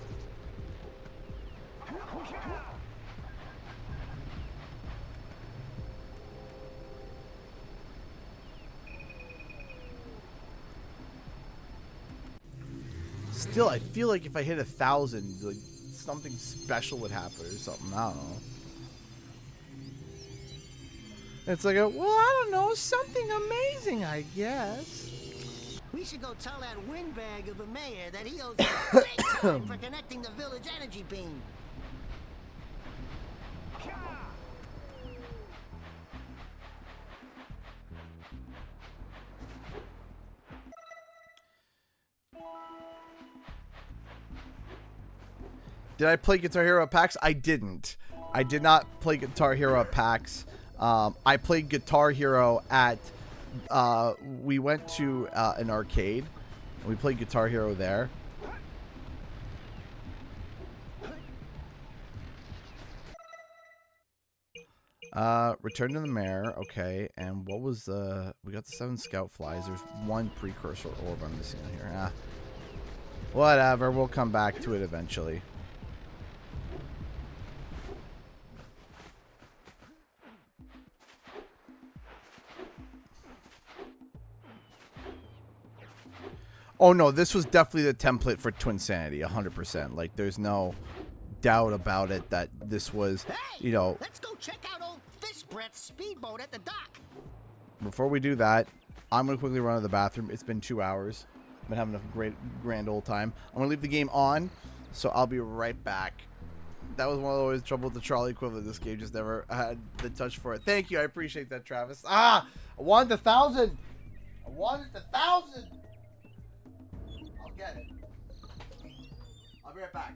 Still, I feel like if I hit 1,000, like something special would happen or something. I don't know. It's like, well, I don't know, something amazing, I guess. We should go tell that windbag of a mayor that he owes us big time for connecting the village energy beam. Did I play Guitar Hero at PAX? I didn't. I did not play Guitar Hero at PAX. I played Guitar Hero at... we went to an arcade. And we played Guitar Hero there. Return to the Mare. Okay. And what was the... We got the 7 Scout Flies. There's 1 precursor orb I'm missing here. Ah. Whatever. We'll come back to it eventually. Oh no, this was definitely the template for Twinsanity, 100%. Like, there's no doubt about it that this was, you know... Let's go check out old Fish Brett's speedboat at the dock. Before we do that, I'm going to quickly run to the bathroom. It's been 2 hours. I've been having a grand old time. I'm going to leave the game on, so I'll be right back. That was one of the always trouble with the trolley equivalent. This game just never had the touch for it. Thank you. I appreciate that, Travis. Ah! I wanted 1,000! I wanted 1,000! I'll get it. I'll be right back.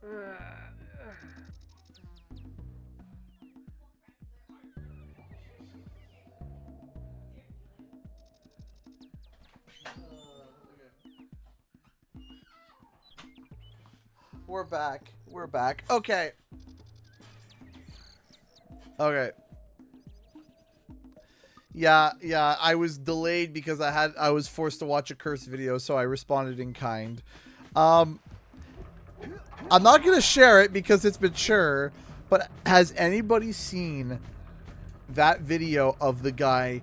We're back. We're back. Okay. Okay. Yeah, I was delayed because I was forced to watch a curse video, so I responded in kind. I'm not going to share it because it's mature, but has anybody seen that video of the guy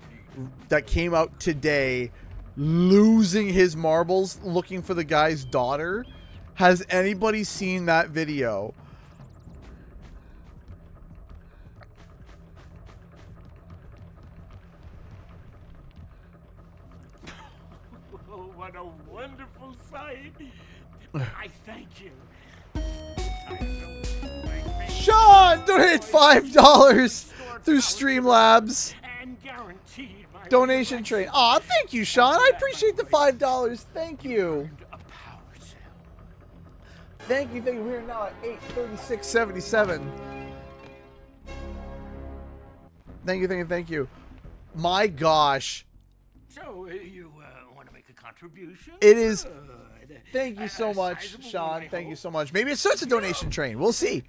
that came out today losing his marbles looking for the guy's daughter? Has anybody seen that video? Oh, what a wonderful sight. I thank you. Sean donated $5 through Streamlabs. Donation train. Aw, thank you, Sean. I appreciate the $5. Thank you. Thank you. We're now at 8:36:77. Thank you. My gosh. So, you want to make a contribution? It is. Thank you so much, Sean. Thank you so much. Maybe it starts a donation train. We'll see.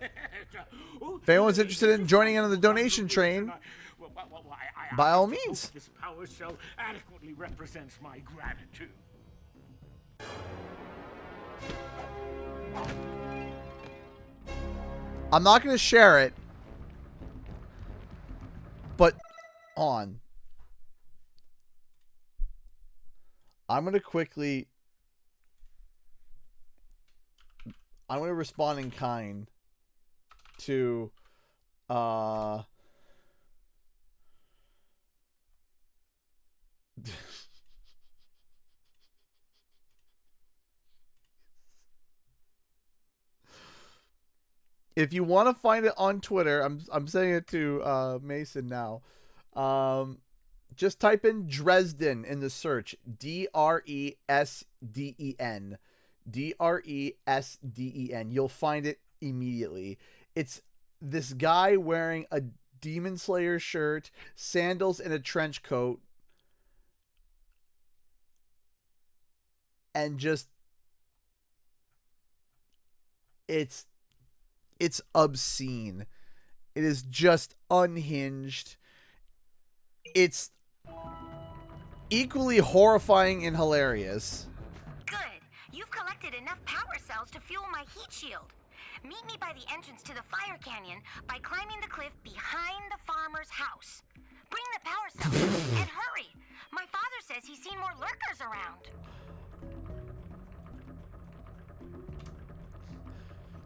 If anyone's interested in joining in on the donation train, by all means. This power cell adequately represents my gratitude. I'm not going to share it, but I'm going to respond in kind to if you want to find it on Twitter, I'm saying it to Mason now. Just type in Dresden in the search. Dresden. Dresden. You'll find it immediately. It's this guy wearing a Demon Slayer shirt, sandals, and a trench coat. And just it's obscene. It is just unhinged. It's equally horrifying and hilarious. Good. You've collected enough power cells to fuel my heat shield. Meet me by the entrance to the fire canyon by climbing the cliff behind the farmer's house. Bring the power cells and hurry. My father says he's seen more lurkers around.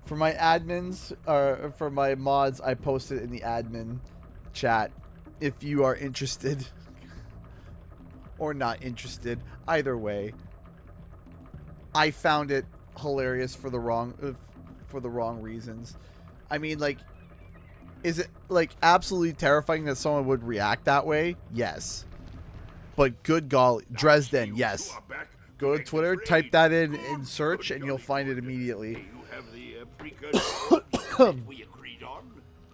For my admins, or for my mods, I posted in the admin chat if you are interested or not interested. Either way, I found it hilarious for the wrong reasons. I mean, like, is it like absolutely terrifying that someone would react that way? Yes. But good golly, Dresden, yes. Go to Twitter, type that in search, and you'll find it immediately.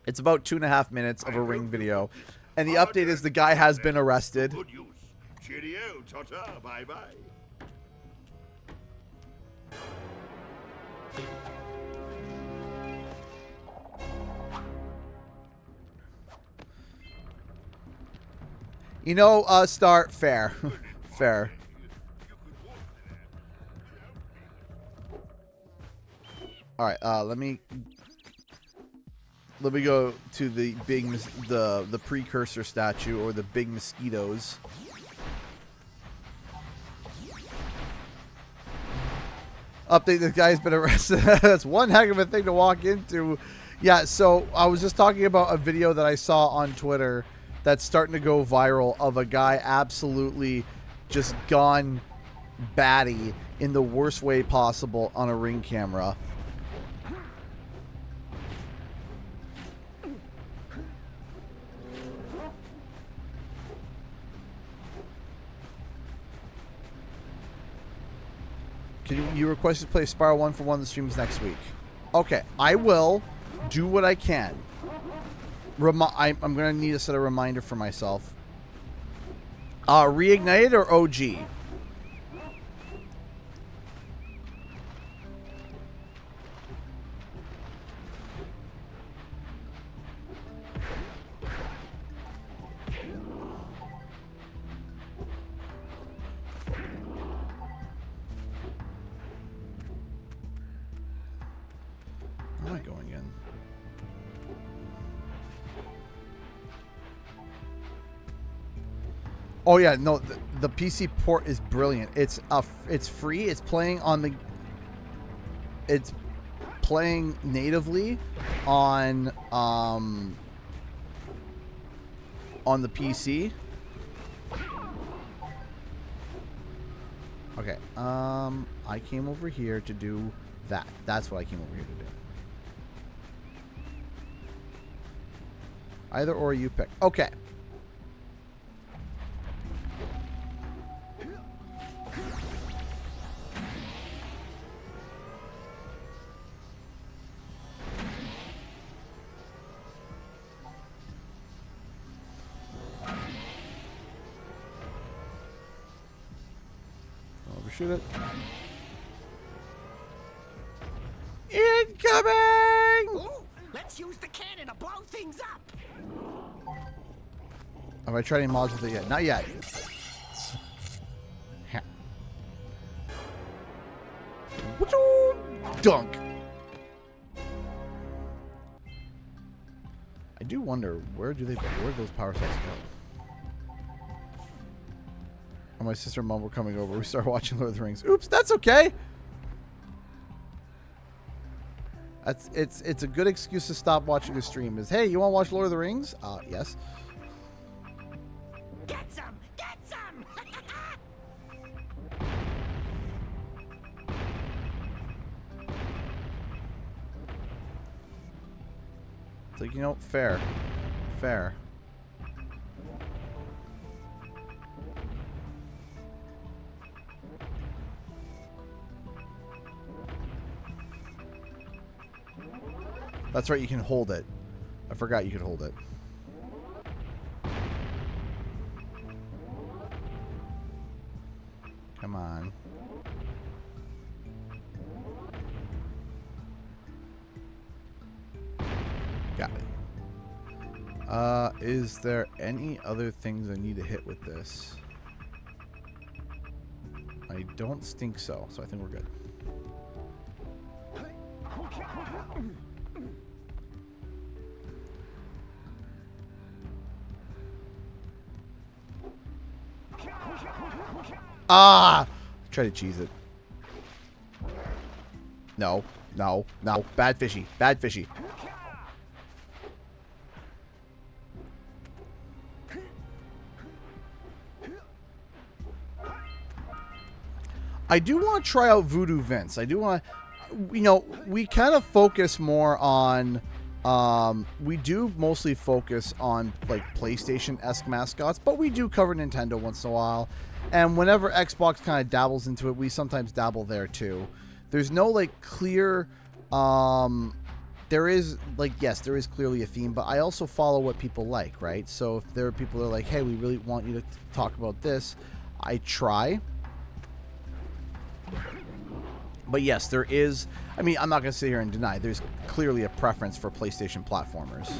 It's about 2.5 minutes of a Ring video, and the update is the guy has been arrested. Cheerio, ta-ta, bye-bye. You know, start fair. Fair. All right, let me go to the the precursor statue, or the big mosquitoes. Update: this guy's been arrested. That's one heck of a thing to walk into. Yeah, so I was just talking about a video that I saw on Twitter that's starting to go viral of a guy absolutely just gone batty in the worst way possible on a Ring camera. Can you request to play Spiral 1 for one of the streams next week? Okay, I will do what I can. I'm going to need to set a reminder for myself. Reignited or OG? Where am I going in? Oh yeah, no, the PC port is brilliant. It's free. It's playing natively on the PC. Okay. I came over here to do that. That's what I came over here to do. Either or you pick. Okay. Overshoot it. Incoming! Ooh, let's use the cannon to blow things up. Have I tried any mods with it yet? Not yet. Dunk. I do wonder where do those power cells go? Oh, my sister and mom were coming over. We started watching Lord of the Rings. Oops, that's okay. It's a good excuse to stop watching the stream. Is hey, you want to watch Lord of the Rings? Yes. Get some! Get some! It's like, you know, fair. Fair. That's right, you can hold it. I forgot you could hold it. Come on. Got it. Is there any other things I need to hit with this? I don't think so, so I think we're good. Ah! Try to cheese it. No, no, no. Bad fishy. Bad fishy. I do want to try out Voodoo Vince. I do want to, you know, we kind of focus more on, we do mostly focus on like PlayStation-esque mascots, but we do cover Nintendo once in a while. And whenever Xbox kind of dabbles into it, we sometimes dabble there too. There's no like clear, there is like, yes, there is clearly a theme, but I also follow what people like, right? So if there are people that are like, hey, we really want you to talk about this, I try. But yes, there is, I mean, I'm not going to sit here and deny, there's clearly a preference for PlayStation platformers.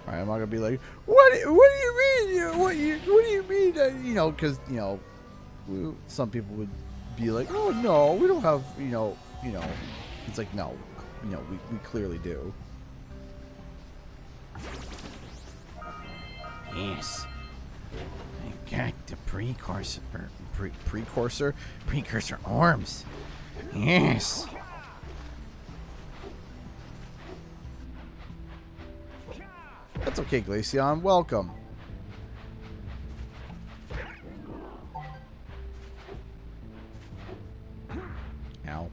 Alright, I'm not going to be like, what do you mean? What do you mean? You know, because, you know, some people would be like, oh, no, we don't have, you know, it's like, no, you know, we clearly do. Yes. I got the precursor orbs. Yes. That's okay, Glaceon. Welcome. Ow.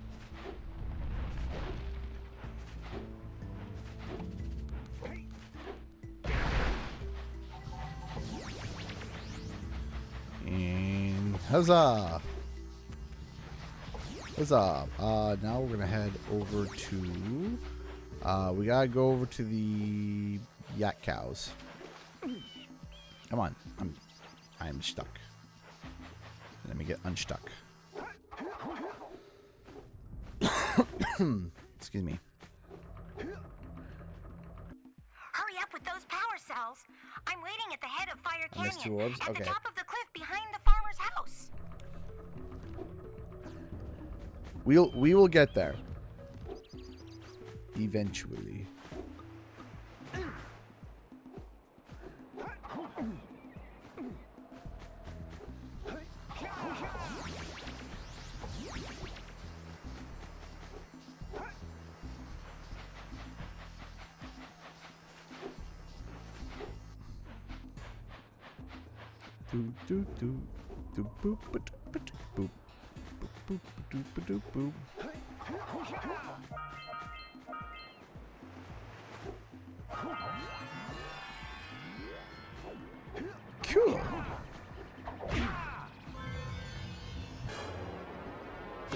And huzzah! What's up? Now we're gonna head over to. We gotta go over to the yak cows. Come on, I'm stuck. Let me get unstuck. Excuse me. Hurry up with those power cells. I'm waiting at the head of Fire I missed 2 Canyon, orbs? at Okay. the top of the cliff behind the farmer's house. We will get there. Eventually. Do do do do boop boop boop boop boop boop boop boop. Cool.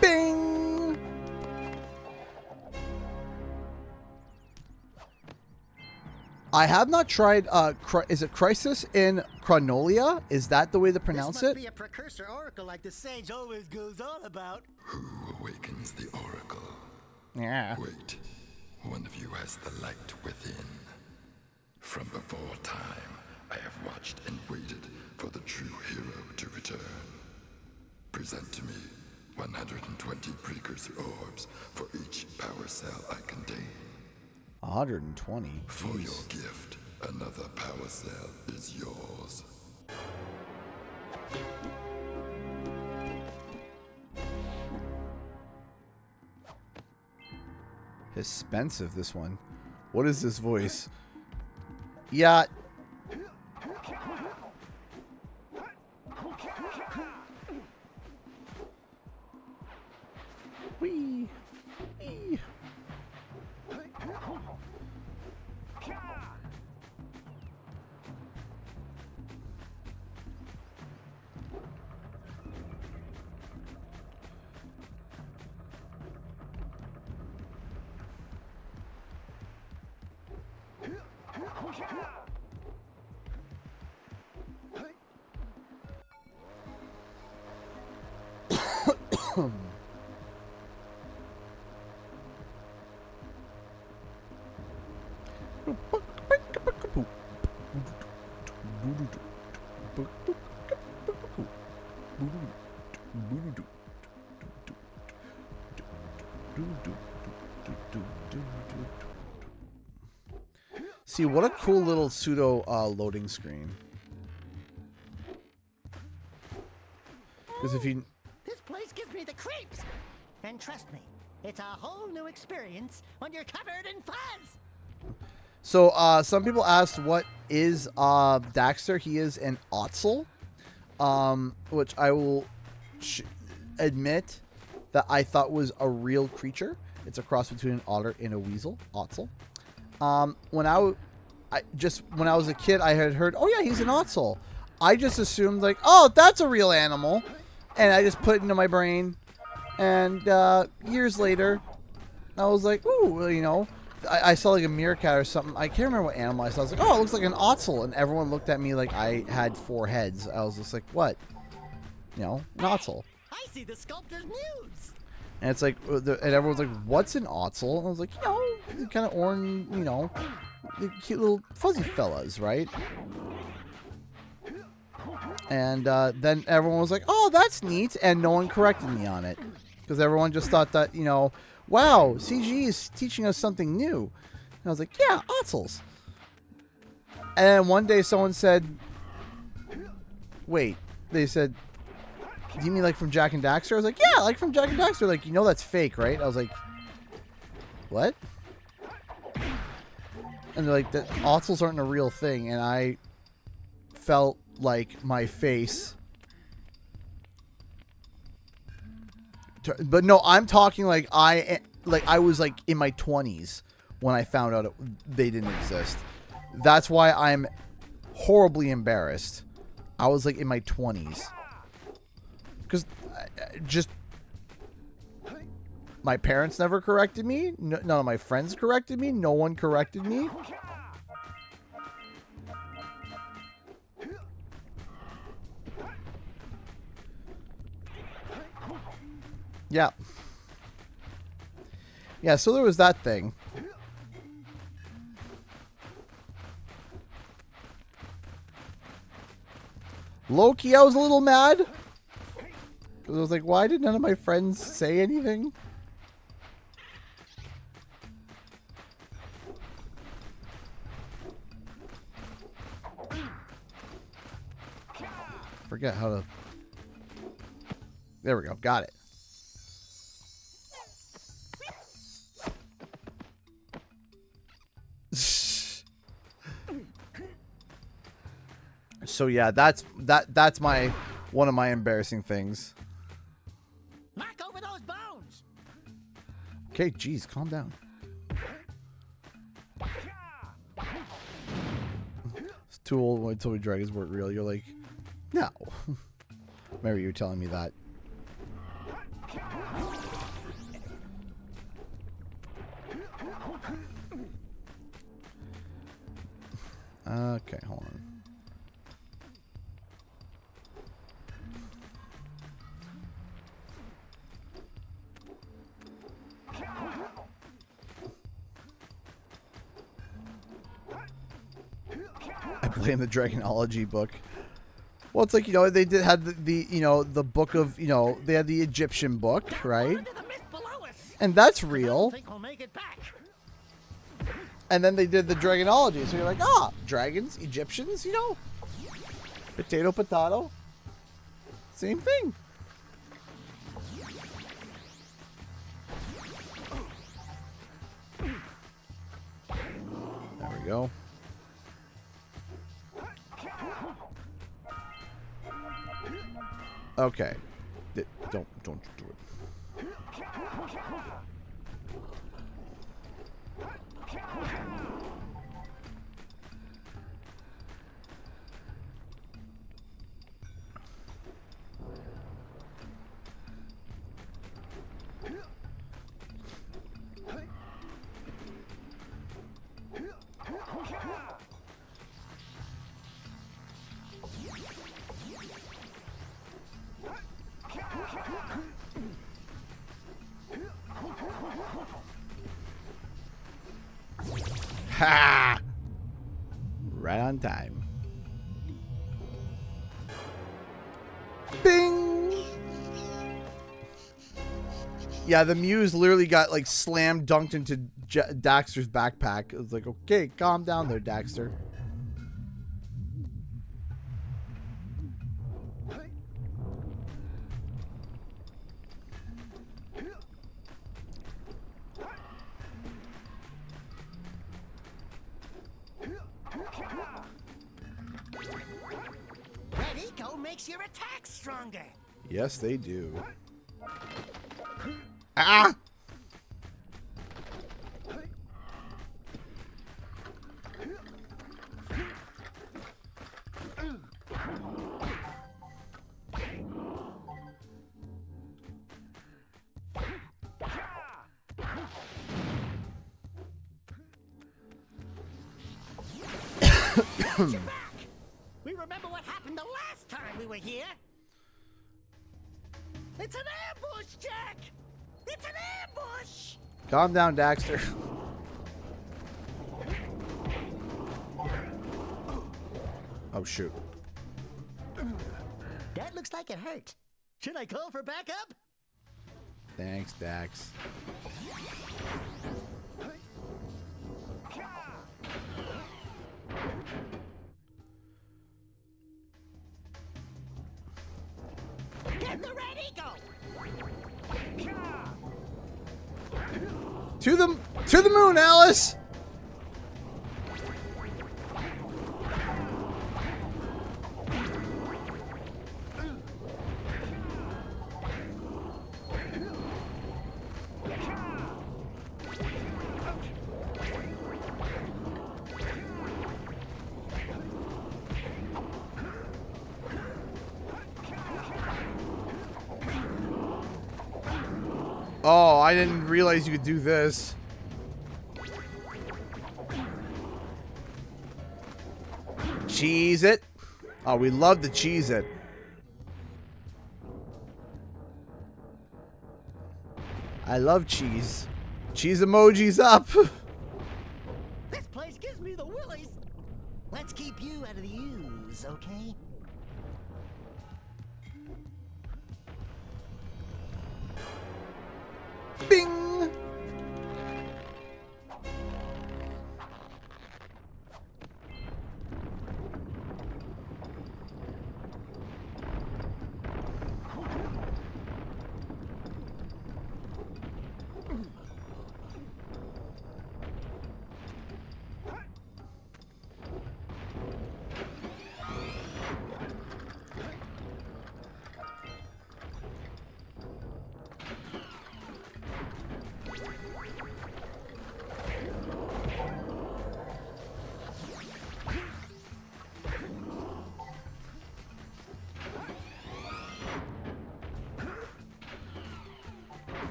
Bing. I have not tried. Is it Crisis in Chronolia? Is that the way to pronounce This it? must be a precursor oracle like the sage always goes on about. Who awakens the oracle? Yeah. Wait, one of you has the light within. From before time, I have watched and waited for the true hero to return. Present to me 120 precursor orbs for each power cell I contain. 120. For your gift, another power cell is yours. Expensive, this one. What is this voice? Yeah. Wee. Wee. See, what a cool little pseudo loading screen. Because if you... This place gives me the creeps. And trust me, it's a whole new experience when you're covered in fuzz. So, some people asked what is Daxter. He is an Otzel, which I will admit that I thought was a real creature. It's a cross between an otter and a weasel, Otzel. When I was a kid, I had heard, oh yeah, he's an Otzel. I just assumed like, oh, that's a real animal, and I just put it into my brain. And years later, I was like, ooh, you know, I saw like a meerkat or something. I can't remember what animal I saw. I was like, oh, it looks like an Otzel, and everyone looked at me like I had 4 heads. I was just like, what? You know, an Otzel. I see the sculptor's muse. And it's like, and everyone's like, what's an Otzel? And I was like, you know, kind of orange, you know, the cute little fuzzy fellas, right? And then everyone was like, oh, that's neat. And no one corrected me on it. Because everyone just thought that, you know, wow, CG is teaching us something new. And I was like, yeah, Otzels. And then one day someone said, wait, they said, do you mean like from Jak and Daxter? I was like, yeah, like from Jak and Daxter. Like, you know that's fake, right? I was like, what? And they're like, that Otzels aren't a real thing. And I felt like my face. But no, I'm talking like I was like in my 20s when I found out they didn't exist. That's why I'm horribly embarrassed. I was like in my 20s. Because just My parents never corrected me. None of my friends corrected me. No one corrected me. Yeah. Yeah, so there was that thing. Low-key, I was a little mad. Because I was like, why did none of my friends say anything? Forget how to... There we go. Got it. So yeah, that's my one of my embarrassing things. Knock over those bones. Okay, geez, calm down. It's too old when I told me dragons weren't real. You're like, no. Remember you telling me that. Okay, hold on. I blame the Dragonology book. Well, it's like, you know, they did had the you know, the book of, you know, they had the Egyptian book, right? And that's real. And then they did the Dragonology. So you're like, ah, dragons, Egyptians, you know? Potato, potato. Same thing. There we go. Okay. Don't do it. Ha! Right on time. Bing! Yeah, the Muse literally got like slam dunked into Daxter's backpack. It was like, okay, calm down there, Daxter. Red Eco makes your attack stronger. Yes, they do. Ah! You're back. We remember what happened the last time we were here. It's an ambush, Jack! It's an ambush! Calm down, Daxter. Oh, shoot. That looks like it hurt. Should I call for backup? Thanks, Dax. Get the Red Eco! To the moon, Alice! Oh, I didn't realize you could do this. Cheese it. Oh, we love to cheese it. I love cheese. Cheese emojis up. This place gives me the willies. Let's keep you out of the ooze, okay? Bing.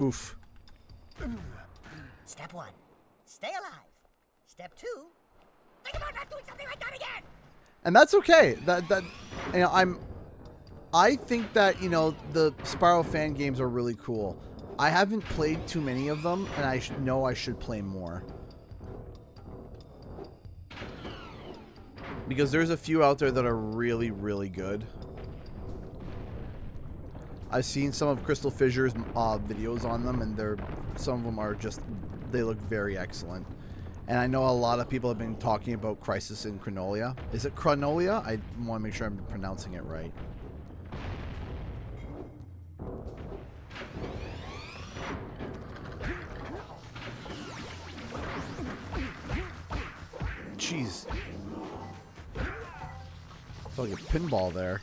Oof. Step 1, stay alive. Step 2, think about not doing something like that again. And that's okay. That you know, I think that, you know, the Spyro fan games are really cool. I haven't played too many of them, and I know I should play more. Because there's a few out there that are really, really good. I've seen some of Crystal Fissure's videos on them, and some of them are just, they look very excellent. And I know a lot of people have been talking about Crisis in Chronolia. Is it Chronolia? I want to make sure I'm pronouncing it right. Jeez. It's like a pinball there.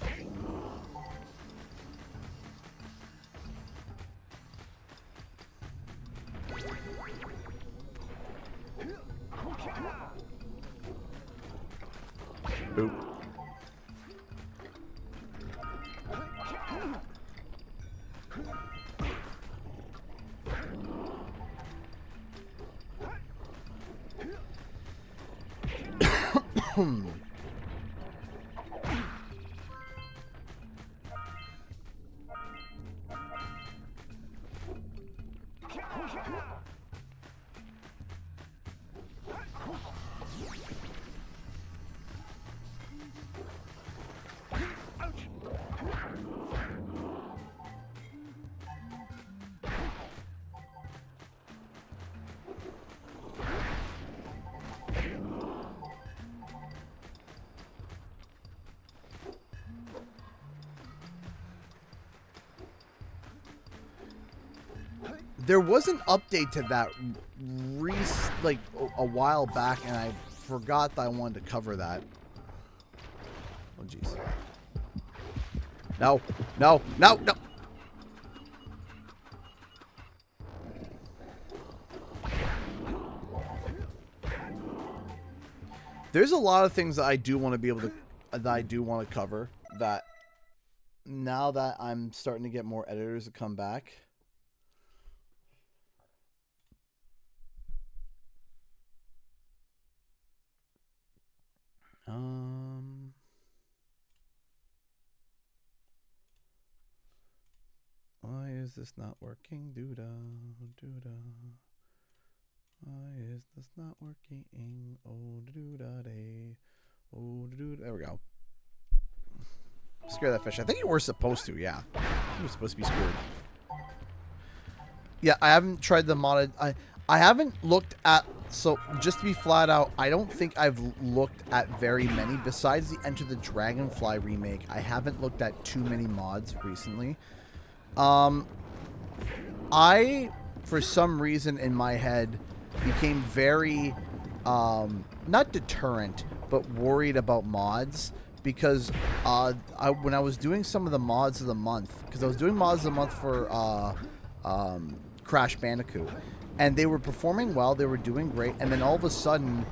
Boop. There was an update to that like a while back, and I forgot that I wanted to cover that. Oh jeez. No, no, no, no. There's a lot of things that I do want to be able to, that I do want to cover, that now that I'm starting to get more editors to come back. Why is this not working? Doo-da, doo-da. Why is this not working? Oh, doo-da-day. Oh, doo-da. There we go. Scare that fish. I think you were supposed to, yeah. You were supposed to be scared. Yeah, I haven't tried the modded. I haven't looked at, so just to be flat out, I don't think I've looked at very many. Besides the Enter the Dragonfly remake, I haven't looked at too many mods recently. I, for some reason in my head, became very, not deterrent, but worried about mods because when I was doing some of the mods of the month, because I was doing mods of the month for Crash Bandicoot, and they were performing well, they were doing great, and then all of a sudden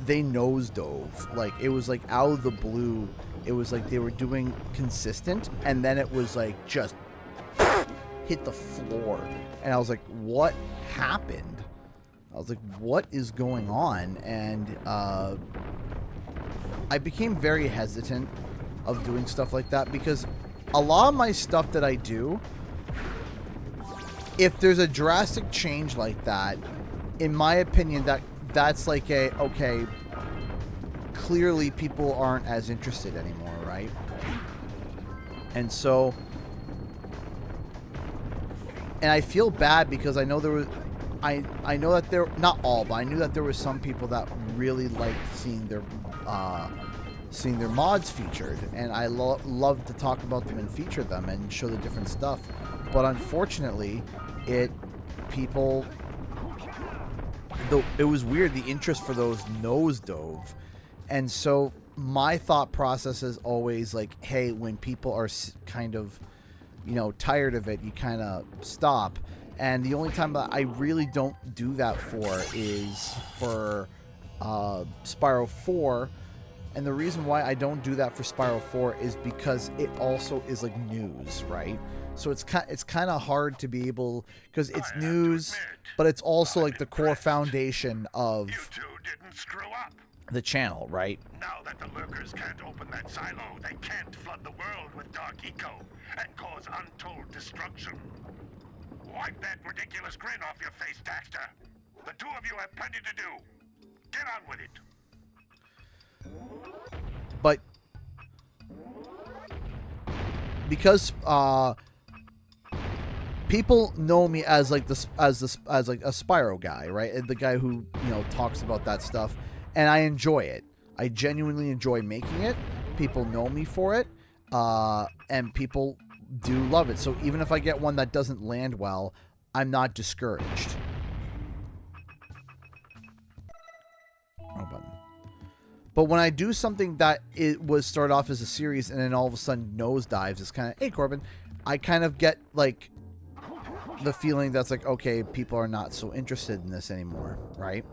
they nosedove. Like, it was like out of the blue, it was like they were doing consistent, and then it was like just hit the floor, and I was like, what happened? I was like, what is going on? And I became very hesitant of doing stuff like that, because a lot of my stuff that I do, if there's a drastic change like that, in my opinion, that's like okay, clearly people aren't as interested anymore, right? And so, and I feel bad because I know there was, I know that there, not all, but I knew that there were some people that really liked seeing their mods featured, and I love to talk about them and feature them and show the different stuff. But unfortunately, it was weird. The interest for those nosedove, and so my thought process is always like, hey, when people are kind of, you know, tired of it, you kind of stop. And the only time that I really don't do that for is for Spyro 4. And the reason why I don't do that for Spyro 4 is because it also is like news, right? So it's kind of hard to be able, because it's news, but it's also like the core foundation of the channel, right? Now that the lurkers can't open that silo, they can't flood the world with dark eco and cause untold destruction. Wipe that ridiculous grin off your face, Daxter. The two of you have plenty to do. Get on with it. But because people know me as like as like a Spyro guy, right? The guy who, you know, talks about that stuff, and I enjoy it. I genuinely enjoy making it. People know me for it, and people do love it. So even if I get one that doesn't land well, I'm not discouraged. Wrong button. But when I do something that it was started off as a series and then all of a sudden nosedives, it's kind of, hey, Corbin, I kind of get like the feeling that's like, okay, people are not so interested in this anymore, right?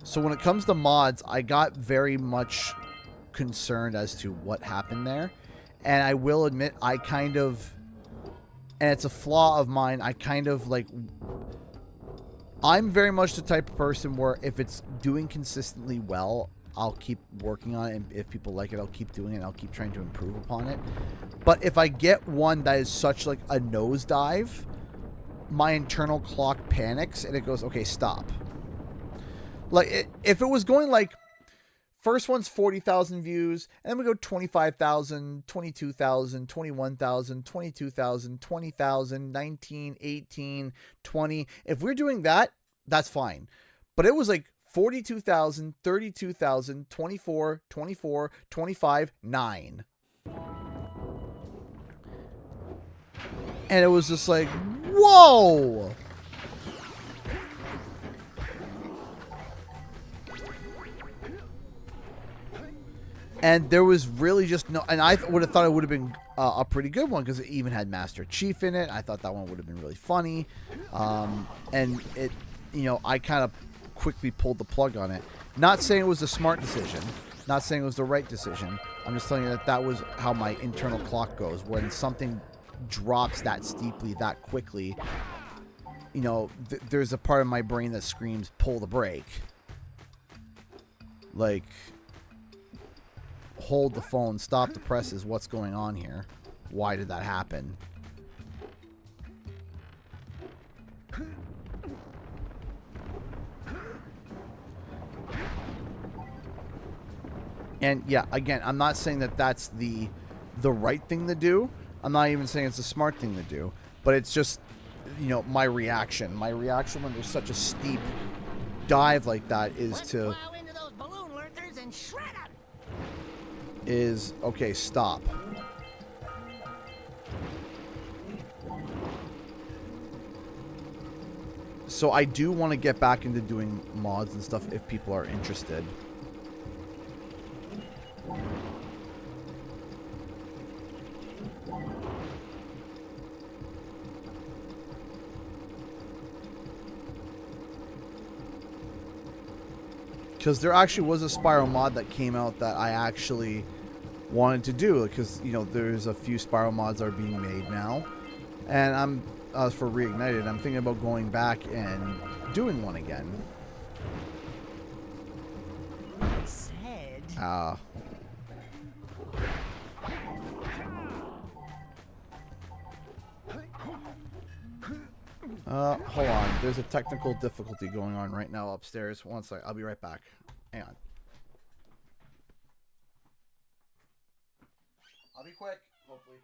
So when it comes to mods, I got very much concerned as to what happened there. And I will admit, I kind of, and it's a flaw of mine, I kind of like, I'm very much the type of person where if it's doing consistently well, I'll keep working on it, and if people like it, I'll keep doing it, and I'll keep trying to improve upon it. But if I get one that is such like a nosedive, my internal clock panics, and it goes, okay, stop. Like, if it was going like, first one's 40,000 views, and then we go 25,000, 22,000, 21,000, 22,000, 20,000, 19, 18, 20. If we're doing that, that's fine. But it was like 42,000, 32,000, 24, 24, 25, 9. And it was just like, whoa! And there was really just no, and I would have thought it would have been a pretty good one because it even had Master Chief in it. I thought that one would have been really funny. And it, you know, I kind of quickly pulled the plug on it. Not saying it was a smart decision. Not saying it was the right decision. I'm just telling you that that was how my internal clock goes. When something drops that steeply, that quickly, you know, there's a part of my brain that screams, pull the brake. Like, hold the phone, stop the presses, what's going on here? Why did that happen? And yeah, again, I'm not saying that that's the right thing to do. I'm not even saying it's a smart thing to do. But it's just, you know, my reaction. My reaction when there's such a steep dive like that is to... is, okay, stop. So I do want to get back into doing mods and stuff if people are interested. because there actually was a Spyro mod that came out that I actually wanted to do, because you know there's a few Spyro mods that are being made now, and I'm for Reignited. I'm thinking about going back and doing one again. Said. Hold on. There's a technical difficulty going on right now upstairs. One second. I'll be right back. Hang on. I'll be quick, hopefully.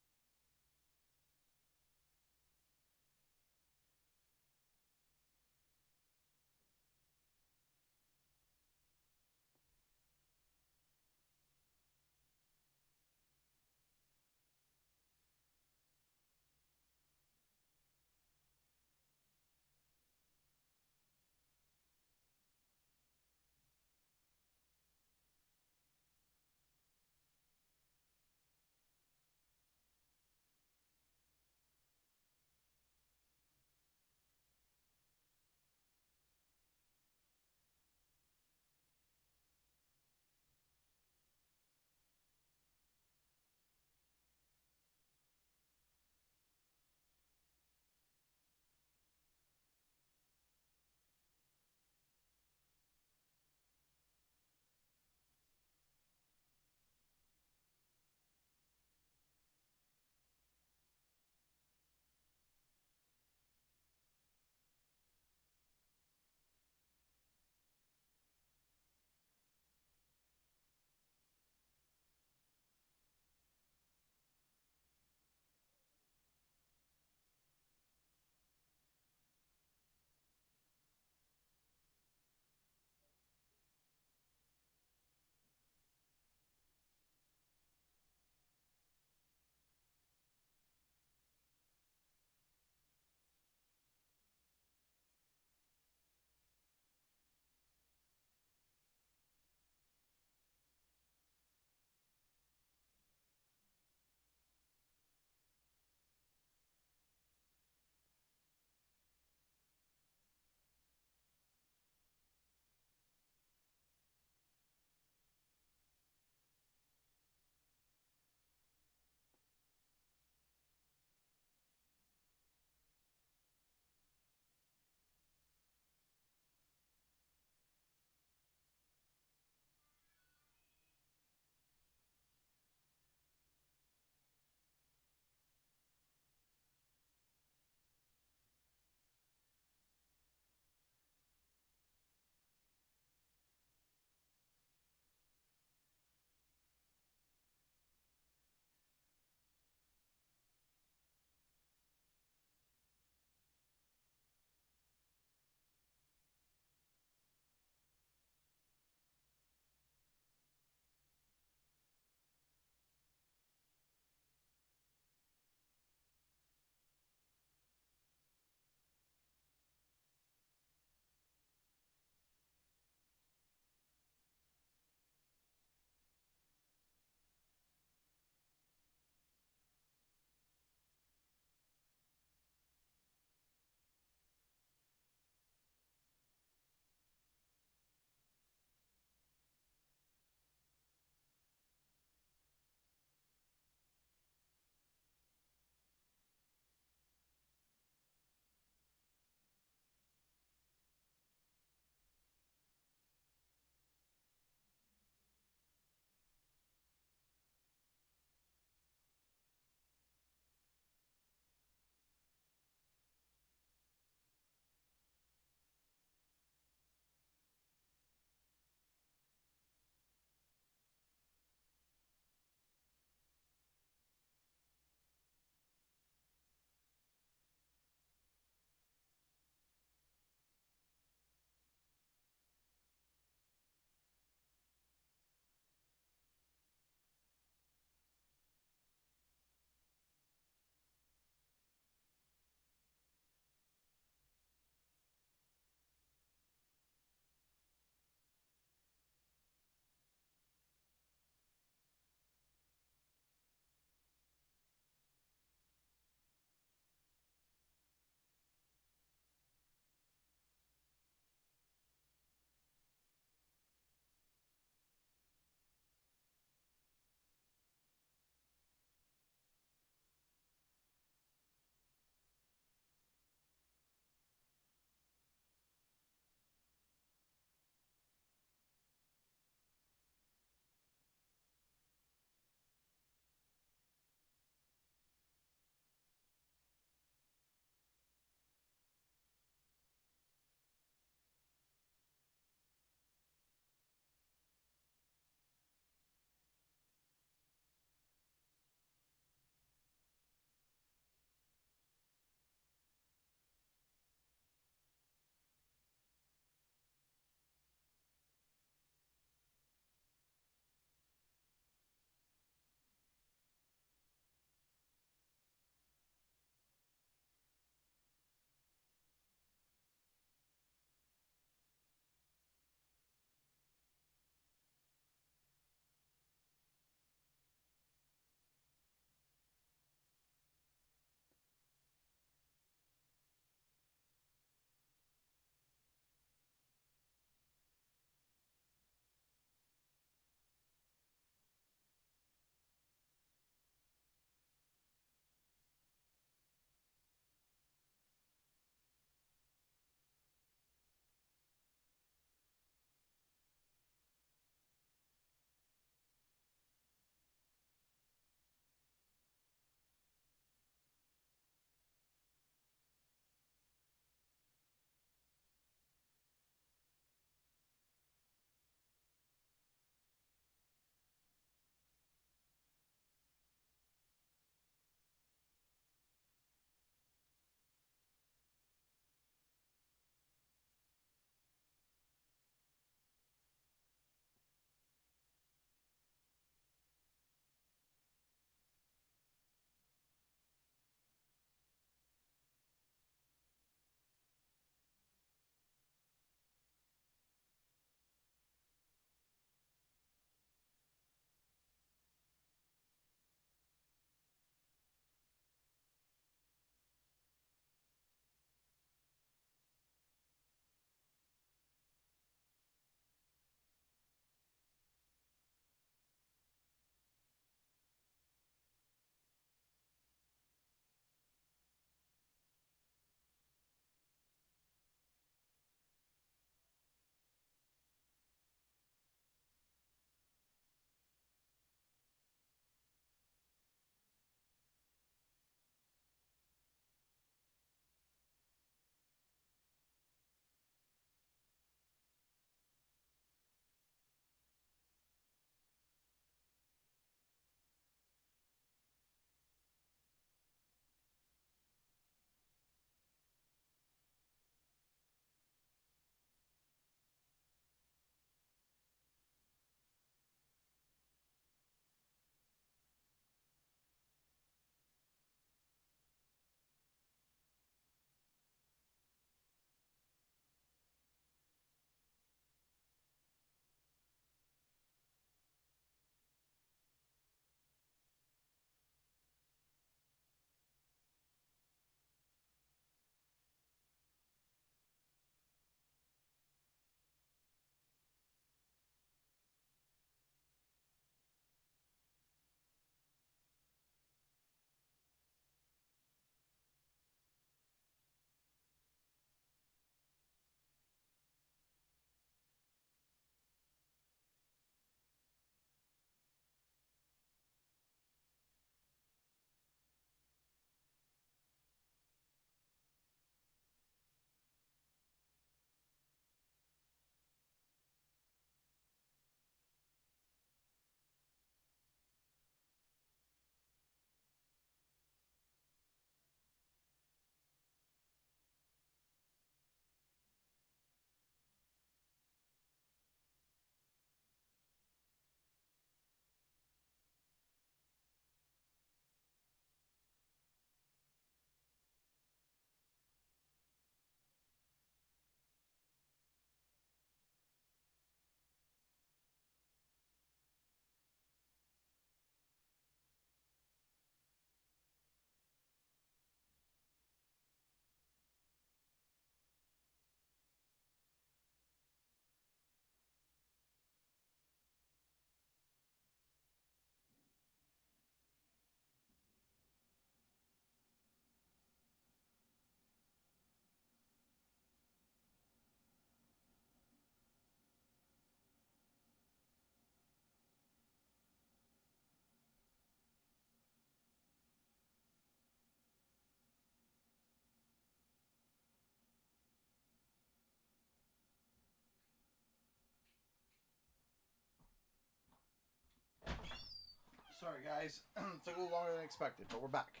Sorry, guys. Took a little longer than expected, but we're back.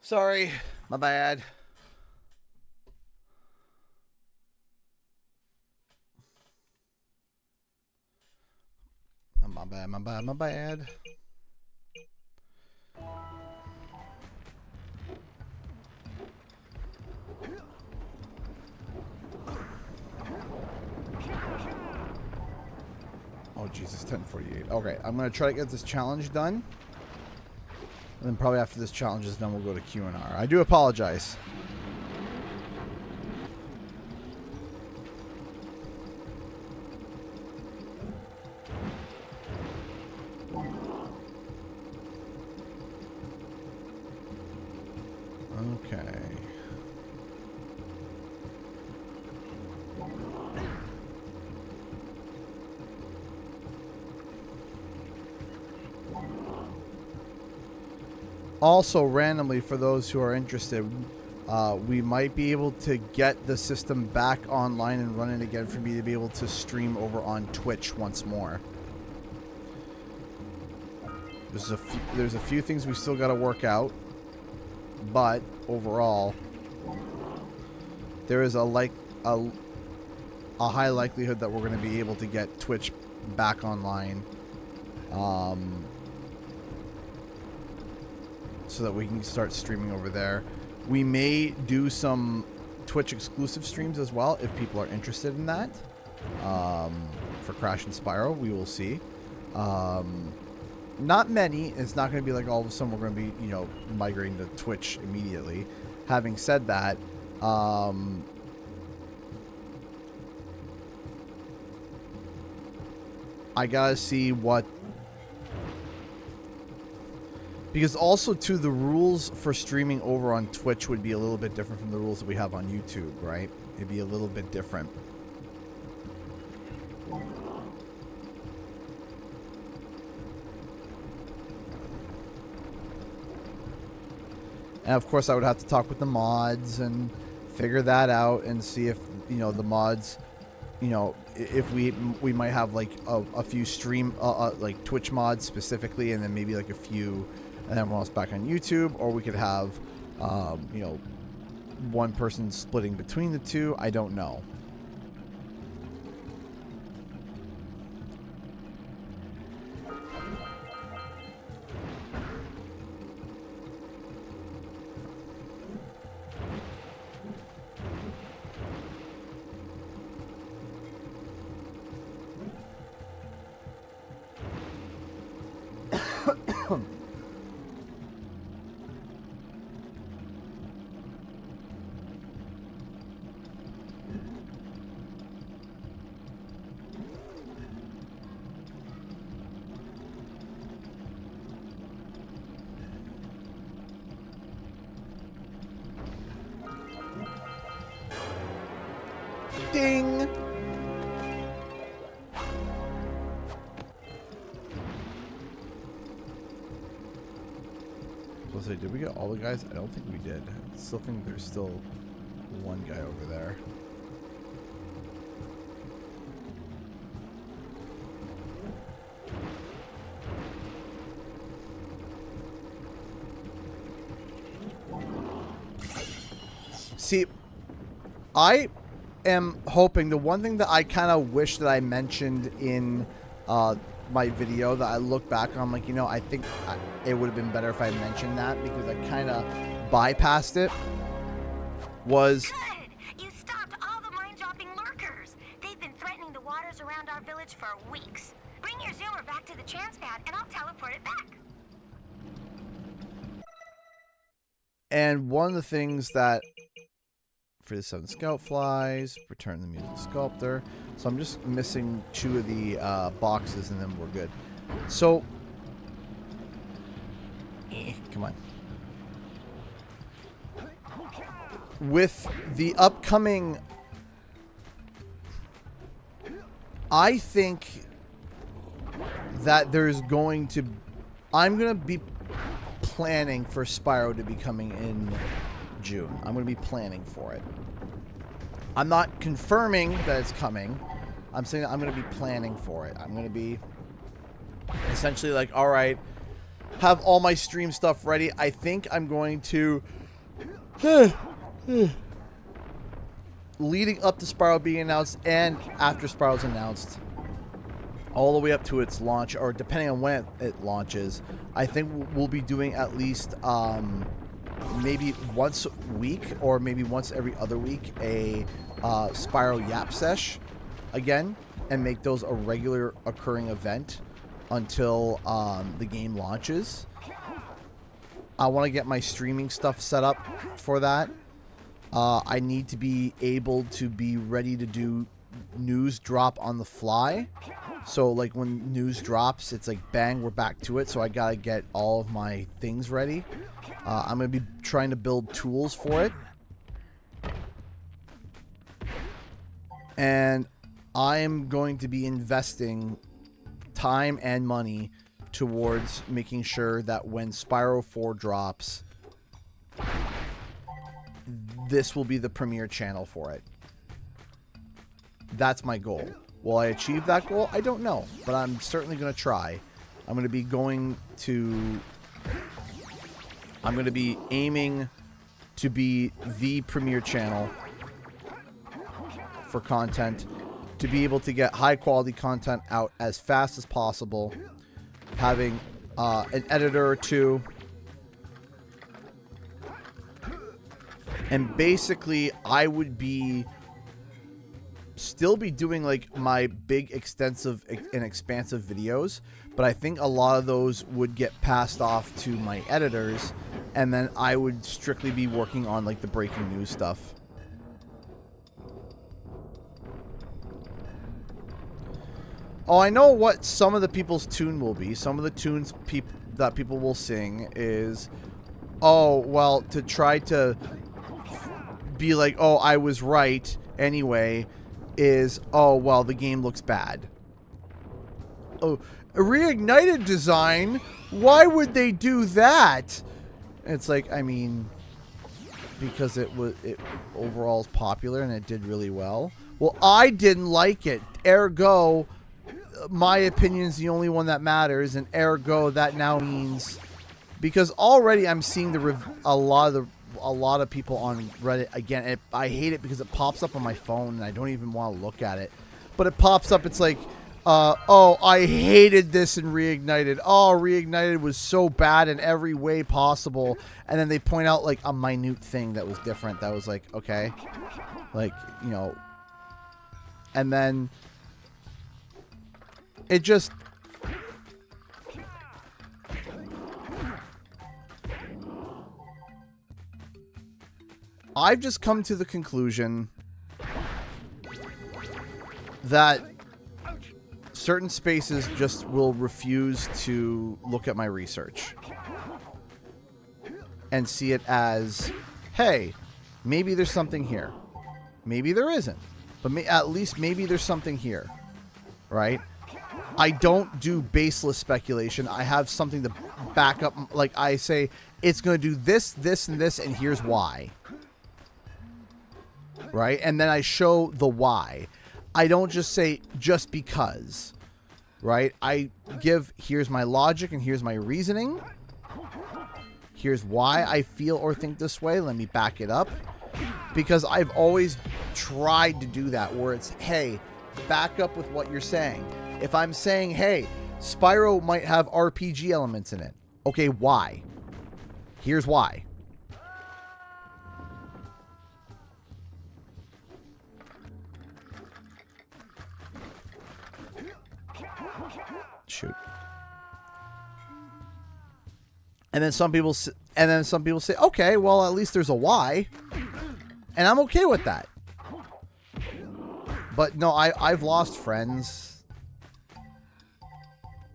Sorry. My bad. My bad. Oh, Jesus, 10:48. Okay, I'm going to try to get this challenge done. And then probably after this challenge is done, we'll go to Q&R. I do apologize. Okay. Also, randomly, for those who are interested, we might be able to get the system back online and running again for me to be able to stream over on Twitch once more. There's a few things we still got to work out, but overall, there is a high likelihood that we're going to be able to get Twitch back online. So that we can start streaming over there. We may do some Twitch exclusive streams as well if people are interested in that. For Crash and Spyro, we will see. Not many. It's not going to be like all of a sudden we're going to be, you know, migrating to Twitch immediately. Having said that, I gotta see what. Because also, too, the rules for streaming over on Twitch would be a little bit different from the rules that we have on YouTube, right? It'd be a little bit different. And, of course, I would have to talk with the mods and figure that out and see if, you know, the mods, you know, if we might have, like, a few stream, like, Twitch mods specifically, and then maybe, like, a few... and everyone else back on YouTube, or we could have, you know, one person splitting between the two. I don't know. Ding! Let's say, did we get all the guys? I don't think we did. I still think there's still one guy over there. See, I am hoping, the one thing that I kind of wish that I mentioned in my video that I look back on, I'm like, you know, I think it would have been better if I mentioned that because I kind of bypassed it, was... Good! You stopped all the mind-dropping lurkers. They've been threatening the waters around our village for weeks. Bring your zoomer back to the transpad and I'll teleport it back. And one of the things that... for the 7 scout flies, return the music sculptor. So I'm just missing 2 of the boxes and then we're good. So, come on. With the upcoming, I think that there's going to, I'm going to be planning for Spyro to be coming in June. I'm going to be planning for it. I'm not confirming that it's coming. I'm saying that I'm going to be planning for it. I'm going to be essentially like, all right, have all my stream stuff ready. I think I'm going to, leading up to Spyro being announced and after Spyro's announced, all the way up to its launch, or depending on when it launches, I think we'll be doing at least maybe once a week or maybe once every other week a Spyro Yap Sesh again, and make those a regular occurring event until the game launches. I want to get my streaming stuff set up for that. I need to be able to be ready to do news drop on the fly. So like when news drops, it's like bang, we're back to it. So I gotta get all of my things ready. I'm gonna be trying to build tools for it. And I'm going to be investing time and money towards making sure that when Spyro 4 drops, this will be the premier channel for it. That's my goal. Will I achieve that goal? I don't know, but I'm certainly going to try. I'm going to be aiming to be the premier channel for content, to be able to get high quality content out as fast as possible, having an editor or two, and basically I would still be doing like my big extensive and expansive videos, but I think a lot of those would get passed off to my editors, and then I would strictly be working on like the breaking news stuff. Oh, I know what some of the people's tune will be. Some of the tunes that people will sing is, oh, well, to try to be like, oh, I was right anyway, is, oh, well, the game looks bad. Oh, a reignited design? Why would they do that? It's like, I mean, because it overall is popular and it did really well. Well, I didn't like it. Ergo, my opinion is the only one that matters, and ergo that now means, because already I'm seeing a lot of people on Reddit again. I hate it because it pops up on my phone and I don't even want to look at it, but it pops up. It's like, oh, I hated this in Reignited. Oh, Reignited was so bad in every way possible, and then they point out like a minute thing that was different. That was like, okay, like, you know, and then it just, I've just come to the conclusion that certain spaces just will refuse to look at my research and see it as, hey, maybe there's something here. Maybe there isn't, but at least maybe there's something here, right? I don't do baseless speculation. I have something to back up. Like I say, it's going to do this, this, and this, and here's why. Right? And then I show the why. I don't just say just because. Right? I give, here's my logic and here's my reasoning. Here's why I feel or think this way. Let me back it up. Because I've always tried to do that, where it's, hey, back up with what you're saying. If I'm saying, hey, Spyro might have RPG elements in it. Okay, why? Here's why. Shoot. And then some people say, okay, well, at least there's a why. And I'm okay with that. But no, I've lost friends.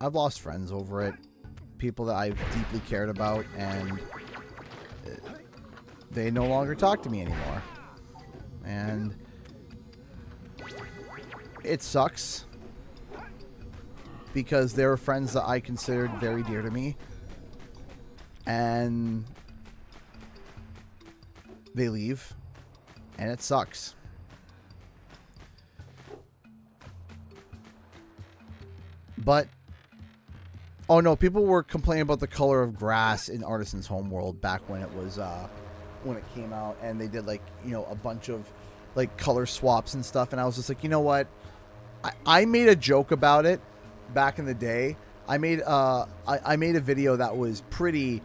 I've lost friends over it. People that I've deeply cared about, and they no longer talk to me anymore. And it sucks, because they were friends that I considered very dear to me, and they leave, and it sucks. But Oh no, people were complaining about the color of grass in Artisan's Homeworld back when it was when it came out, and they did like, you know, a bunch of like color swaps and stuff, and I was just like, you know what? I made a joke about it back in the day. I made I made a video that was pretty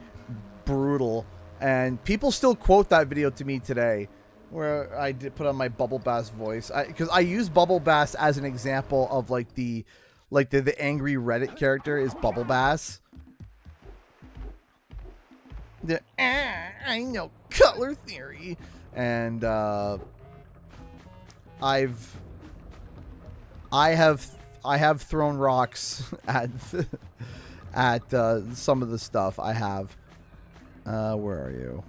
brutal, and people still quote that video to me today, where I did put on my Bubble Bass voice, because I use Bubble Bass as an example of like the angry Reddit character is Bubble Bass. I know color theory, and I have thrown rocks at some of the stuff I have. Where are you?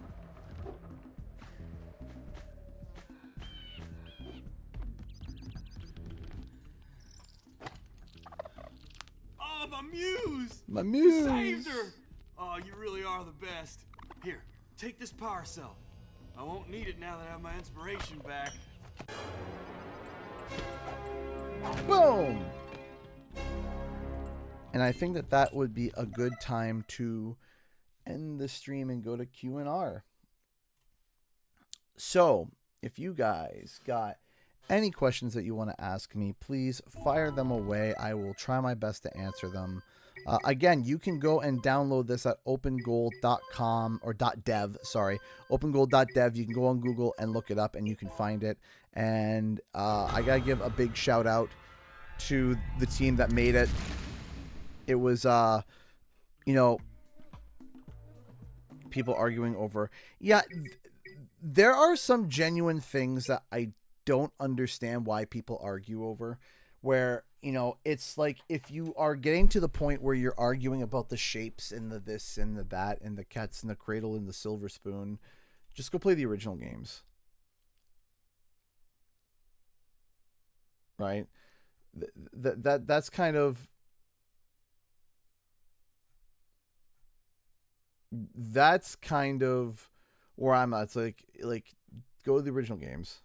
Oh, my muse! My muse! You saved her! Oh, you really are the best. Here, take this power cell. I won't need it now that I have my inspiration back. Boom! And I think that would be a good time to end the stream and go to Q&R. So, if you guys got any questions that you want to ask me, please fire them away. I will try my best to answer them. Again, you can go and download this at opengoal.com or .dev, sorry, opengoal.dev. You can go on Google and look it up, and you can find it. And I got to give a big shout out to the team that made it. It was, you know, people arguing over. Yeah, there are some genuine things that I don't understand why people argue over, where, you know, it's like if you are getting to the point where you're arguing about the shapes and the this and the that and the cats in the cradle and the silver spoon, just go play the original games. Right? That's kind of where I'm at. It's like go to the original games.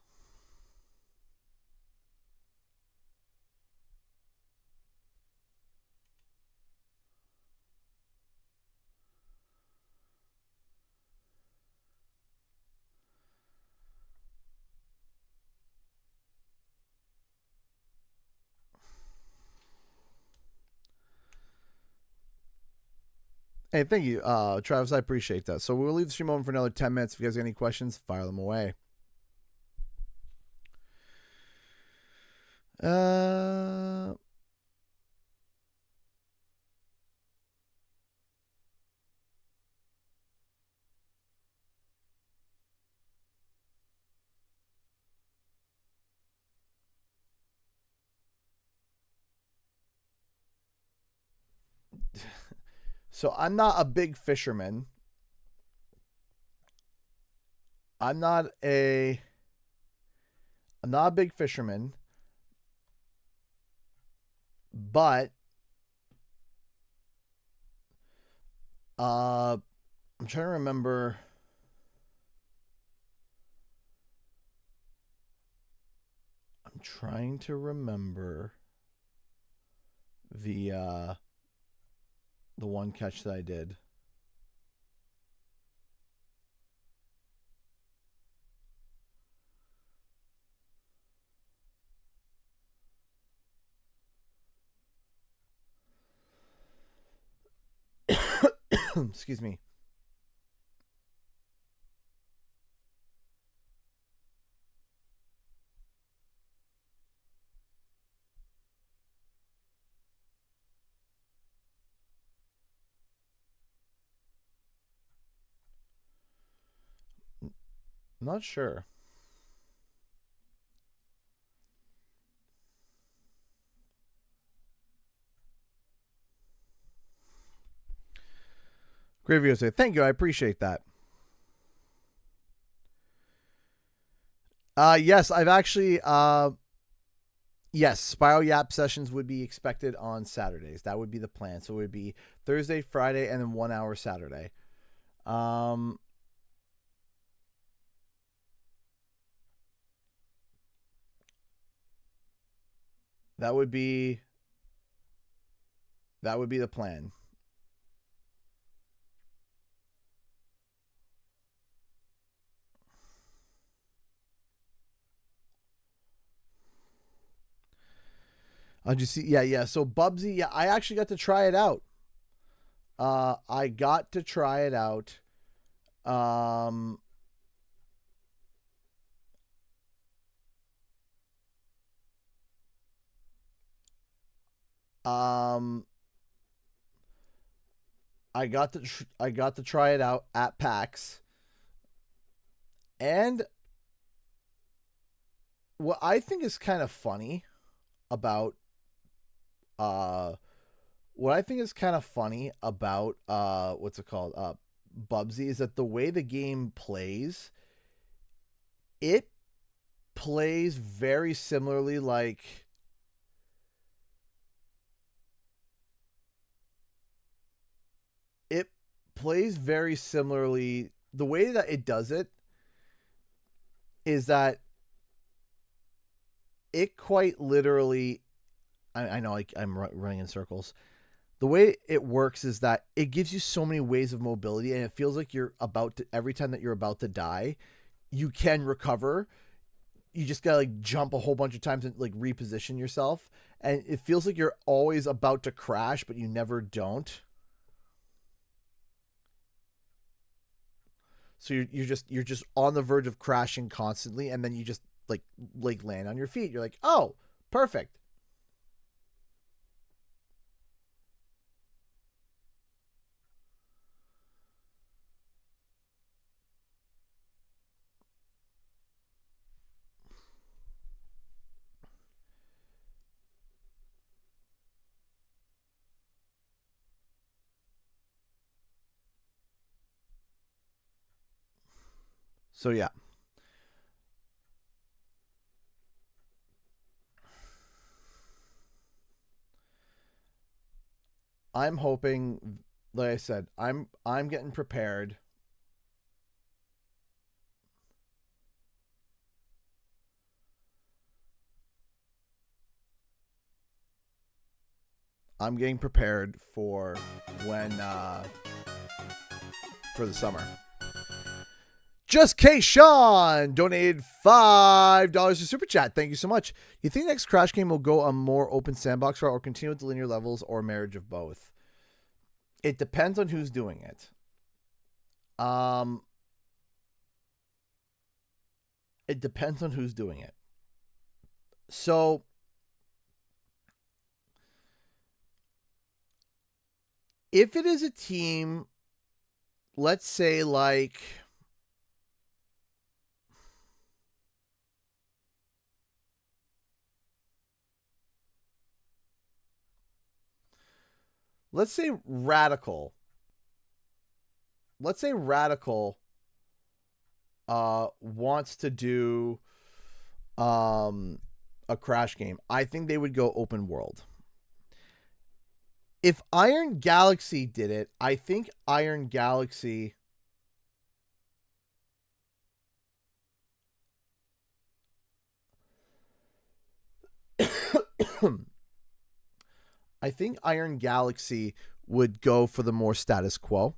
Hey, thank you, Travis. I appreciate that. So we'll leave the stream open for another 10 minutes. If you guys got any questions, fire them away. So I'm not a big fisherman. I'm not a big fisherman, but I'm trying to remember. I'm trying to remember the one catch that I did. Excuse me. I'm not sure. Great video today. Thank you. I appreciate that. Yes, I've actually, yes, Spiral Yap sessions would be expected on Saturdays. That would be the plan. So it would be Thursday, Friday, and then 1 hour Saturday. That would be the plan. Did you see? Yeah. So Bubsy, yeah, I actually got to try it out. I got to try it out. I got to try it out at PAX, and what I think is kind of funny about what's it called, Bubsy, is that the way the game plays, it plays very similarly like the way that it does it is that it quite literally, I know I'm running in circles. The way it works is that it gives you so many ways of mobility, and it feels like every time that you're about to die, you can recover. You just gotta like jump a whole bunch of times and like reposition yourself, and it feels like you're always about to crash, but you never don't. So you're just on the verge of crashing constantly, and then you just like land on your feet. You're like, oh, perfect. So yeah. I'm hoping, like I said, I'm getting prepared. I'm getting prepared for when for the summer. Just K Sean donated $5 to Super Chat. Thank you so much. You think next Crash game will go a more open sandbox route or continue with the linear levels or a marriage of both? It depends on who's doing it. It depends on who's doing it. So if it is a team, let's say like let's say Radical wants to do a Crash game, I think they would go open world. If Iron Galaxy did it, I think Iron Galaxy I think Iron Galaxy would go for the more status quo.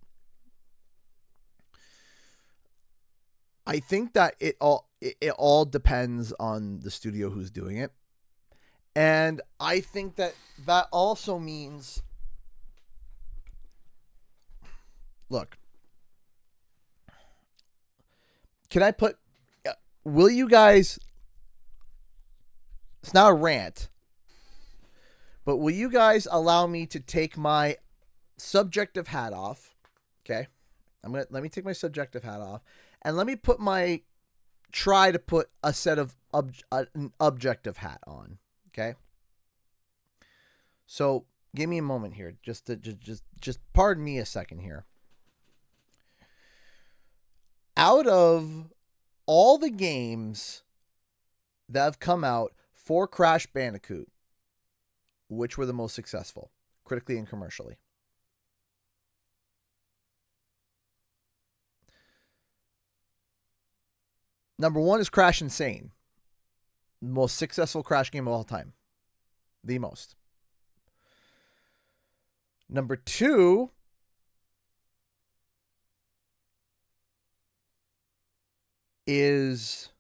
I think that it all depends on the studio who's doing it. And I think that also means, look, will you guys, it's not a rant, but will you guys allow me to take my subjective hat off? Okay. Let me take my subjective hat off and let me try to put a set of an objective hat on. Okay. So give me a moment here. Just pardon me a second here. Out of all the games that have come out for Crash Bandicoot, which were the most successful, critically and commercially? Number one is Crash Insane. The most successful Crash game of all time. The most. Number two is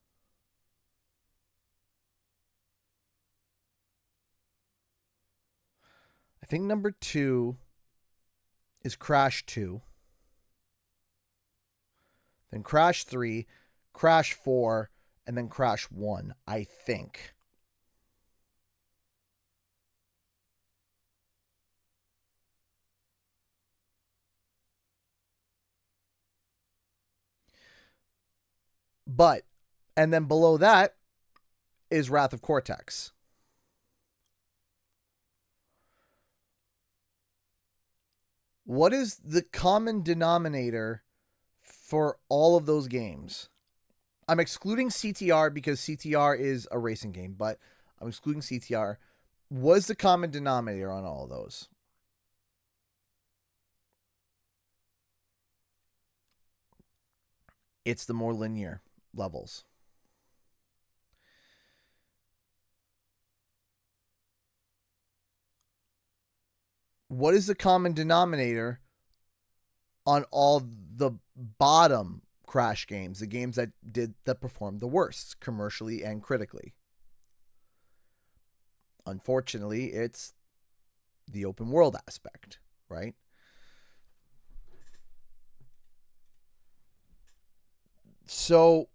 I think number 2 is Crash 2. Then Crash 3, Crash 4, and then Crash 1, I think. But, and then below that is Wrath of Cortex. What is the common denominator for all of those games? I'm excluding CTR because CTR is a racing game, but I'm excluding CTR. What is the common denominator on all of those? It's the more linear levels. What is the common denominator on all the bottom Crash games, the games that performed the worst commercially and critically? Unfortunately, it's the open world aspect, right? So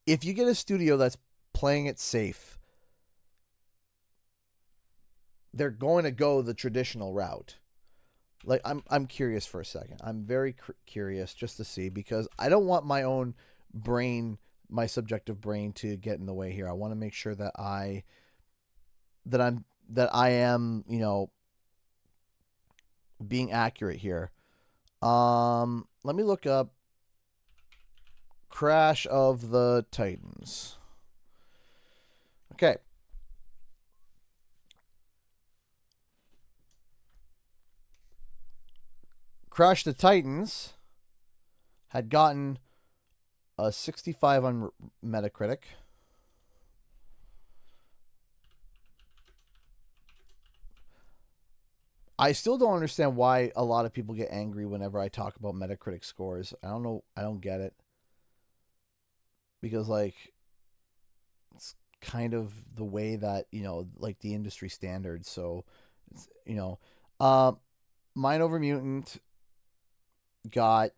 if you get a studio that's playing it safe, they're going to go the traditional route. Like, I'm curious for a second. I'm very curious just to see, because I don't want my own brain, my subjective brain, to get in the way here. I want to make sure that I am, you know, being accurate here. Let me look up Crash of the Titans. Okay. Crash the Titans had gotten a 65 on Metacritic. I still don't understand why a lot of people get angry whenever I talk about Metacritic scores. I don't know. I don't get it. Because, like, it's kind of the way that, you know, like the industry standard. So, it's, you know, Mind Over Mutant got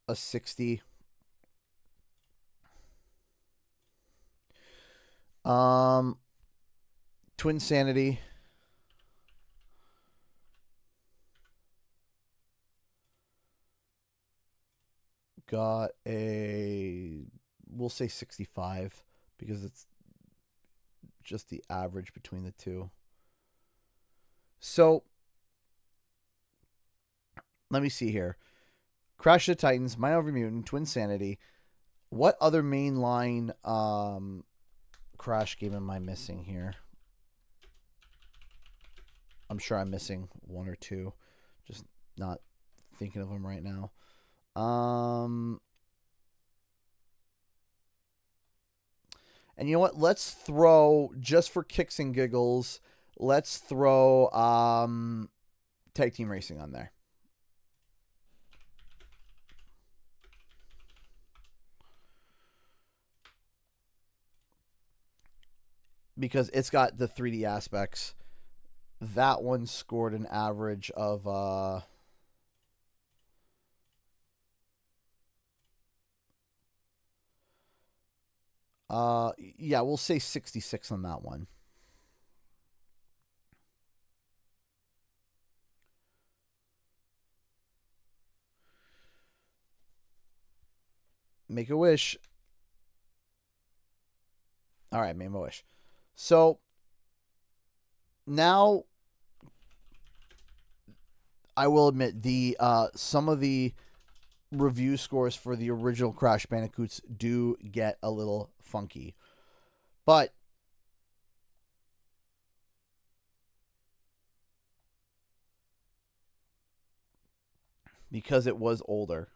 a 60. Twin Sanity got a, we'll say 65, because it's just the average between the two. So let me see here. Crash of the Titans, Mind Over Mutant, Twin Sanity. What other mainline Crash game am I missing here? I'm sure I'm missing one or two. Just not thinking of them right now. And you know what? Let's throw, just for kicks and giggles, let's throw Tag Team Racing on there. Because it's got the 3D aspects. That one scored an average of yeah, we'll say 66 on that one. Make a wish. All right, make a wish. So now I will admit the some of the review scores for the original Crash Bandicoots do get a little funky. But because it was older,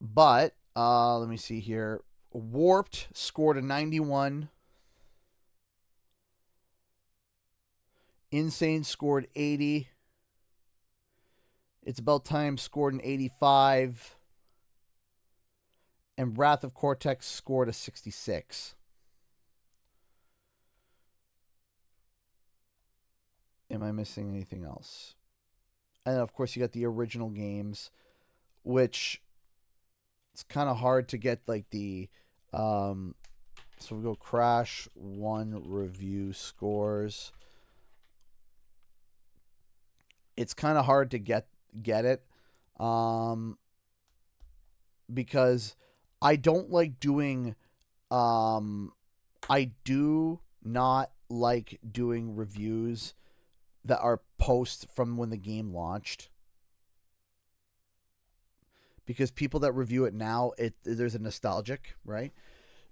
but let me see here. Warped scored a 91. Insane scored 80. It's About Time scored an 85. And Wrath of Cortex scored a 66. Am I missing anything else? And of course, you got the original games, which it's kind of hard to get like the. So we go Crash 1 review scores. It's kind of hard to get it, because I don't like doing. I do not like doing reviews that are post from when the game launched, because people that review it now, there's a nostalgic, right?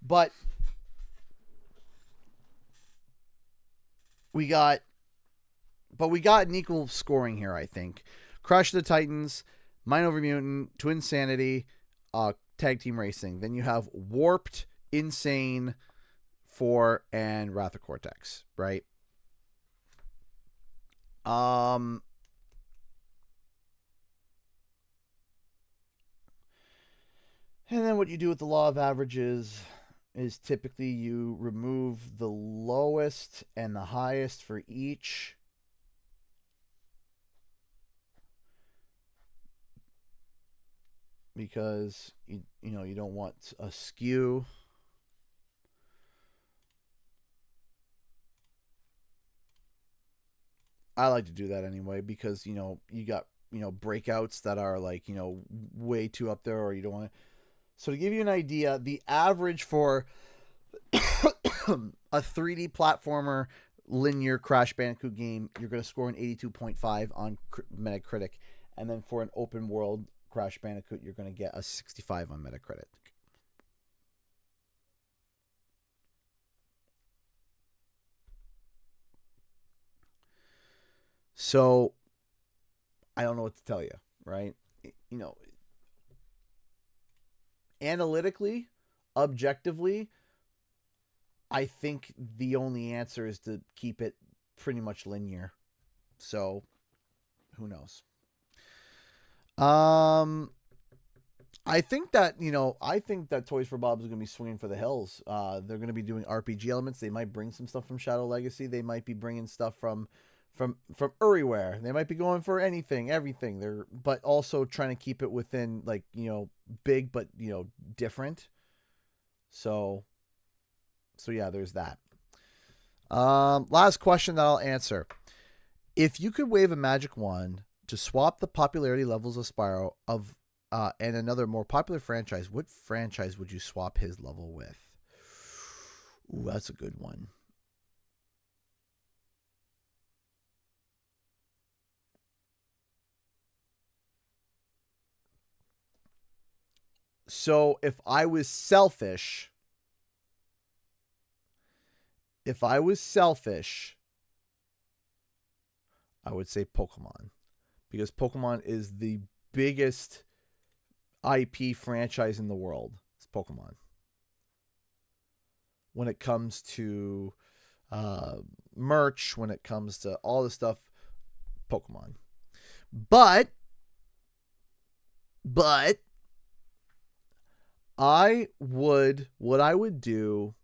But we got an equal scoring here, I think. Crash of the Titans, Mind Over Mutant, Twin Sanity, Tag Team Racing. Then you have Warped, Insane, 4, and Wrath of Cortex, right? And then what you do with the law of averages is typically you remove the lowest and the highest for each. Because you don't want a skew. I like to do that anyway, because you got breakouts that are like way too up there, or you don't want to. So to give you an idea, the average for a 3D platformer linear Crash Bandicoot game, you're going to score an 82.5 on Metacritic, and then for an open world Crash Bandicoot, you're going to get a 65 on Metacritic. So I don't know what to tell you, right? Analytically, objectively, I think the only answer is to keep it pretty much linear. So who knows? I think that Toys for Bob is going to be swinging for the hills. They're going to be doing RPG elements. They might bring some stuff from Shadow Legacy. They might be bringing stuff from everywhere. They might be going for everything. But also trying to keep it within big but different. So yeah, there's that. Last question that I'll answer. If you could wave a magic wand to swap the popularity levels of Spyro and another more popular franchise, what franchise would you swap his level with? Ooh, that's a good one. So if I was selfish, I would say Pokemon, because Pokemon is the biggest IP franchise in the world. It's Pokemon. When it comes to merch, when it comes to all the stuff, Pokemon. But what I would do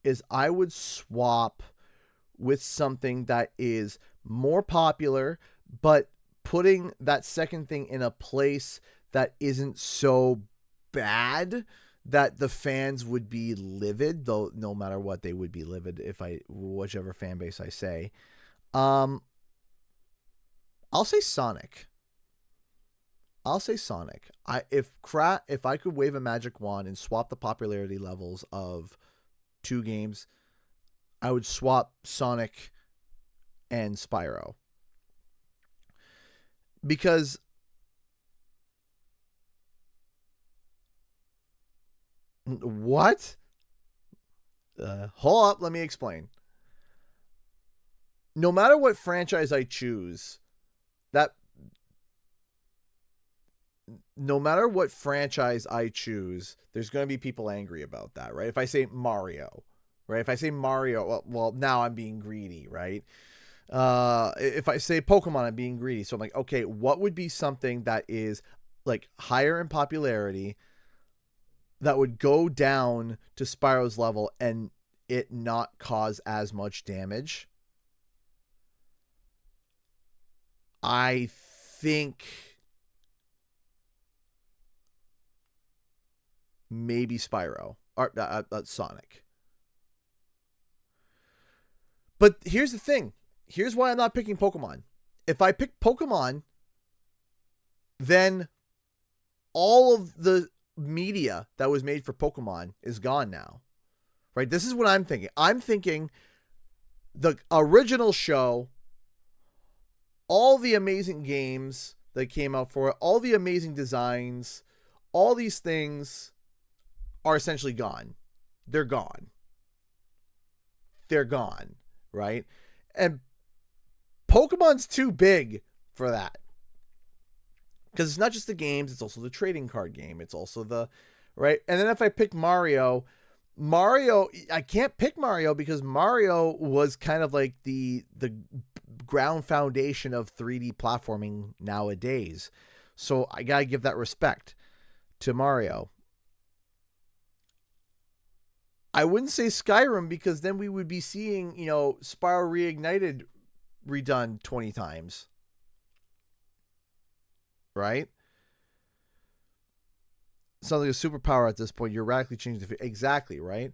is I would swap with something that is more popular, but putting that second thing in a place that isn't so bad that the fans would be livid, though no matter what, they would be livid whichever fan base I say. I'll say Sonic. If I could wave a magic wand and swap the popularity levels of two games, I would swap Sonic and Spyro. Because what? Hold up, let me explain. No matter what franchise I choose, there's going to be people angry about that, right? If I say Mario, right? If I say Mario, well, now I'm being greedy, right? If I say Pokemon, I'm being greedy. So I'm like, okay, what would be something that is like higher in popularity that would go down to Spyro's level and it not cause as much damage, I think maybe Spyro or Sonic. But here's the thing. Here's why I'm not picking Pokemon. If I pick Pokemon, then all of the media that was made for Pokemon is gone now. Right? This is what I'm thinking. I'm thinking the original show, all the amazing games that came out for it, all the amazing designs, all these things are essentially gone. They're gone. They're gone, right? And Pokemon's too big for that. Because it's not just the games, it's also the trading card game. It's also the, right? And then if I pick Mario, I can't pick Mario because Mario was kind of like the ground foundation of 3D platforming nowadays. So I got to give that respect to Mario. I wouldn't say Skyrim because then we would be seeing, Spyro Reignited redone 20 times. Right? Sounds like a superpower at this point. You're radically changing the... Exactly, right?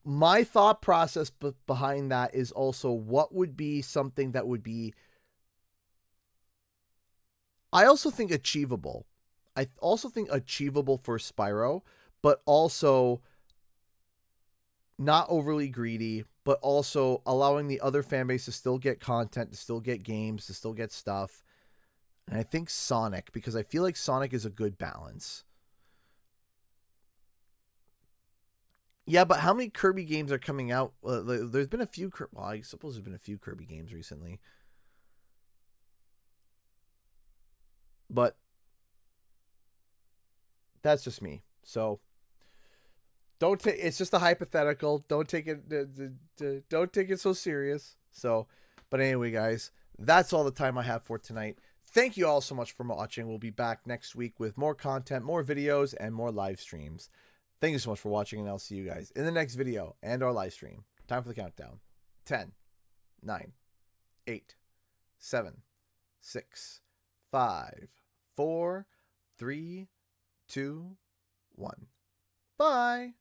My thought process behind that is also what would be something that would be... I also think achievable. I also think achievable for Spyro, but also not overly greedy, but also allowing the other fan base to still get content, to still get games, to still get stuff. And I think Sonic, because I feel like Sonic is a good balance. Yeah, but how many Kirby games are coming out? There's been a few... Well, I suppose there's been a few Kirby games recently. But that's just me. So don't take... It's just a hypothetical. Don't take it so serious. So, but anyway, guys, that's all the time I have for tonight. Thank you all so much for watching. We'll be back next week with more content, more videos, and more live streams. Thank you so much for watching, and I'll see you guys in the next video and our live stream. Time for the countdown. 10, 9, 8, 7, 6, 5, 4, 3, 2, 1. Bye.